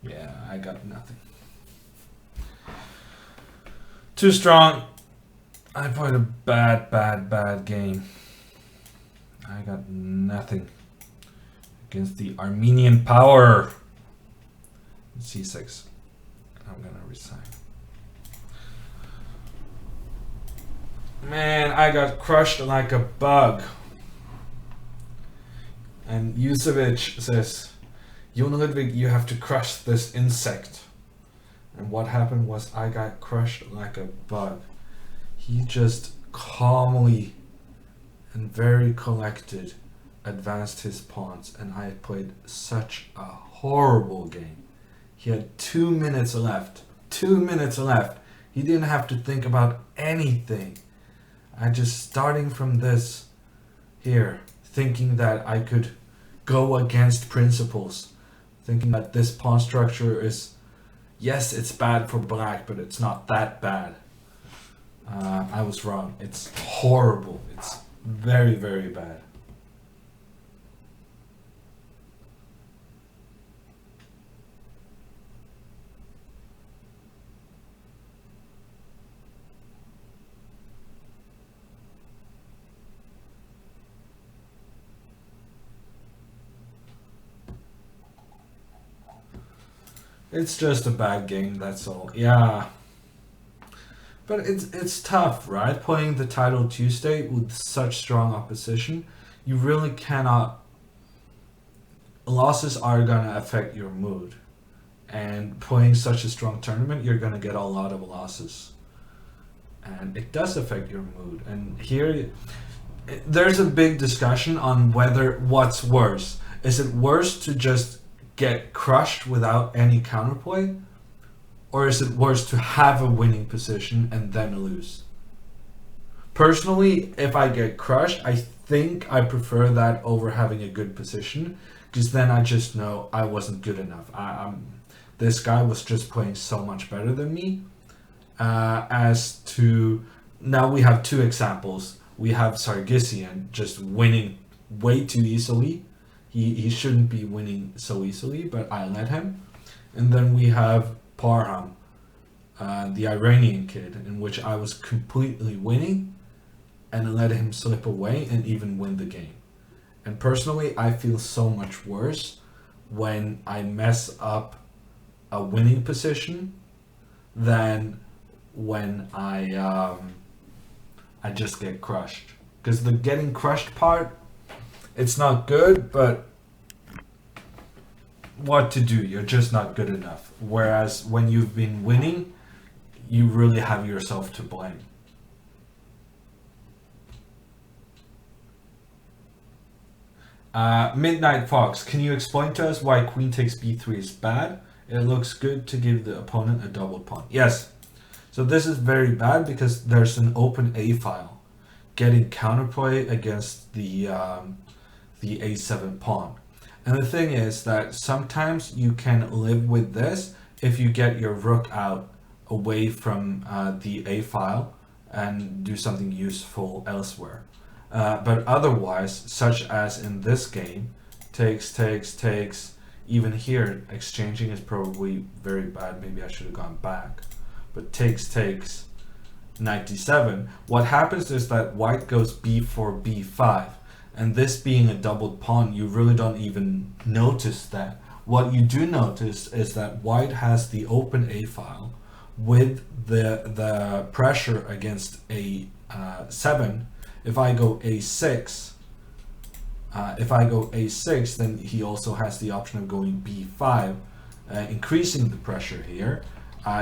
Yeah, I got nothing. Too strong. I played a bad game. I got nothing against the Armenian power. C6. I'm gonna resign. Man, I got crushed like a bug. And Yusevich says, Jon Ludwig, you have to crush this insect. And what happened was I got crushed like a bug. He just calmly and very collected advanced his pawns, and I played such a horrible game. He had 2 minutes left. 2 minutes left. He didn't have to think about anything. I just starting from this here, thinking that I could go against principles, thinking that this pawn structure is, yes, it's bad for black, but it's not that bad. I was wrong. It's horrible. It's very, very bad. It's just a bad game, that's all. Yeah. But it's tough, right? Playing the title Tuesday with such strong opposition, you really cannot. Losses are gonna affect your mood, and playing such a strong tournament, you're gonna get a lot of losses, and it does affect your mood. And here, there's a big discussion on whether what's worse. Is it worse to just get crushed without any counterplay? Or is it worse to have a winning position and then lose? Personally, if I get crushed, I think I prefer that over having a good position, because then I just know I wasn't good enough. This guy was just playing so much better than me. As to, now we have two examples. We have Sargsyan just winning way too easily. He shouldn't be winning so easily, but I let him. And then we have Parham, the Iranian kid, in which I was completely winning and let him slip away and even win the game. And personally, I feel so much worse when I mess up a winning position than when I just get crushed. Because the getting crushed part, it's not good, but what to do? You're just not good enough. Whereas when you've been winning, you really have yourself to blame. Midnight Fox, can you explain to us why queen takes b3 is bad? It looks good to give the opponent a double pawn. Yes. So this is very bad because there's an open A file getting counterplay against the a7 pawn. And the thing is that sometimes you can live with this if you get your rook out away from the A file and do something useful elsewhere. But otherwise, such as in this game, takes, even here, exchanging is probably very bad. Maybe I should have gone back. But takes, knight d7. What happens is that white goes b4, b5. And this being a doubled pawn, you really don't even notice that. What you do notice is that white has the open A file with the pressure against a7. If I go a6, then he also has the option of going b5, increasing the pressure here.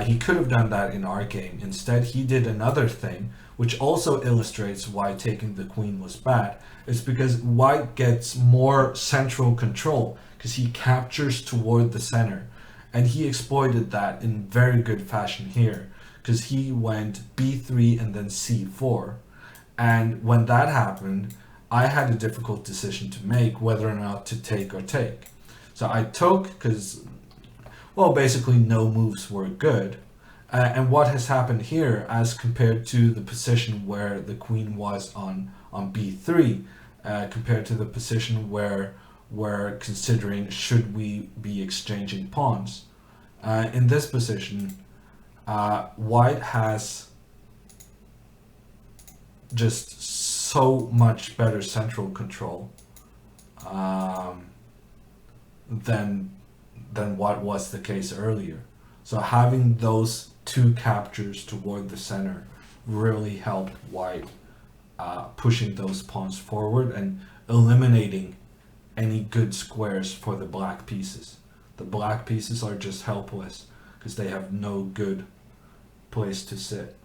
He could have done that in our game. Instead, he did another thing, which also illustrates why taking the queen was bad. It's because white gets more central control because he captures toward the center. And he exploited that in very good fashion here because he went b3 and then c4. And when that happened, I had a difficult decision to make whether or not to take or take. So I took because, well, basically no moves were good. And what has happened here as compared to the position where the queen was on b3, compared to the position where we're considering should we be exchanging pawns. In this position, white has just so much better central control than what was the case earlier. So having those two captures toward the center really helped white pushing those pawns forward and eliminating any good squares for the black pieces. The black pieces are just helpless because they have no good place to sit.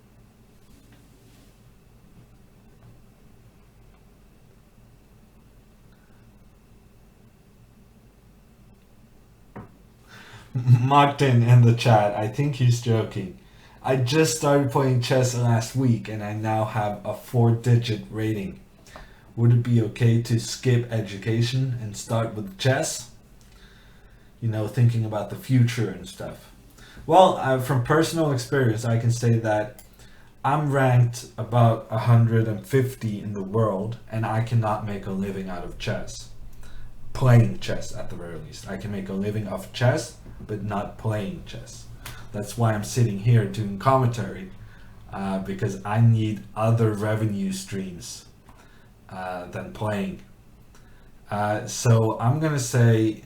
Martin in the chat, I think he's joking. I just started playing chess last week and I now have a 4-digit rating. Would it be okay to skip education and start with chess? You know, thinking about the future and stuff. Well, from personal experience, I can say that I'm ranked about 150 in the world and I cannot make a living out of chess. Playing chess at the very least. I can make a living off chess, but not playing chess. That's why I'm sitting here doing commentary, because I need other revenue streams than playing. So I'm gonna say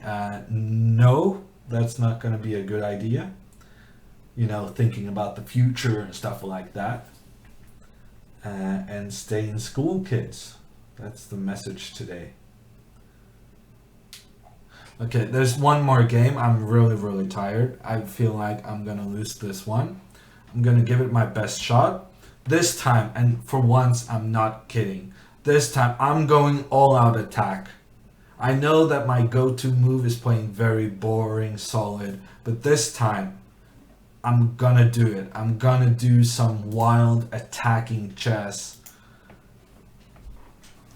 no, that's not gonna be a good idea. You know, thinking about the future and stuff like that. And stay in school, kids. That's the message today. Okay, there's one more game. I'm really tired. I feel like I'm gonna lose this one. I'm gonna give it my best shot. This time, and for once, I'm not kidding. This time, I'm going all out attack. I know that my go-to move is playing very boring, solid, but this time, I'm gonna do it. I'm gonna do some wild attacking chess.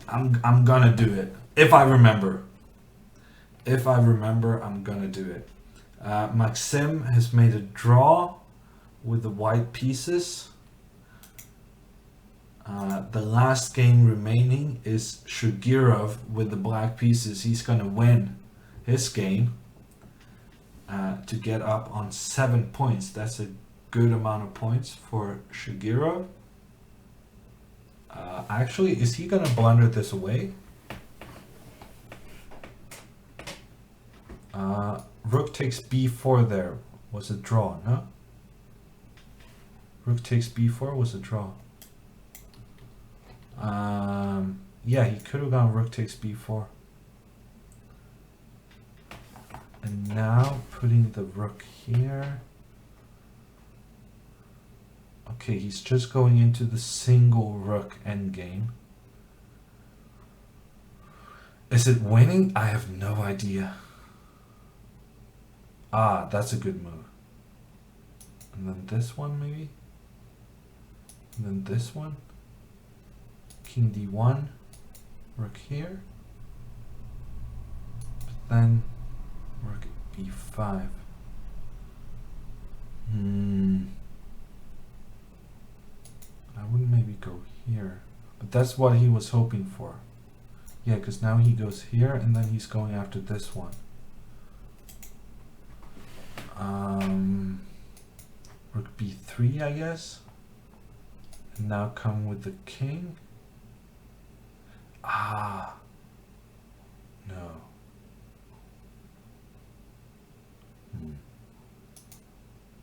I'm gonna do it. If I remember. If I remember, I'm gonna do it. Maxim has made a draw with the white pieces. The last game remaining is Shugirov with the black pieces. He's gonna win his game to get up on 7 points. That's a good amount of points for Shugirov. Actually, is he gonna blunder this away? Rook takes b4 there. Was a draw, no? Rook takes b4 was a draw. Yeah, he could have gone rook takes b4. And now putting the rook here. Okay, he's just going into the single rook endgame. Is it winning? I have no idea. Ah, that's a good move. And then this one maybe. And then this one. King d1. Rook here. But then rook b5. I wouldn't maybe go here. But that's what he was hoping for. Yeah, because now he goes here and then he's going after this one. Rook b3, I guess. And now come with the king. Ah, no.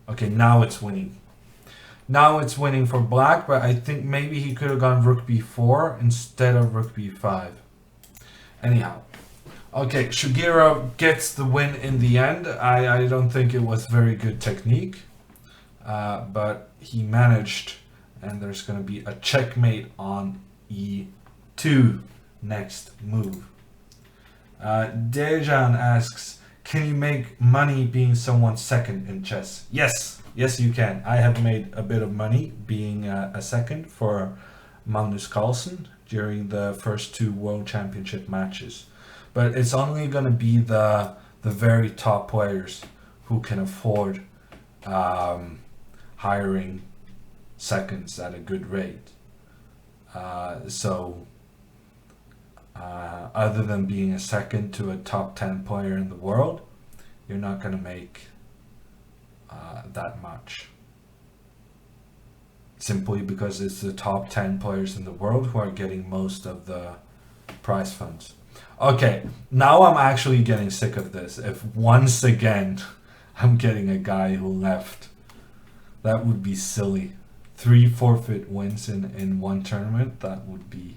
Okay, now it's winning. Now it's winning for black, but I think maybe he could have gone rook b4 instead of rook b5. Anyhow. Okay, Shugirov gets the win in the end. I don't think it was very good technique, but he managed, and there's going to be a checkmate on e2 next move. Dejan asks, can you make money being someone's second in chess? Yes, yes you can. I have made a bit of money being a second for Magnus Carlsen during the first two World Championship matches. But it's only going to be the very top players who can afford hiring seconds at a good rate. Other than being a second to a top 10 player in the world, you're not going to make that much. Simply because it's the top 10 players in the world who are getting most of the prize funds. Okay, now I'm actually getting sick of this. If once again I'm getting a guy who left, that would be silly. 3 forfeit wins in one tournament, that would be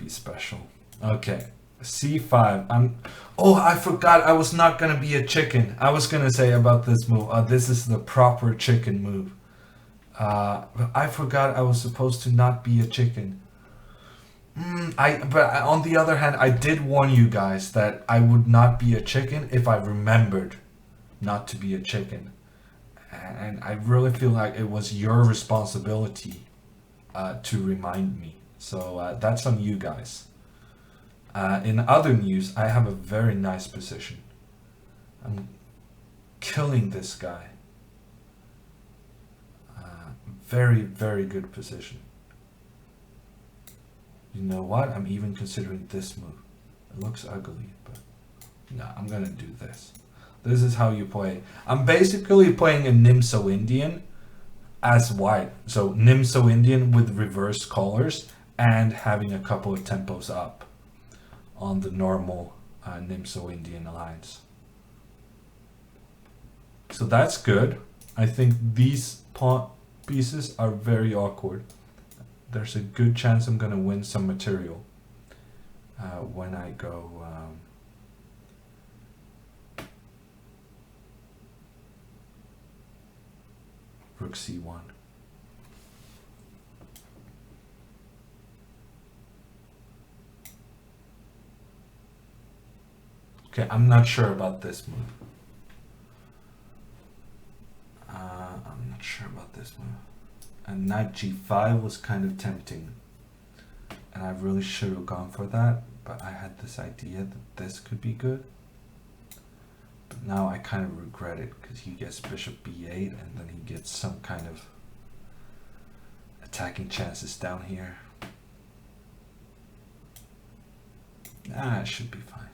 special. Okay, c5. I forgot I was not gonna be a chicken. I was gonna say about this move, this is the proper chicken move. But I forgot I was supposed to not be a chicken. But on the other hand, I did warn you guys that I would not be a chicken if I remembered not to be a chicken. And I really feel like it was your responsibility to remind me. So that's on you guys. In other news, I have a very nice position. I'm killing this guy. Very, very good position. You know what? I'm even considering this move. It looks ugly, but no, I'm gonna do this. This is how you play. I'm basically playing a Nimso Indian as white. So Nimso Indian with reverse colors and having a couple of tempos up on the normal Nimso Indian lines. So that's good. I think these pawn pieces are very awkward. There's a good chance I'm gonna win some material when I go Rook C1. Okay, I'm not sure about this move. I'm not sure about this move. And knight G5 was kind of tempting. And I really should have gone for that, but I had this idea that this could be good. But now I kind of regret it because he gets bishop b8 and then he gets some kind of attacking chances down here. It should be fine.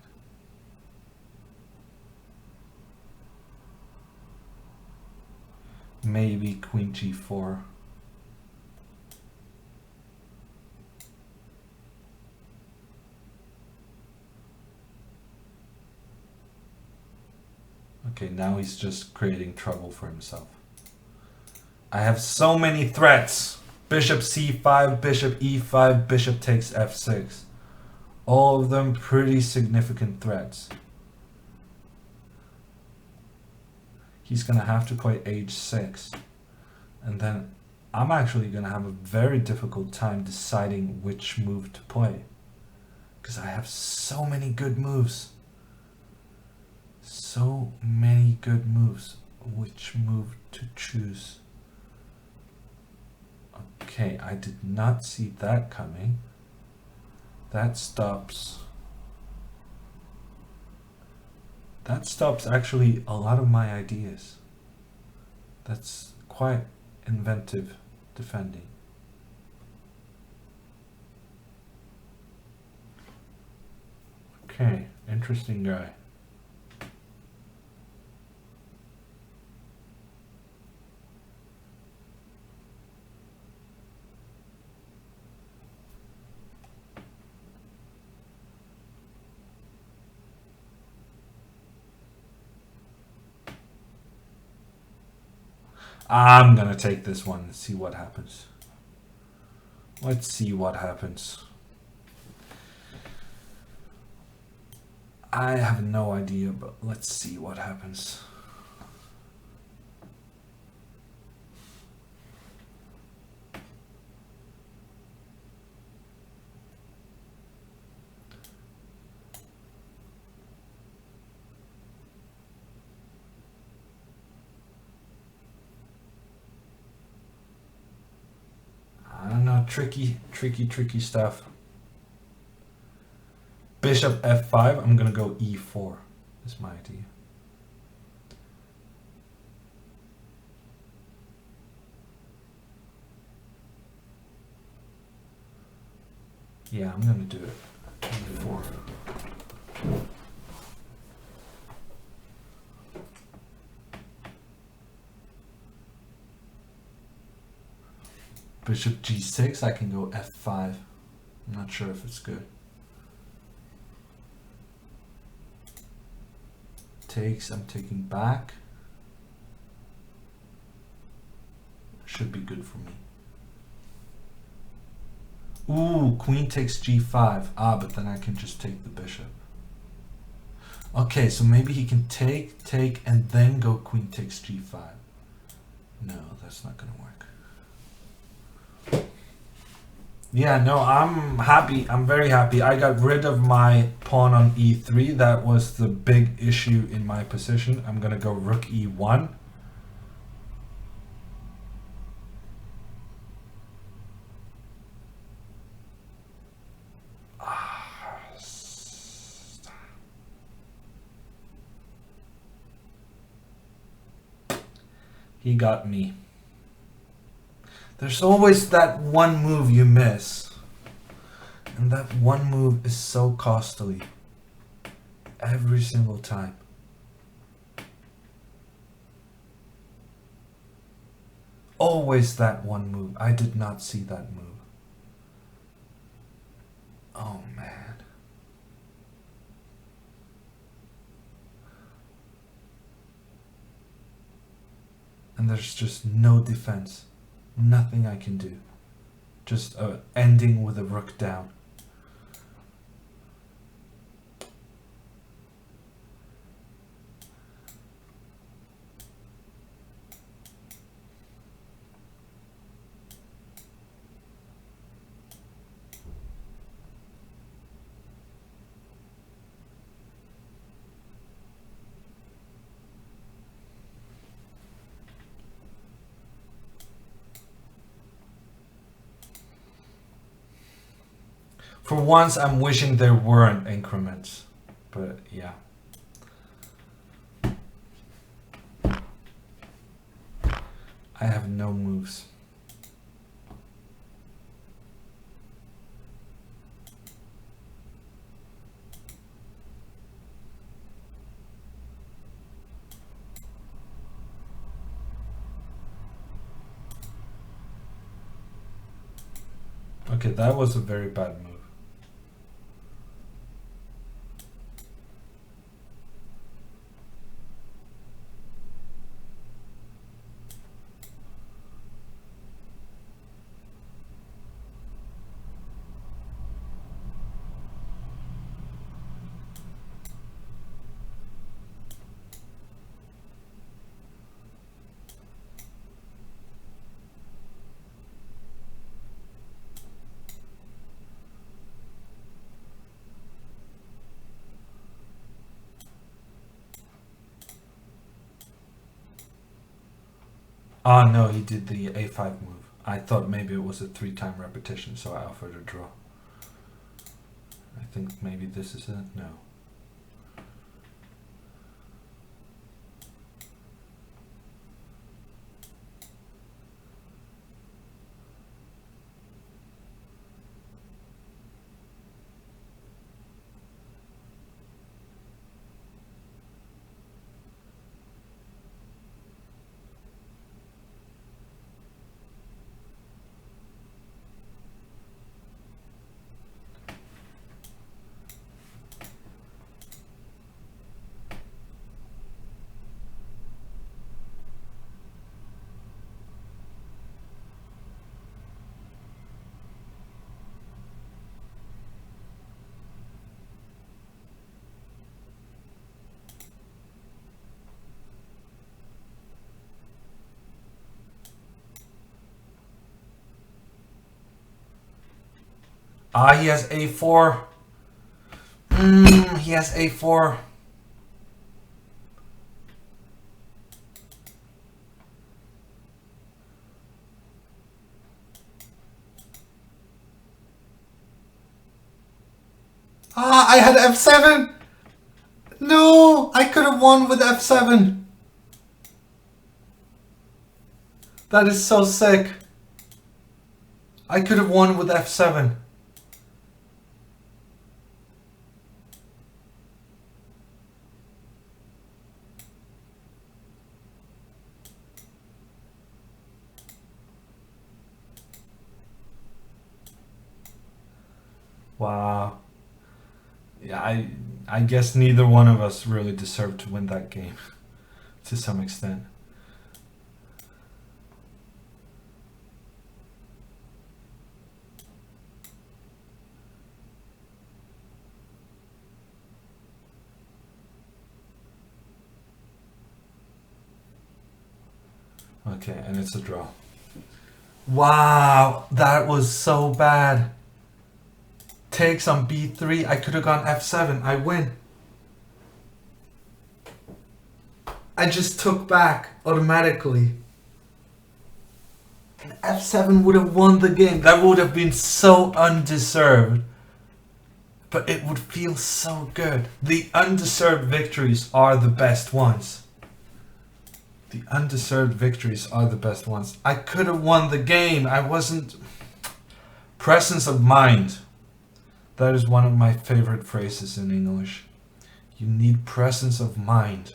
Maybe queen g4. Okay, now he's just creating trouble for himself. I have so many threats. Bishop c5, bishop e5, bishop takes f6. All of them pretty significant threats. He's gonna have to play h6. And then I'm actually gonna have a very difficult time deciding which move to play. Because I have so many good moves. So many good moves. Which move to choose? Okay, I did not see that coming. That stops actually a lot of my ideas. That's quite inventive defending. Okay, interesting guy. I'm gonna take this one and see what happens. Let's see what happens. I have no idea, but let's see what happens. I'm not Tricky stuff. Bishop f5. I'm gonna go e4. Is my idea. Yeah, I'm gonna do it. e4. Bishop g6. I can go f5. I'm not sure if it's good. Takes. I'm taking back. Should be good for me. Ooh, queen takes g5. Ah, but then I can just take the bishop. Okay, so maybe he can take, and then go queen takes g5. No, that's not gonna work. Yeah, no, I'm happy. I'm very happy. I got rid of my pawn on e3. That was the big issue in my position. I'm gonna go rook e1. He got me. There's always that one move you miss. And that one move is so costly. Every single time. Always that one move. I did not see that move. Oh man. And there's just no defense. Nothing I can do. Just ending with a rook down. For once, I'm wishing there weren't increments, but yeah. I have no moves. Okay, that was a very bad move. Oh no, he did the a5 move. I thought maybe it was a 3-time repetition, so I offered a draw. I think maybe this is it. No. Ah, he has a4. He has a4. Ah, I had f7. No, I could have won with f7. That is so sick. I could have won with f7. Wow. Yeah, I guess neither one of us really deserved to win that game to some extent. Okay, and it's a draw. Wow, that was so bad. Takes on b3. I could have gone f7. I win. I just took back automatically. And f7 would have won the game. That would have been so undeserved. But it would feel so good. The undeserved victories are the best ones. The undeserved victories are the best ones. I could have won the game. I wasn't... Presence of mind. That is one of my favorite phrases in English. You need presence of mind.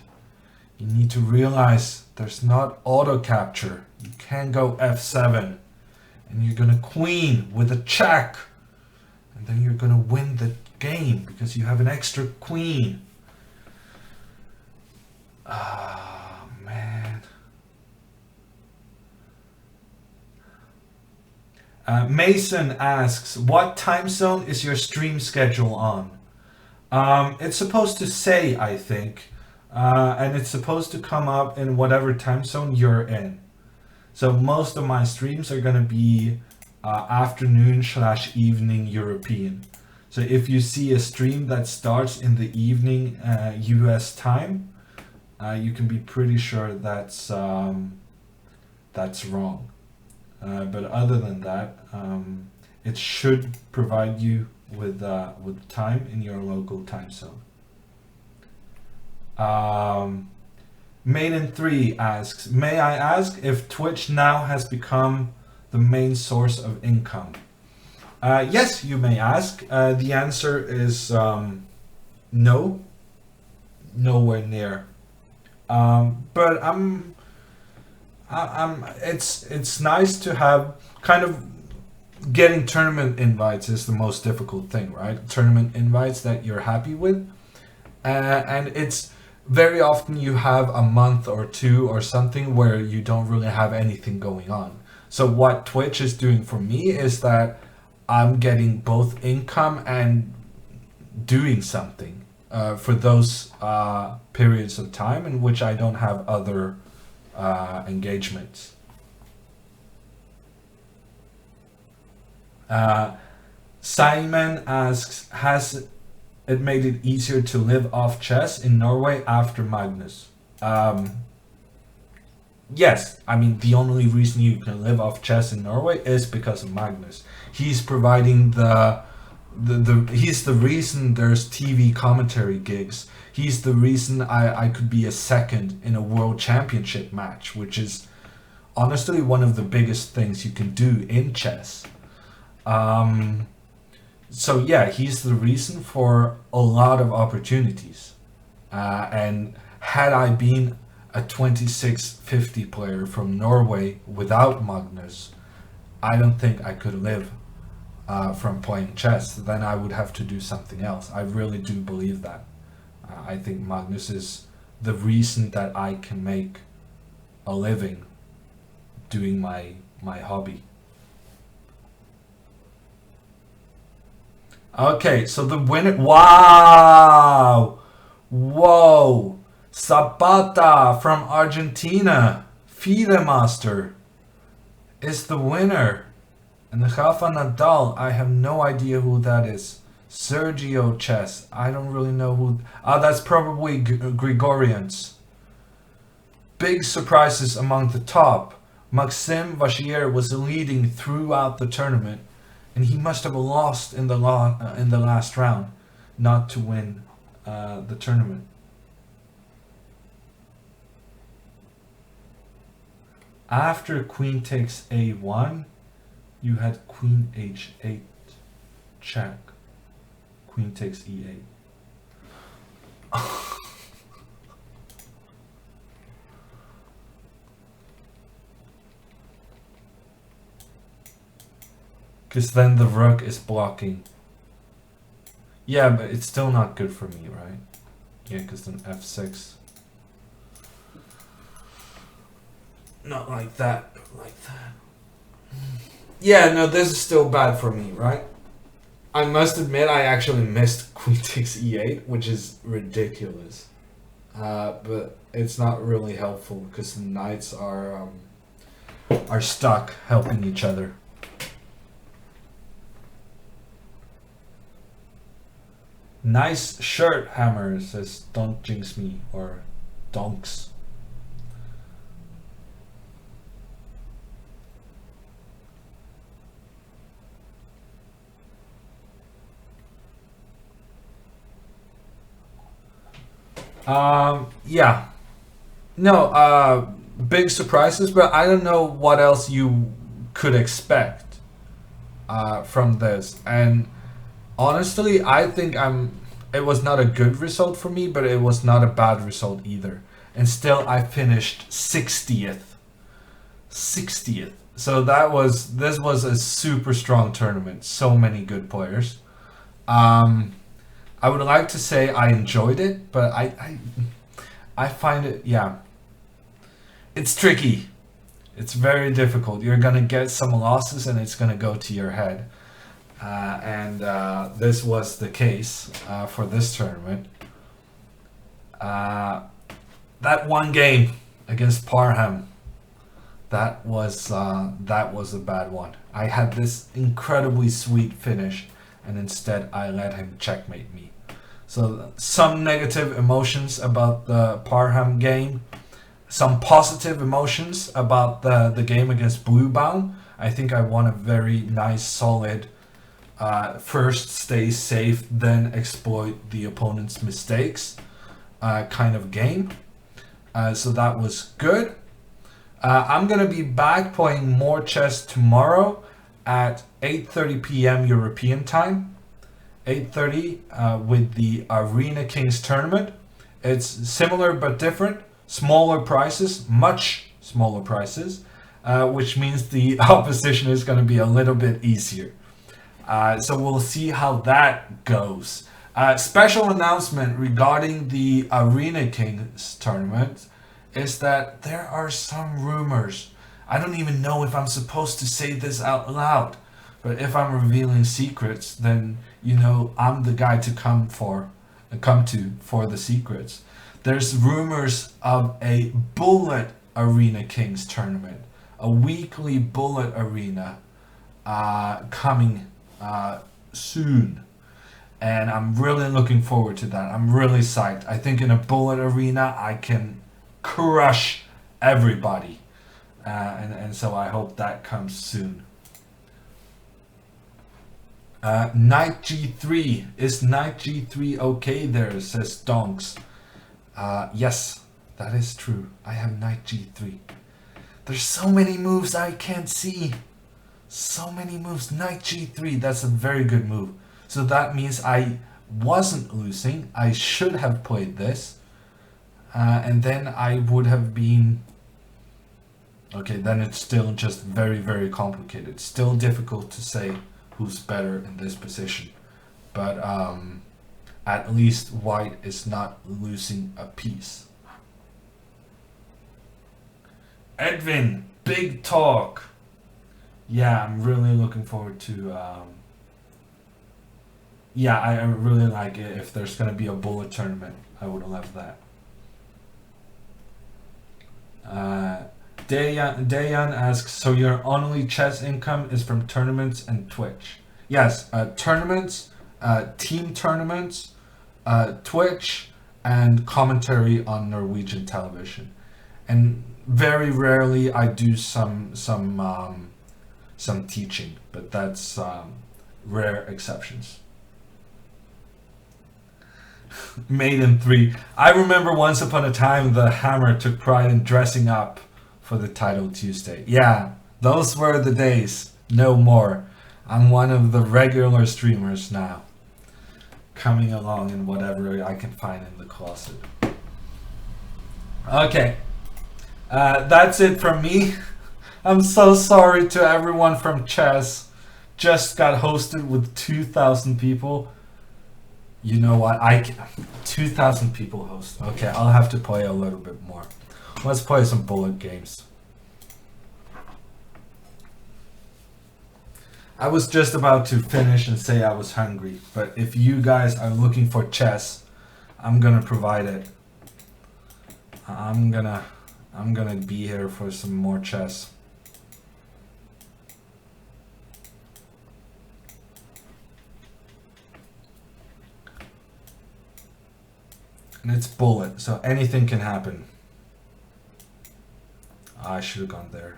You need to realize there's not auto capture. You can't go f7. And you're gonna queen with a check. And then you're gonna win the game because you have an extra queen. Ah, man. Mason asks, what time zone is your stream schedule on? It's supposed to say, I think, and it's supposed to come up in whatever time zone you're in. So most of my streams are going to be afternoon/evening European. So if you see a stream that starts in the evening US time, you can be pretty sure that's wrong. But other than that, it should provide you with time in your local time zone. Maiden3 asks, may I ask if Twitch now has become the main source of income? Yes, you may ask. The answer is no, nowhere near. But it's nice to have kind of getting tournament invites is the most difficult thing, right? Tournament invites that you're happy with, and it's very often you have a month or two or something where you don't really have anything going on. So what Twitch is doing for me is that I'm getting both income and doing something for those periods of time in which I don't have other engagements. Simon asks, has it made it easier to live off chess in Norway after Magnus? Yes, I mean the only reason you can live off chess in Norway is because of Magnus. He's providing he's the reason there's TV commentary gigs. He's the reason I could be a second in a world championship match, which is honestly one of the biggest things you can do in chess. So yeah, he's the reason for a lot of opportunities. And had I been a 2650 player from Norway without Magnus, I don't think I could live from playing chess. Then I would have to do something else. I really do believe that. I think Magnus is the reason that I can make a living doing my hobby. Okay, so the winner... Wow! Whoa! Zapata from Argentina, Fidemaster, is the winner. And Rafa Nadal, I have no idea who that is. Sergio Chess, I don't really know who... that's probably Grigorians. Big surprises among the top. Maxime Vachier was leading throughout the tournament, and he must have lost in the last round. not to win the tournament. After queen takes a1, you had queen h8 check. Queen takes e8. Because then the rook is blocking. Yeah, but it's still not good for me, right? Yeah, because then f6. Not like that, but like that. Yeah, no, this is still bad for me, right? I must admit I actually missed queen takes e8, which is ridiculous. But it's not really helpful because the knights are stuck helping each other. Nice shirt, Hammer, says don't jinx me, or donks. Yeah. No, big surprises, but I don't know what else you could expect from this. And honestly, I think it was not a good result for me, but it was not a bad result either. And still I finished 60th. 60th. So this was a super strong tournament. So many good players. I would like to say I enjoyed it, but I find it, yeah, it's tricky. It's very difficult. You're gonna get some losses, and it's gonna go to your head. And this was the case for this tournament. That one game against Parham, that was a bad one. I had this incredibly sweet finish, and instead I let him checkmate me. So some negative emotions about the Parham game, some positive emotions about the game against Bluebound. I think I won a very nice, solid, first stay safe, then exploit the opponent's mistakes kind of game. So that was good. I'm going to be back playing more chess tomorrow at 8:30 p.m. European time. 8:30 with the Arena Kings tournament. It's similar but different. Smaller prices, much smaller prices, which means the opposition is going to be a little bit easier. So we'll see how that goes. Special announcement regarding the Arena Kings tournament is that there are some rumors. I don't even know if I'm supposed to say this out loud, but if I'm revealing secrets, then you know I'm the guy to come to for the secrets. There's rumors of a Bullet Arena Kings tournament, a weekly Bullet Arena coming soon. And I'm really looking forward to that. I'm really psyched. I think in a Bullet Arena I can crush everybody. And so I hope that comes soon. Knight g3. Is knight g3 okay there, says Donks. Yes, that is true. I have knight g3. There's so many moves I can't see. So many moves. Knight g3, that's a very good move. So that means I wasn't losing. I should have played this. And then I would have been... Okay, then it's still just very, very complicated. Still difficult to say who's better in this position. But at least white is not losing a piece. Edwin, big talk. Yeah, I'm really looking forward to... yeah, I really like it. If there's going to be a Bullet tournament, I would love that. Dayan asks, so your only chess income is from tournaments and Twitch? Yes, tournaments, team tournaments, Twitch, and commentary on Norwegian television. And very rarely I do some teaching, but that's rare exceptions. Maiden 3. I remember once upon a time the Hammer took pride in dressing up for the title Tuesday. Yeah, those were the days. No more. I'm one of the regular streamers now. Coming along in whatever I can find in the closet. Okay. That's it from me. I'm so sorry to everyone from Chess. Just got hosted with 2,000 people. You know what? 2,000 people host. Okay, I'll have to play a little bit more. Let's play some bullet games. I was just about to finish and say I was hungry, but if you guys are looking for chess, I'm gonna provide it. I'm gonna be here for some more chess. And it's bullet, so anything can happen. I should have gone there.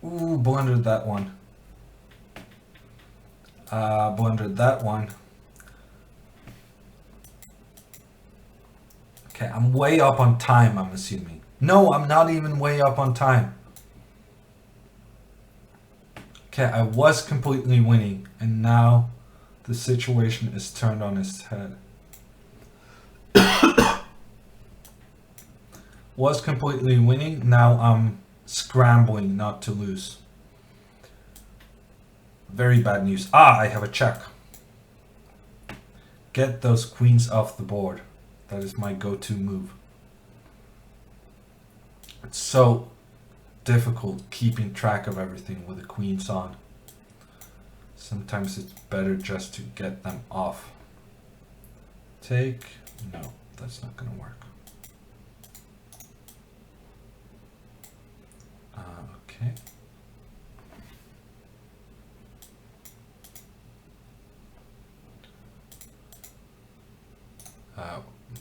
Ooh, blundered that one. Blundered that one. Okay, I'm way up on time, I'm assuming. No, I'm not even way up on time. Okay, I was completely winning, and now the situation is turned on its head. Was completely winning, now I'm scrambling not to lose. Very bad news. I have a check. Get those queens off the board. That is my go-to move. It's so difficult keeping track of everything with the queens on. Sometimes it's better just to get them off. Take. No, that's not gonna work. Okay.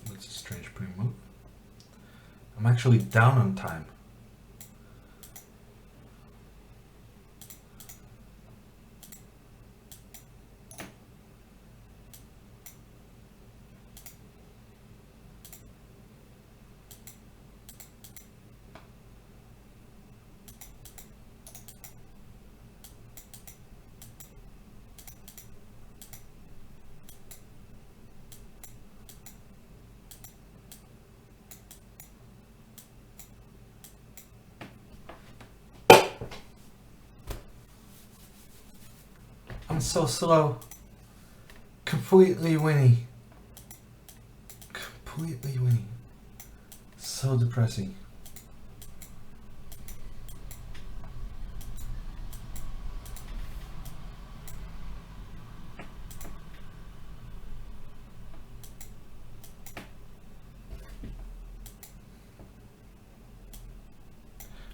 That's a strange pre-move. I'm actually down on time. I'm so slow. Completely winning. Completely winning. So depressing.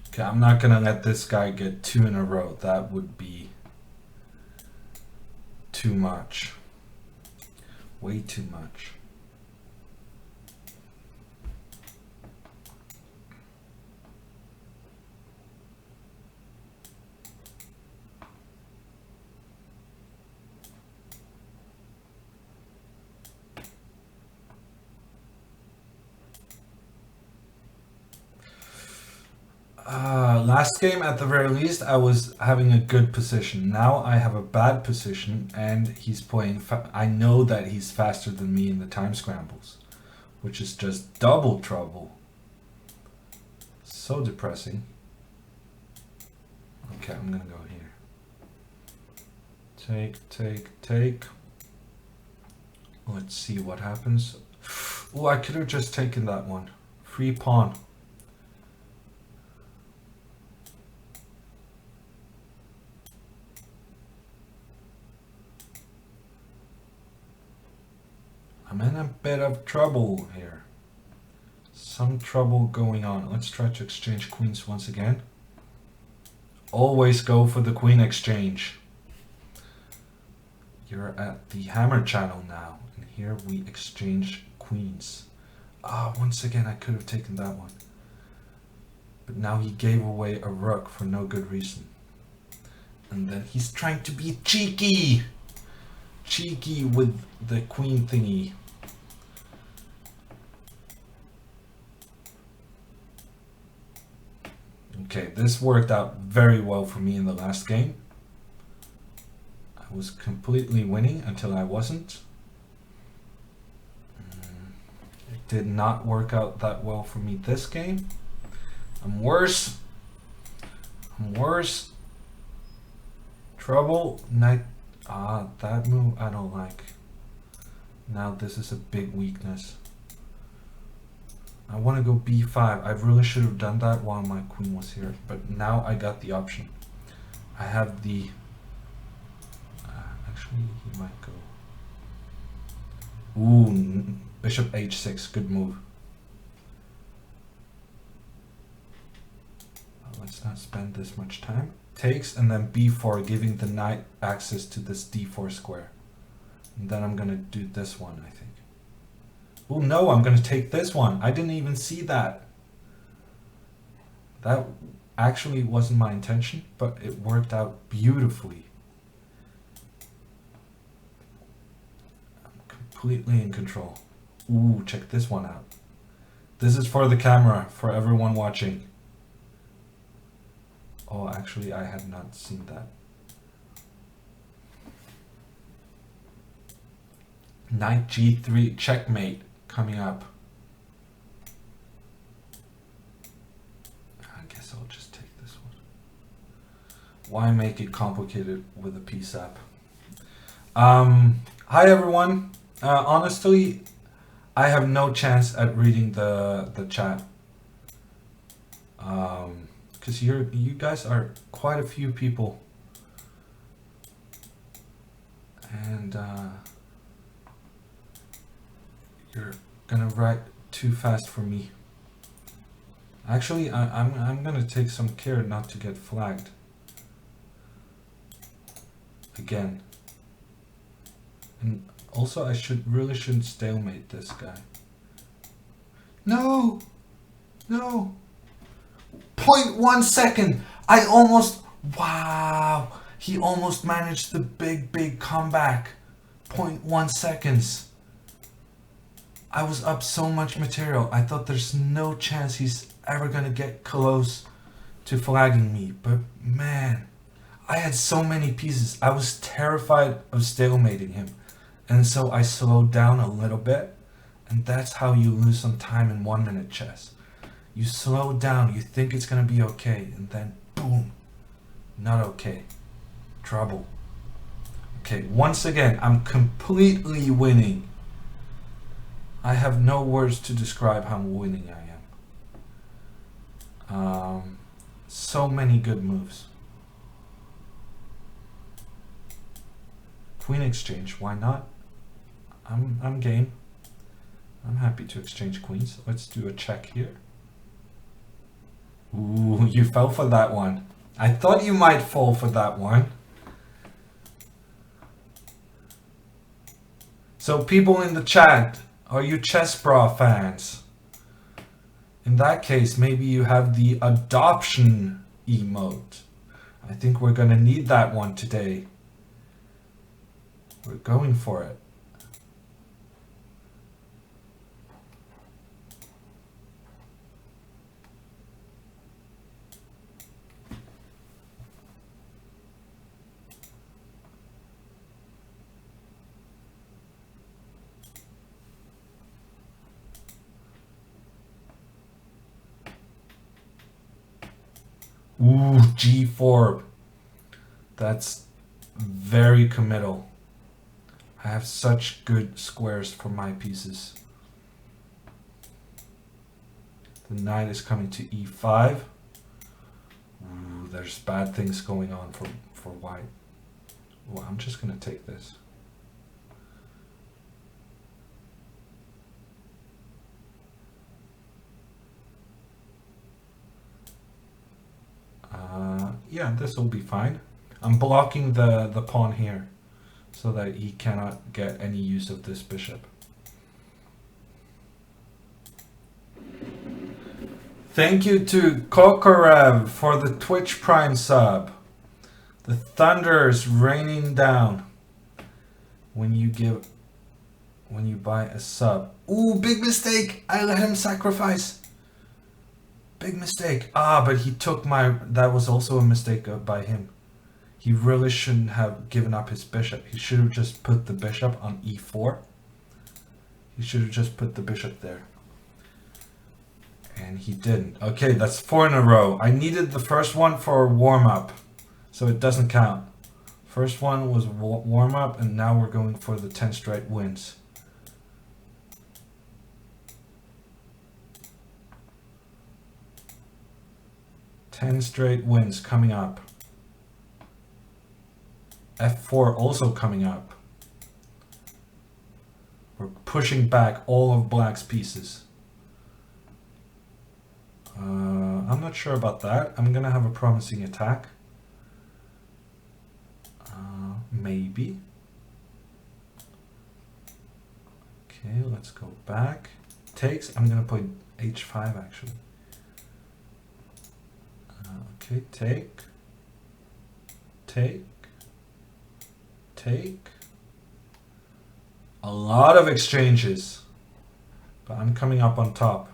Okay, I'm not gonna let this guy get 2 in a row. That would be too much. Way too much. Last game, at the very least, I was having a good position. Now I have a bad position, and he's playing. I know that he's faster than me in the time scrambles, which is just double trouble. So depressing. Okay, I'm gonna go here. Take, take, take. Let's see what happens. Oh, I could have just taken that one. Free pawn. I'm in a bit of trouble here. Some trouble going on. Let's try to exchange queens once again. Always go for the queen exchange. You're at the hammer channel now, and here we exchange queens. Once again, I could have taken that one. But now he gave away a rook for no good reason. And then he's trying to be cheeky! Cheeky with the queen thingy. Okay, this worked out very well for me in the last game. I was completely winning until I wasn't. It did not work out that well for me this game. I'm worse. I'm worse. Trouble. Knight. That move I don't like. Now this is a big weakness. I want to go b5. I really should have done that while my queen was here. But now I got the option. I have the... actually, he might go... Ooh, bishop h6. Good move. Let's not spend this much time. Takes and then b4, giving the knight access to this d4 square. And then I'm going to do this one, I think. Oh no, I'm going to take this one. I didn't even see that. That actually wasn't my intention, but it worked out beautifully. I'm completely in control. Ooh, check this one out. This is for the camera, for everyone watching. Oh, actually, I had not seen that. Knight g3, checkmate, coming up. I guess I'll just take this one. Why make it complicated with a piece up? Hi everyone. Honestly, I have no chance at reading the chat. Because you guys are quite a few people, and you're gonna write too fast for me. Actually, I'm gonna take some care not to get flagged again. And also, I really shouldn't stalemate this guy. No, no. 0.1 second. I almost, wow. He almost managed the big comeback. 0.1 seconds. I was up so much material. I thought there's no chance he's ever gonna get close to flagging me. But man, I had so many pieces. I was terrified of stalemating him. And so I slowed down a little bit. And that's how you lose some time in 1 minute chess. You slow down, you think it's gonna be okay, and then boom, not okay. Trouble. Okay, once again, I'm completely winning. I have no words to describe how winning I am. So many good moves. Queen exchange, why not? I'm game. I'm happy to exchange queens. Let's do a check here. Ooh, you fell for that one. I thought you might fall for that one. So people in the chat, are you Chessbrah fans? In that case, maybe you have the adoption emote. I think we're gonna need that one today. We're going for it. Ooh, g4. That's very committal. I have such good squares for my pieces. The knight is coming to e5. Ooh, there's bad things going on for white. Well, I'm just gonna take this. Yeah, this will be fine. I'm blocking the pawn here, so that he cannot get any use of this bishop. Thank you to Kokorev for the Twitch Prime sub. The thunder is raining down when you buy a sub. Ooh, big mistake! I let him sacrifice. Big mistake. Ah, but he took that was also a mistake by him. He really shouldn't have given up his bishop. He should have just put the bishop on e4. He should have just put the bishop there. And he didn't. Okay, that's 4 in a row. I needed the first one for a warm-up, so it doesn't count. First one was warm-up, and now we're going for the 10 straight wins. Ten straight wins coming up. F4 also coming up. We're pushing back all of Black's pieces. I'm not sure about that. I'm gonna have a promising attack. Maybe. Okay, let's go back. Takes. I'm gonna play h5 actually. Okay, take. A lot of exchanges, but I'm coming up on top.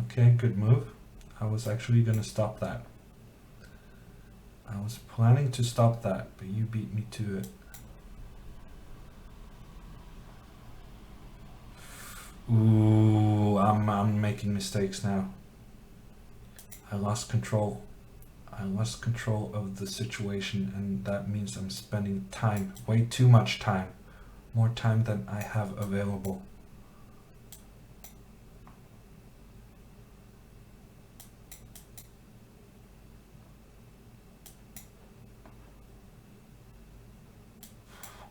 Okay, good move. I was actually going to stop that. I was planning to stop that, but you beat me to it. Ooh, I'm making mistakes now. I lost control. I lost control of the situation, and that means I'm spending time, way too much time. More time than I have available.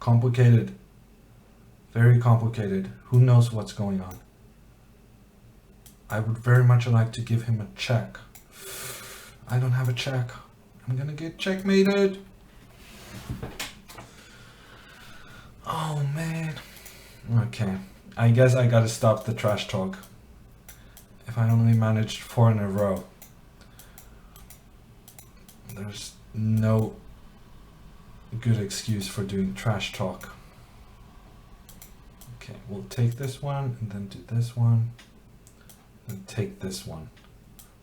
Complicated. Very complicated. Who knows what's going on? I would very much like to give him a check. I don't have a check. I'm gonna get checkmated. Oh man. Okay. I guess I gotta stop the trash talk. If I only managed 4 in a row. There's no good excuse for doing trash talk. Okay, we'll take this one and then do this one and take this one.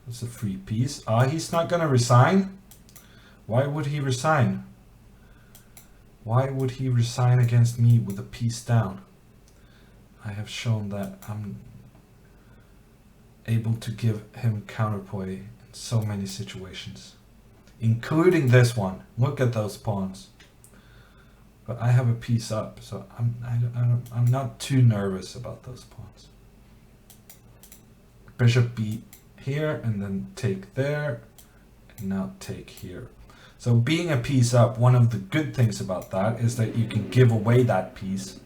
It's a free piece. He's not gonna resign? Why would he resign? Why would he resign against me with a piece down? I have shown that I'm able to give him counterplay in so many situations, including this one. Look at those pawns. But I have a piece up, so I'm not too nervous about those pawns. Bishop b here, and then take there, and now take here. So being a piece up, one of the good things about that is that you can give away that piece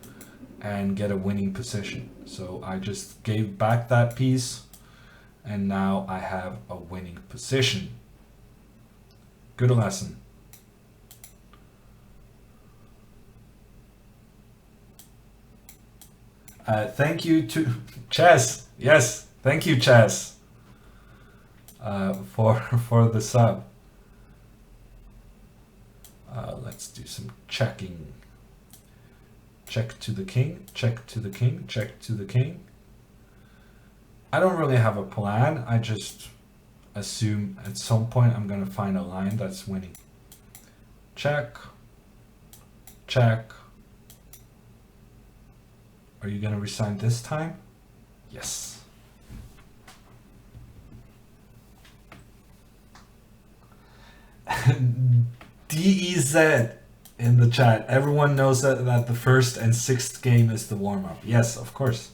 and get a winning position. So I just gave back that piece, and now I have a winning position. Good lesson. Thank you to Chess. Yes, thank you, Chess, for the sub. Let's do some checking. Check to the king. Check to the king. Check to the king. I don't really have a plan. I just assume at some point I'm gonna find a line that's winning. Check. Check. Are you gonna resign this time? Yes. DEZ in the chat. Everyone knows that the first and sixth game is the warm-up. Yes, of course.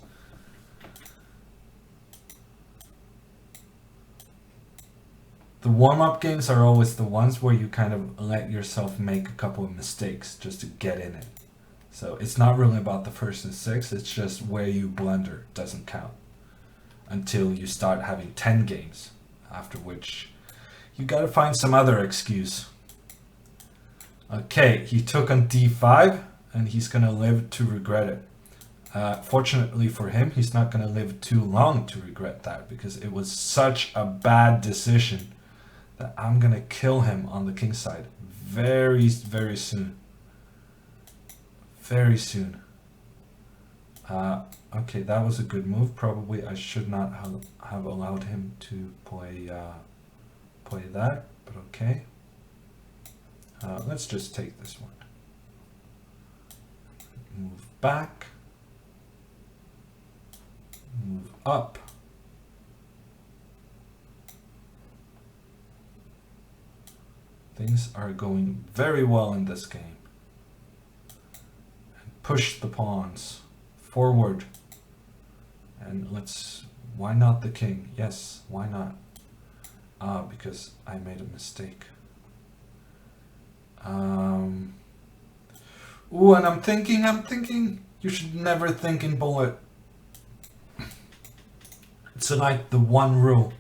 The warm-up games are always the ones where you kind of let yourself make a couple of mistakes just to get in it. So it's not really about the first and sixth, it's just where you blunder doesn't count until you start having 10 games, after which you gotta find some other excuse. Okay, he took on d5 and he's gonna live to regret it. Fortunately for him, he's not gonna live too long to regret that, because it was such a bad decision that I'm gonna kill him on the king side very, very soon. Very soon. Okay, that was a good move. Probably I should not have allowed him to play play that, but okay. Let's just take this one. Move back. Move up. Things are going very well in this game. And push the pawns forward. And why not the king? Yes, why not? Because I made a mistake. Ooh, and I'm thinking, you should never think in bullet. It's like the one rule.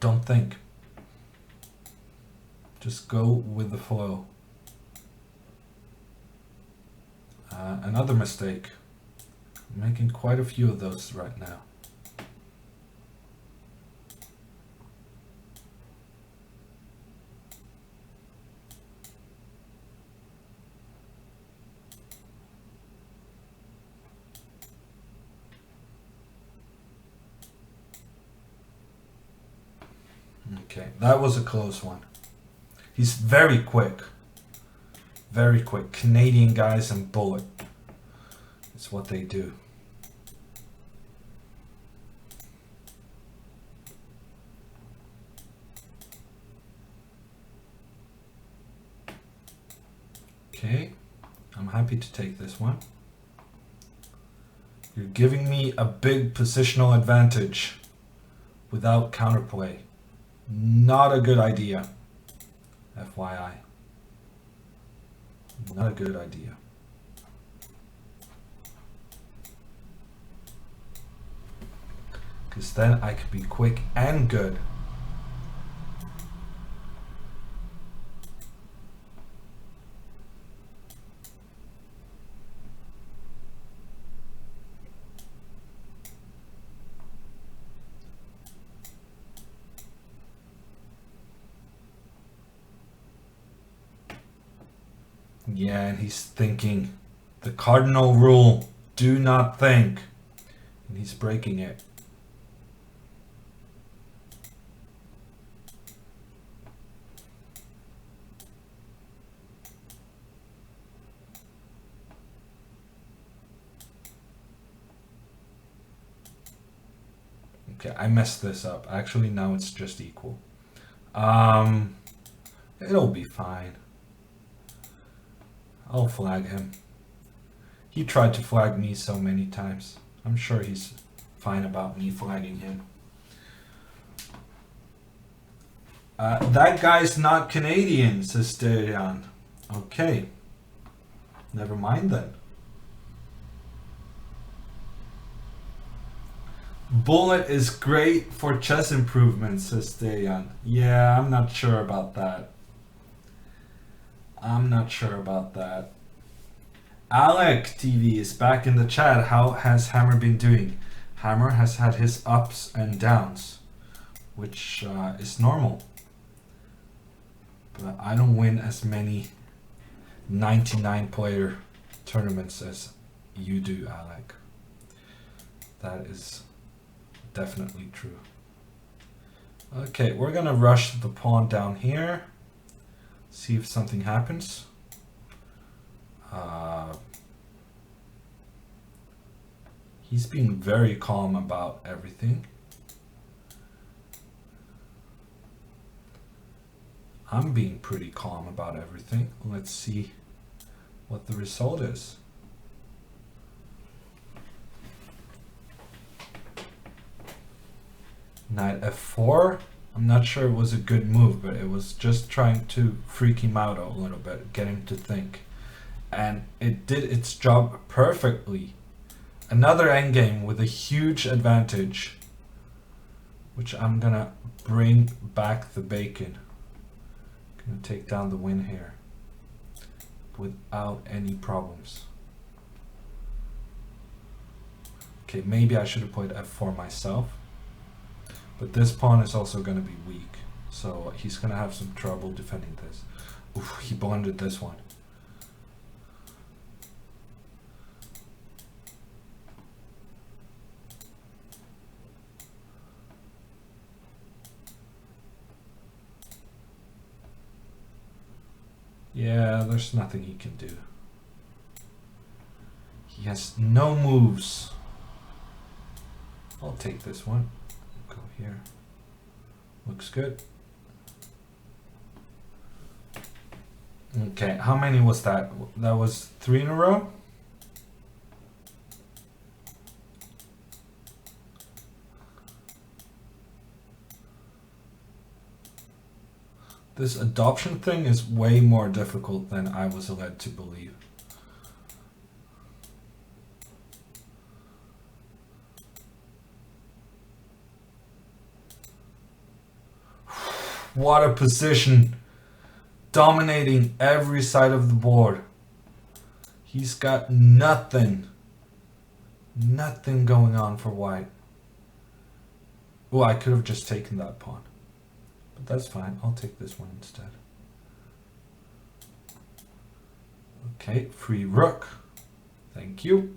Don't think. Just go with the flow. Another mistake. I'm making quite a few of those right now. Okay, that was a close one. He's very quick. Very quick. Canadian guys and bullet. It's what they do. Okay, I'm happy to take this one. You're giving me a big positional advantage without counterplay. Not a good idea. FYI. Not a good idea. Because then I could be quick and good. Yeah, and he's thinking the cardinal rule, do not think. And he's breaking it. Okay, I messed this up. Actually, now it's just equal. It'll be fine. I'll flag him. He tried to flag me so many times. I'm sure he's fine about me flagging him. That guy's not Canadian, says Dejan. Okay. Never mind then. Bullet is great for chess improvement, says Dejan. Yeah, I'm not sure about that. I'm not sure about that. Alec TV is back in the chat. How has Hammer been doing? Hammer has had his ups and downs, which is normal. But I don't win as many 99 player tournaments as you do, Alec. That is definitely true. Okay, we're gonna rush the pawn down here. See if something happens. He's being very calm about everything. I'm being pretty calm about everything. Let's see what the result is. Knight f4. I'm not sure it was a good move, but it was just trying to freak him out a little bit, get him to think. and it did its job perfectly. Another endgame with a huge advantage, which I'm gonna bring back the bacon. Gonna take down the win here without any problems. Okay, maybe I should have played f4 myself, but this pawn is also gonna be weak, so he's gonna have some trouble defending this. Oof, he blundered this one. Yeah, there's nothing he can do. He has no moves. I'll take this one. Go here. Looks good. Okay, how many was that? That was 3 in a row? This adoption thing is way more difficult than I was led to believe. What a position. Dominating every side of the board. He's got nothing. Nothing going on for white. Oh, I could have just taken that pawn. But that's fine. I'll take this one instead. Okay, free rook. Thank you.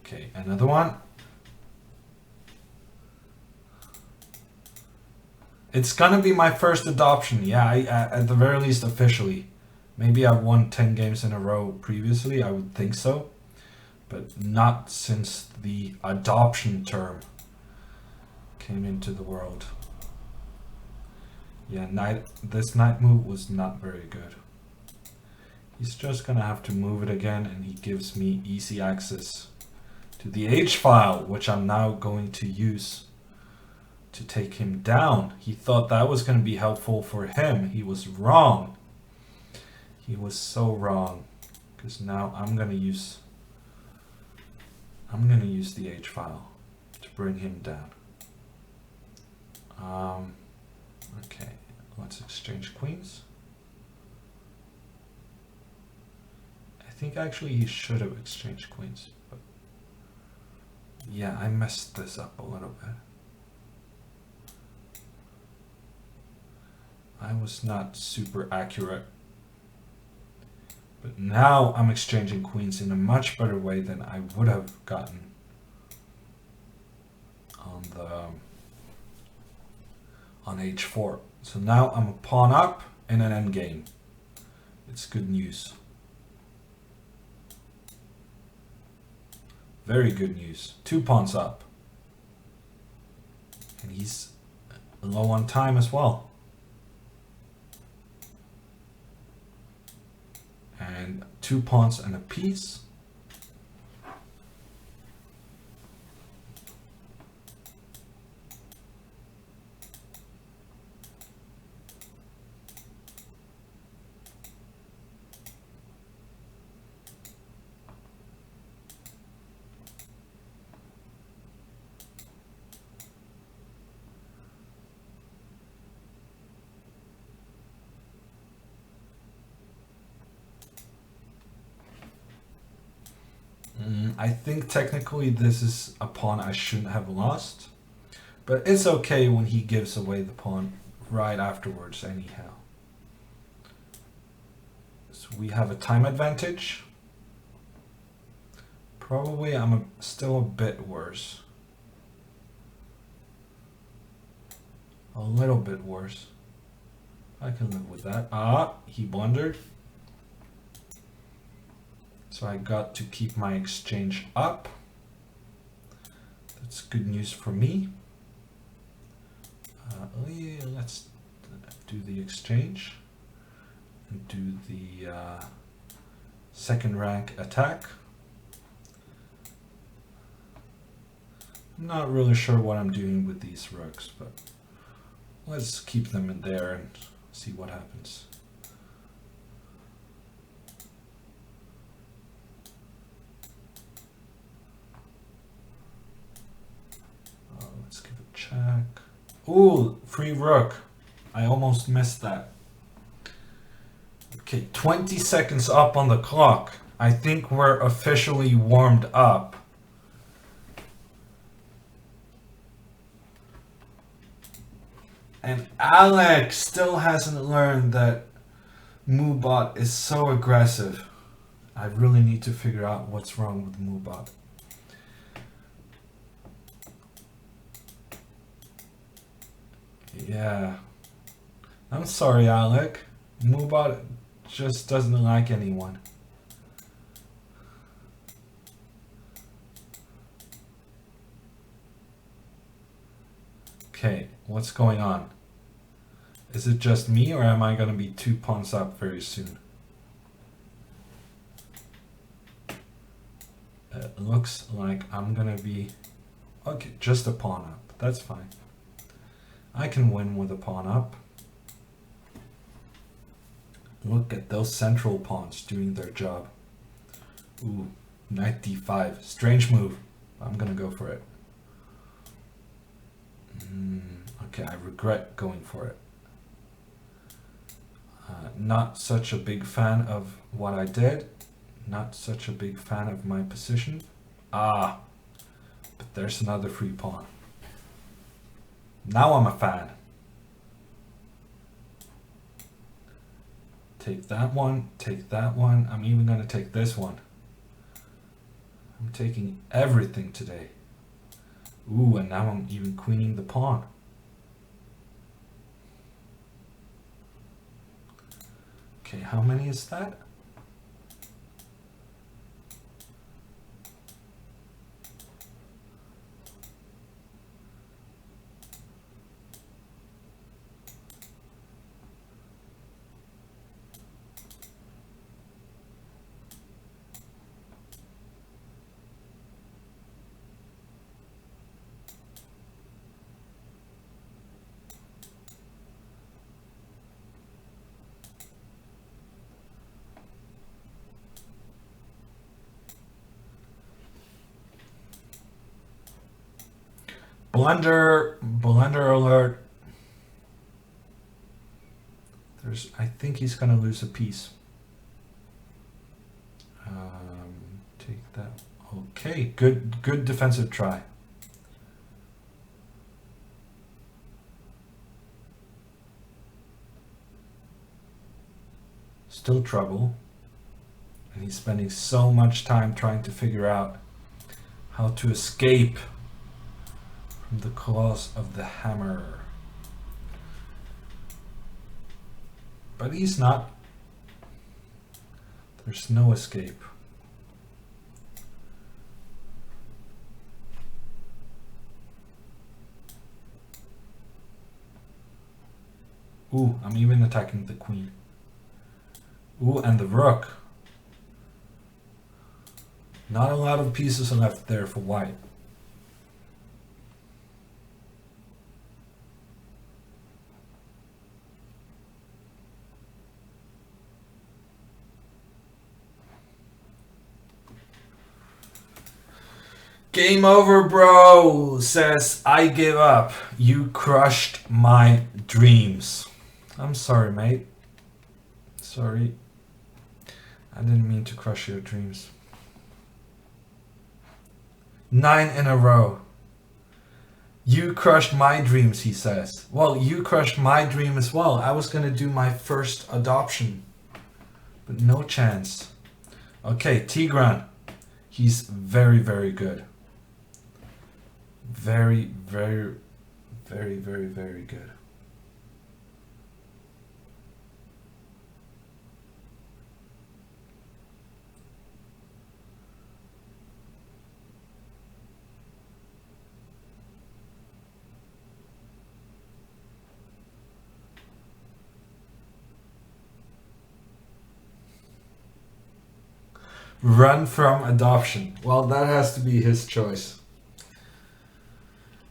Okay, another one. It's gonna be my first adoption. Yeah, at the very least officially. Maybe I've won 10 games in a row previously, I would think so. But not since the adoption term came into the world. Yeah, this knight move was not very good. He's just gonna have to move it again, and he gives me easy access to the H-file, which I'm now going to use to take him down. He thought that was going to be helpful for him. He was wrong. He was so wrong. Because now I'm going to use the H-file to bring him down. Okay, let's exchange queens. I think actually he should have exchanged queens, but yeah, I messed this up a little bit. I was not super accurate. But now I'm exchanging queens in a much better way than I would have gotten on h4. So now I'm a pawn up in an endgame. It's good news. Very good news. 2 pawns up. And he's low on time as well. And 2 pawns and a piece. I think technically this is a pawn I shouldn't have lost, but it's okay when he gives away the pawn right afterwards anyhow. So we have a time advantage. Probably I'm still a bit worse. A little bit worse. I can live with that. Ah, he blundered. So I got to keep my exchange up. That's good news for me. Let's do the exchange and do the second rank attack. I'm not really sure what I'm doing with these rooks, but Let's keep them in there and see what happens. Let's give a check. Ooh, free rook. I almost missed that. Okay, 20 seconds up on the clock. I think we're officially warmed up. And Alex still hasn't learned that Moobot is so aggressive. I really need to figure out what's wrong with Moobot. Yeah. I'm sorry, Alec. Moobot just doesn't like anyone. Okay, what's going on? Is it just me, or am I going to be 2 pawns up very soon? It looks like I'm going to be... Okay, just a pawn up. That's fine. I can win with a pawn up. Look at those central pawns doing their job. Ooh, knight d5. Strange move. I'm going to go for it. Okay, I regret going for it. Not such a big fan of what I did. Not such a big fan of my position. Ah, but there's another free pawn. Now I'm a fan. Take that one, take that one. I'm even going to take this one. I'm taking everything today. Ooh, and now I'm even queening the pawn. Okay, how many is that? Blunder alert. I think he's gonna lose a piece. Take that. Okay, good defensive try. Still trouble. And he's spending so much time trying to figure out how to escape from the claws of the hammer. But he's not. There's no escape. Ooh, I'm even attacking the queen. Ooh, and the rook. Not a lot of pieces are left there for white. Game over, bro, says, I give up. You crushed my dreams. I'm sorry, mate. Sorry. I didn't mean to crush your dreams. 9 in a row. You crushed my dreams, he says. Well, you crushed my dream as well. I was going to do my first adoption. But no chance. Okay, Tigran. He's very, very good. Very, very, very, very, very good. Run from adoption. Well, that has to be his choice.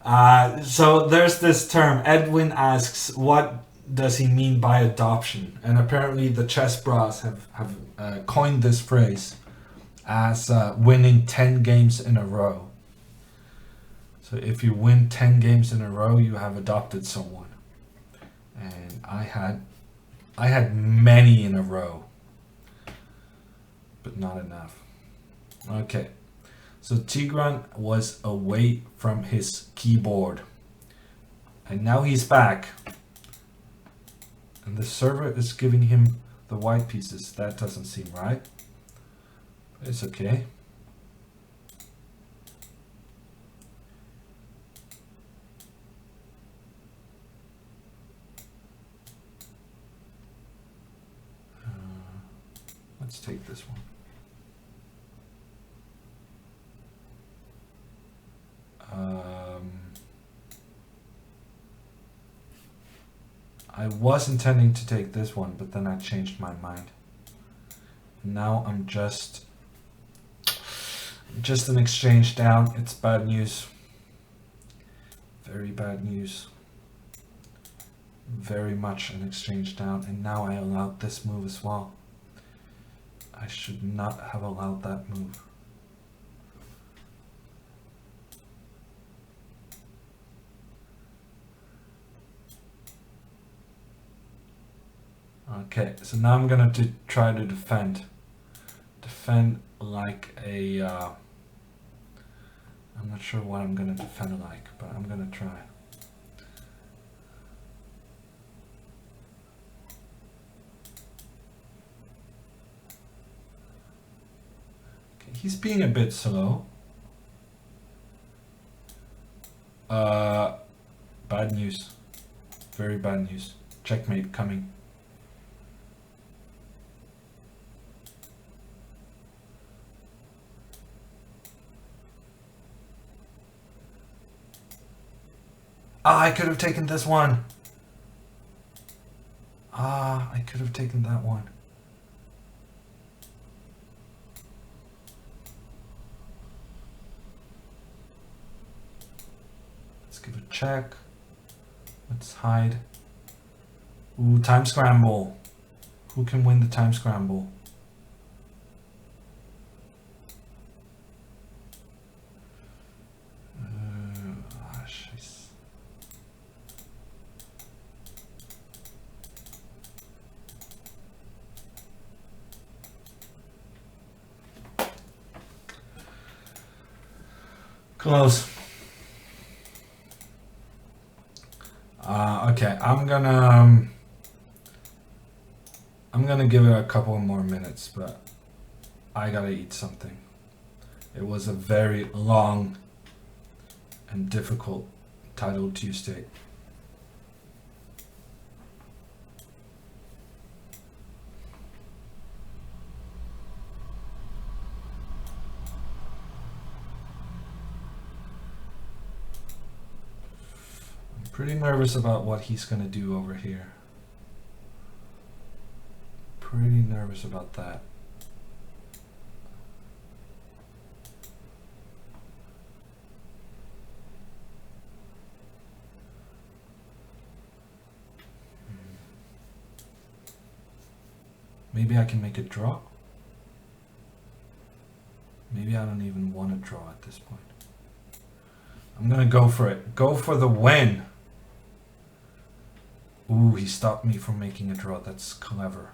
So there's this term. Edwin asks, what does he mean by adoption? And apparently the chess bras have coined this phrase as winning 10 games in a row. So if you win 10 games in a row, you have adopted someone. And I had many in a row, but not enough. Okay. So Tigran was away from his keyboard. And now he's back. And the server is giving him the white pieces. That doesn't seem right. It's okay. Let's take this one. I was intending to take this one, but then I changed my mind. Now I'm just an exchange down. It's bad news. Very bad news. Very much an exchange down. And now I allowed this move as well. I should not have allowed that move. Okay, so now I'm gonna try to defend. Defend like a... I'm not sure what I'm gonna defend like, but I'm gonna try. Okay, he's being a bit slow. Bad news. Very bad news. Checkmate coming. I could have taken this one. I could have taken that one. Let's give a check. Let's hide. Ooh, time scramble. Who can win the time scramble? Close. Okay, I'm gonna give it a couple more minutes, but I gotta eat something. It was a very long and difficult Title Tuesday. Pretty nervous about what he's gonna do over here. Pretty nervous about that. Maybe I can make a draw. Maybe I don't even want to draw at this point. I'm gonna go for it. Go for the win. Ooh, he stopped me from making a draw. That's clever.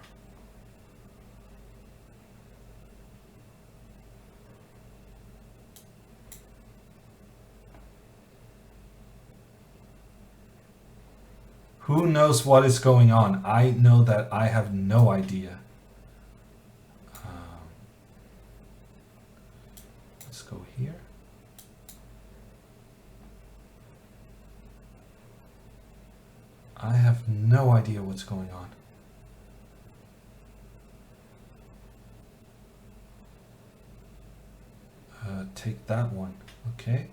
Who knows what is going on? I know that I have no idea. Let's go here. I have no idea what's going on. Take that one, okay.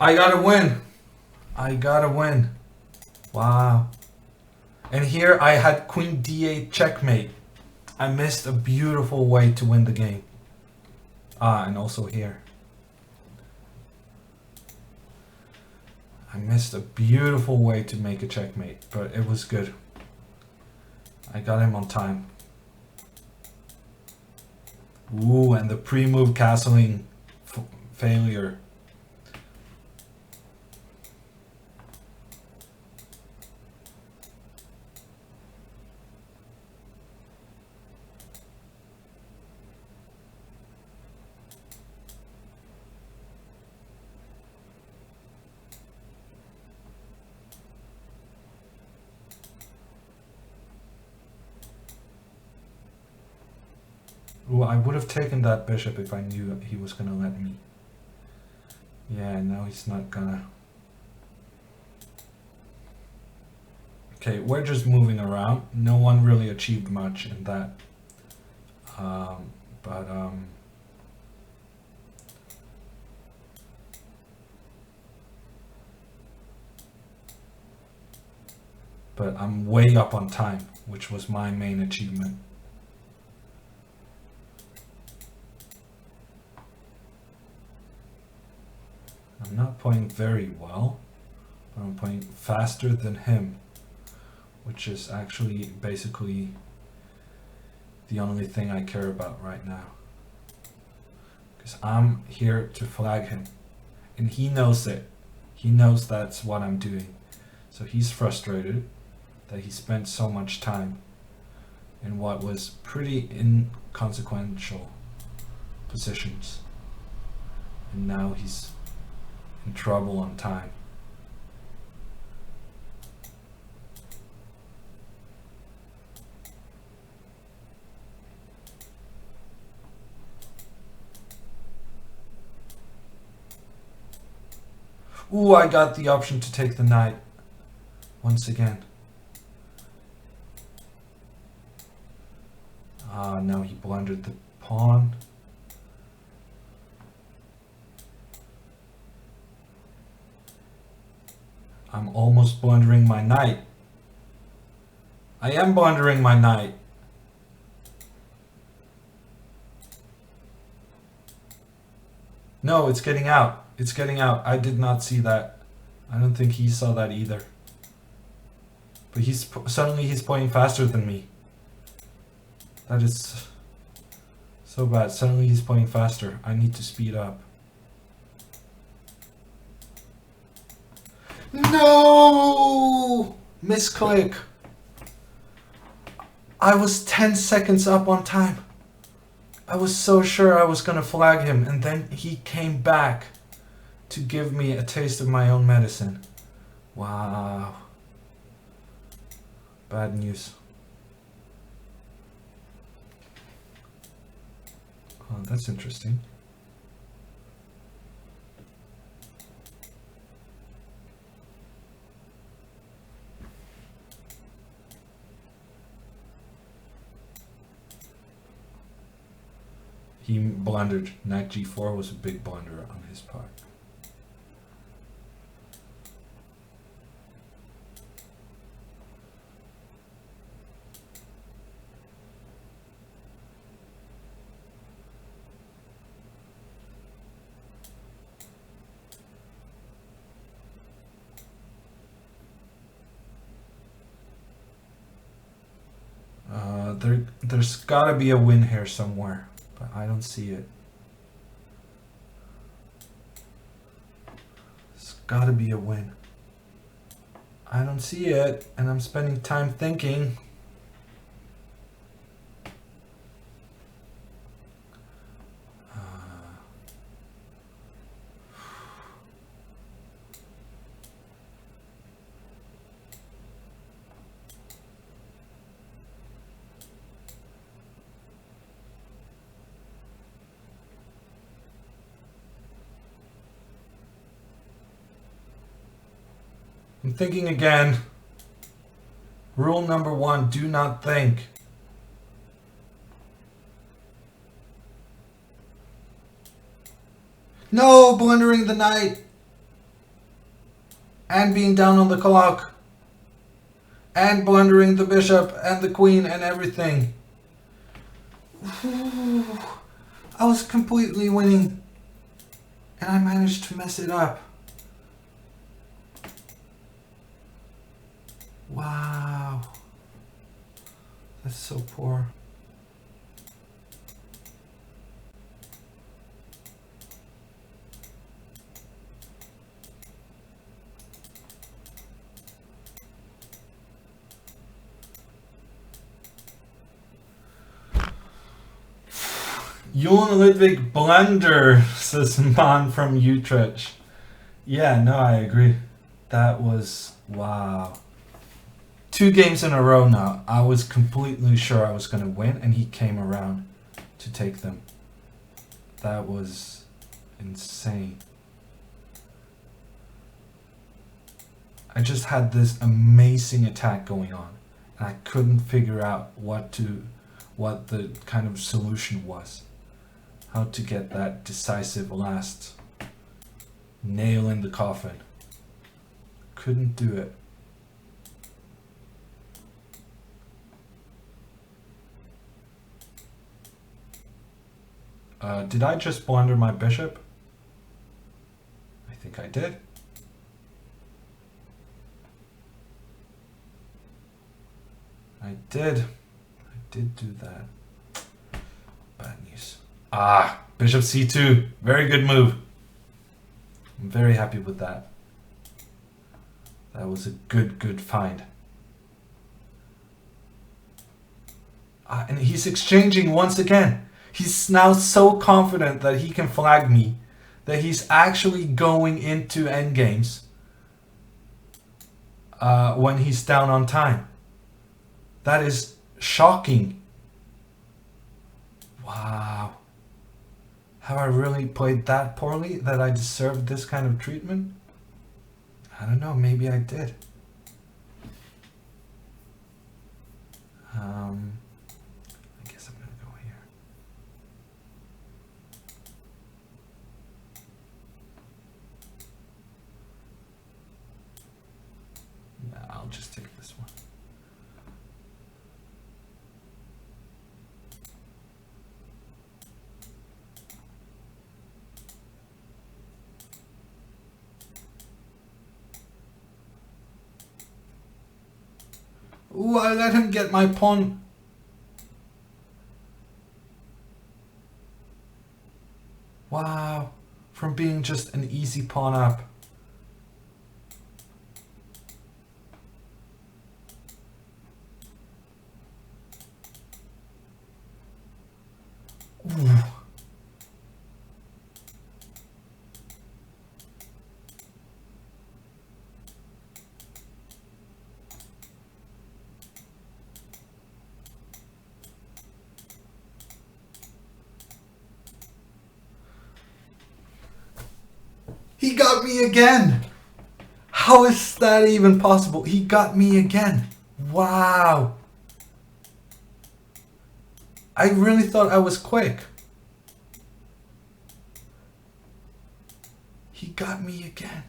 I gotta win. I gotta win. Wow. And here I had queen d8 checkmate. I missed a beautiful way to win the game. Ah, and also here. I missed a beautiful way to make a checkmate, but it was good. I got him on time. Ooh, and the pre-move castling failure. Ooh, I would have taken that bishop if I knew he was gonna let me. Yeah, now he's not gonna. Okay, we're just moving around. No one really achieved much in that. But I'm way up on time, which was my main achievement. I'm not playing very well, but I'm playing faster than him, which is actually basically the only thing I care about right now. Because I'm here to flag him, and he knows it. He knows that's what I'm doing. So he's frustrated that he spent so much time in what was pretty inconsequential positions. And now he's in trouble on time. Ooh, I got the option to take the knight once again. No, he blundered the pawn. I'm almost blundering my knight. I am blundering my knight. No, it's getting out. It's getting out. I did not see that. I don't think he saw that either. But suddenly he's playing faster than me. That is so bad. Suddenly he's playing faster. I need to speed up. No! Misclick. I was 10 seconds up on time. I was so sure I was gonna flag him, and then he came back to give me a taste of my own medicine. Wow. Bad news. Oh, that's interesting. He blundered. Knight g4 was a big blunder on his part. There's gotta be a win here somewhere, but I don't see it. There's gotta be a win. I don't see it, and I'm spending time thinking. I'm thinking again. Rule number 1, do not think. No, blundering the knight. and being down on the clock, and blundering the bishop and the queen and everything. Ooh, I was completely winning, and I managed to mess it up. Wow. That's so poor. Johan Ludwig Blunder, says Man from Utrecht. Yeah, no, I agree. That was, wow. 2 games in a row now. I was completely sure I was going to win, and he came around to take them. That was insane. I just had this amazing attack going on, and I couldn't figure out what the kind of solution was. How to get that decisive last nail in the coffin. Couldn't do it. Did I just blunder my bishop? I think I did. I did do that. Bad news. Ah, bishop c2. Very good move. I'm very happy with that. That was a good find. And he's exchanging once again. He's now so confident that he can flag me that he's actually going into endgames when he's down on time. That is shocking. Wow. Have I really played that poorly that I deserved this kind of treatment? I don't know, maybe I did. I guess I'm gonna go here. Yeah, I'll just take this one. Ooh, I let him get my pawn. Wow, from being just an easy pawn up. Ooh. He got me again. How is that even possible? He got me again. Wow. I really thought I was quick. He got me again.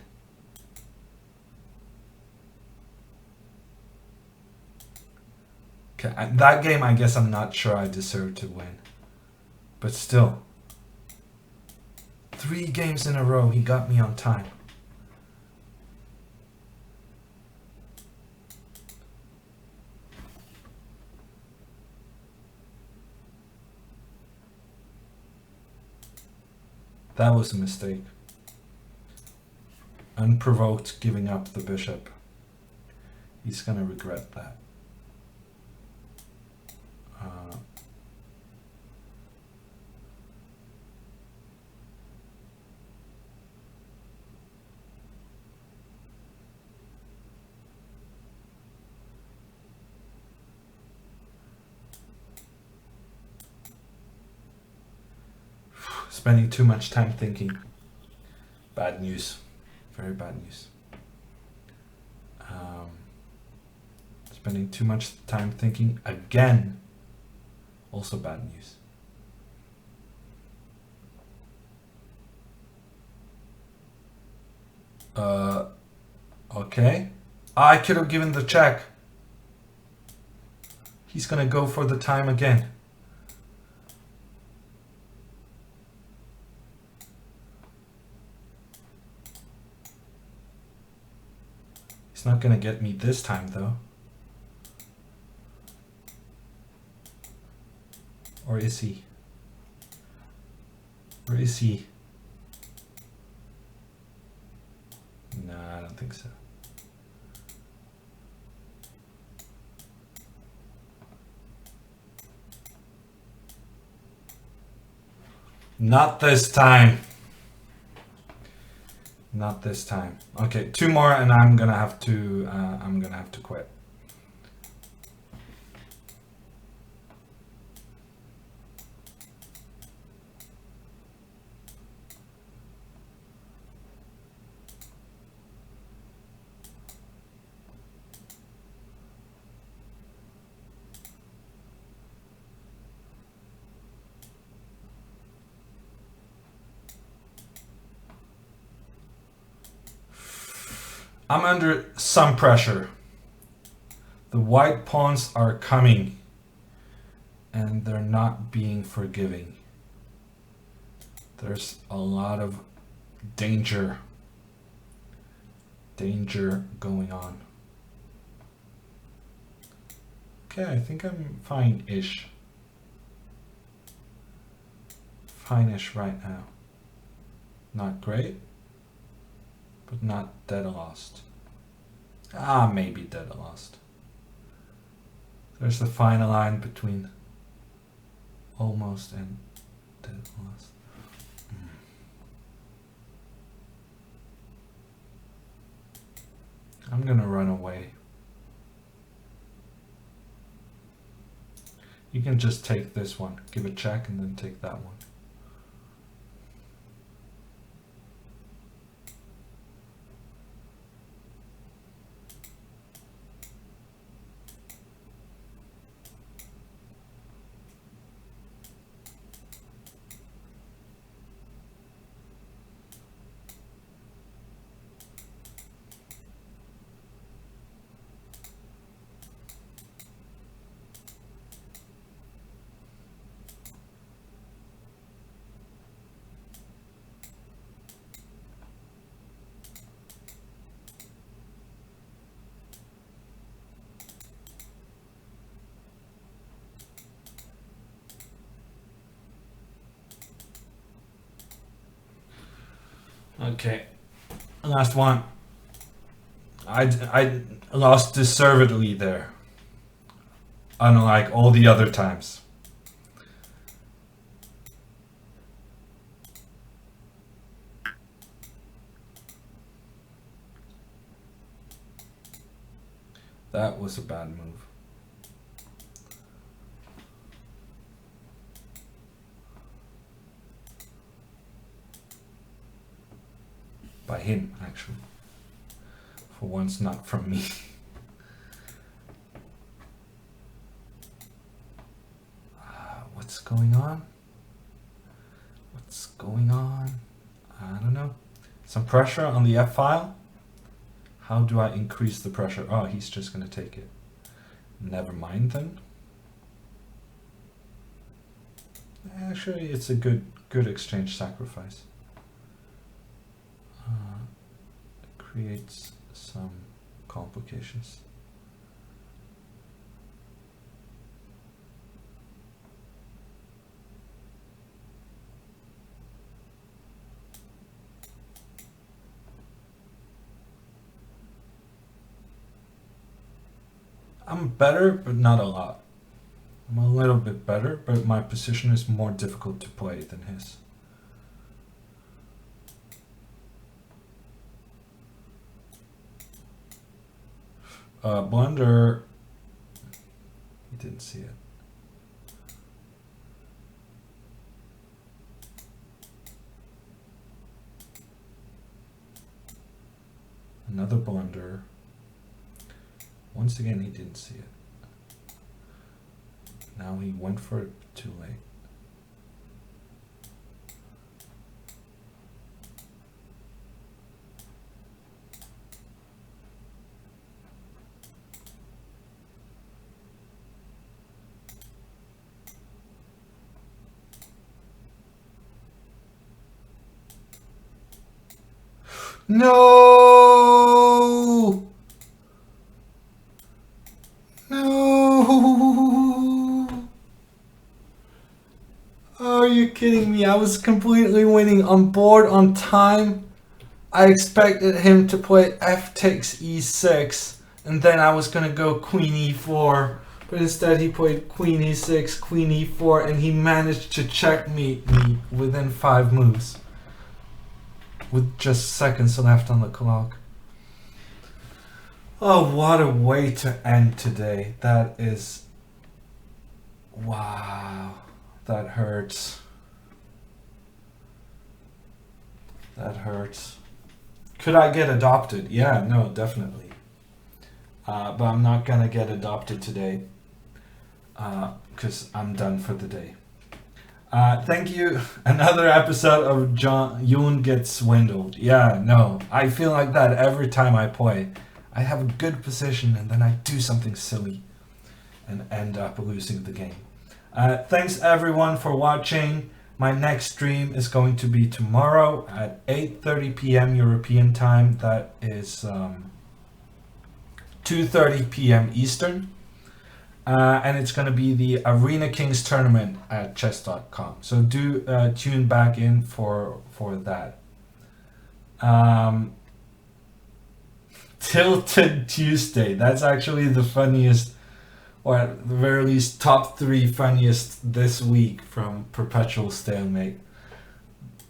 Okay, that game I guess I'm not sure I deserve to win. But still. 3 games in a row, he got me on time. That was a mistake. Unprovoked giving up the bishop. He's gonna regret that. Spending too much time thinking. Bad news. Very bad news. Spending too much time thinking again. Also bad news. Okay. I could have given the check. He's gonna go for the time again. He's not gonna get me this time though. Or is he? Or is he? No, I don't think so. Not this time. Not this time. Okay, 2 more and I'm gonna have to quit. I'm under some pressure. The white pawns are coming and they're not being forgiving. There's a lot of danger going on. Okay, I think I'm fine-ish. Fine-ish right now. Not great, but not dead lost. Maybe dead lost. There's the fine line between almost and dead lost. I'm gonna run away. You can just take this one, give a check, and then take that one. Okay, last one. I lost deservedly there, unlike all the other times. That was a bad move. By him, actually. For once, not from me. What's going on? What's going on? I don't know. Some pressure on the F file? How do I increase the pressure? Oh, he's just gonna take it. Never mind then. Actually, it's a good exchange sacrifice. Creates some complications. I'm better, but not a lot. I'm a little bit better, but my position is more difficult to play than his. Blunder. He didn't see it. Another blunder. Once again, he didn't see it. Now he went for it too late. No! No! Are you kidding me? I was completely winning on board on time. I expected him to play f takes e6, and then I was gonna go queen e4, but instead he played queen e6, queen e4, and he managed to checkmate me within 5 moves, with just seconds left on the clock. Oh, what a way to end today. That is... wow. That hurts. That hurts. Could I get adopted? Yeah, no, definitely. But I'm not gonna get adopted today. Because I'm done for the day. Thank you. Another episode of Yoon Gets Swindled. Yeah, no. I feel like that every time I play. I have a good position and then I do something silly and end up losing the game. Thanks everyone for watching. My next stream is going to be tomorrow at 8:30 p.m. European time. That is 2:30 p.m. Eastern. And it's going to be the Arena Kings tournament at chess.com. So do tune back in for that. Tilted Tuesday. That's actually the funniest, or at the very least top 3 funniest this week from Perpetual Stalemate.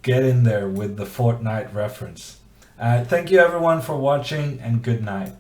Get in there with the Fortnite reference. Thank you everyone for watching, and good night.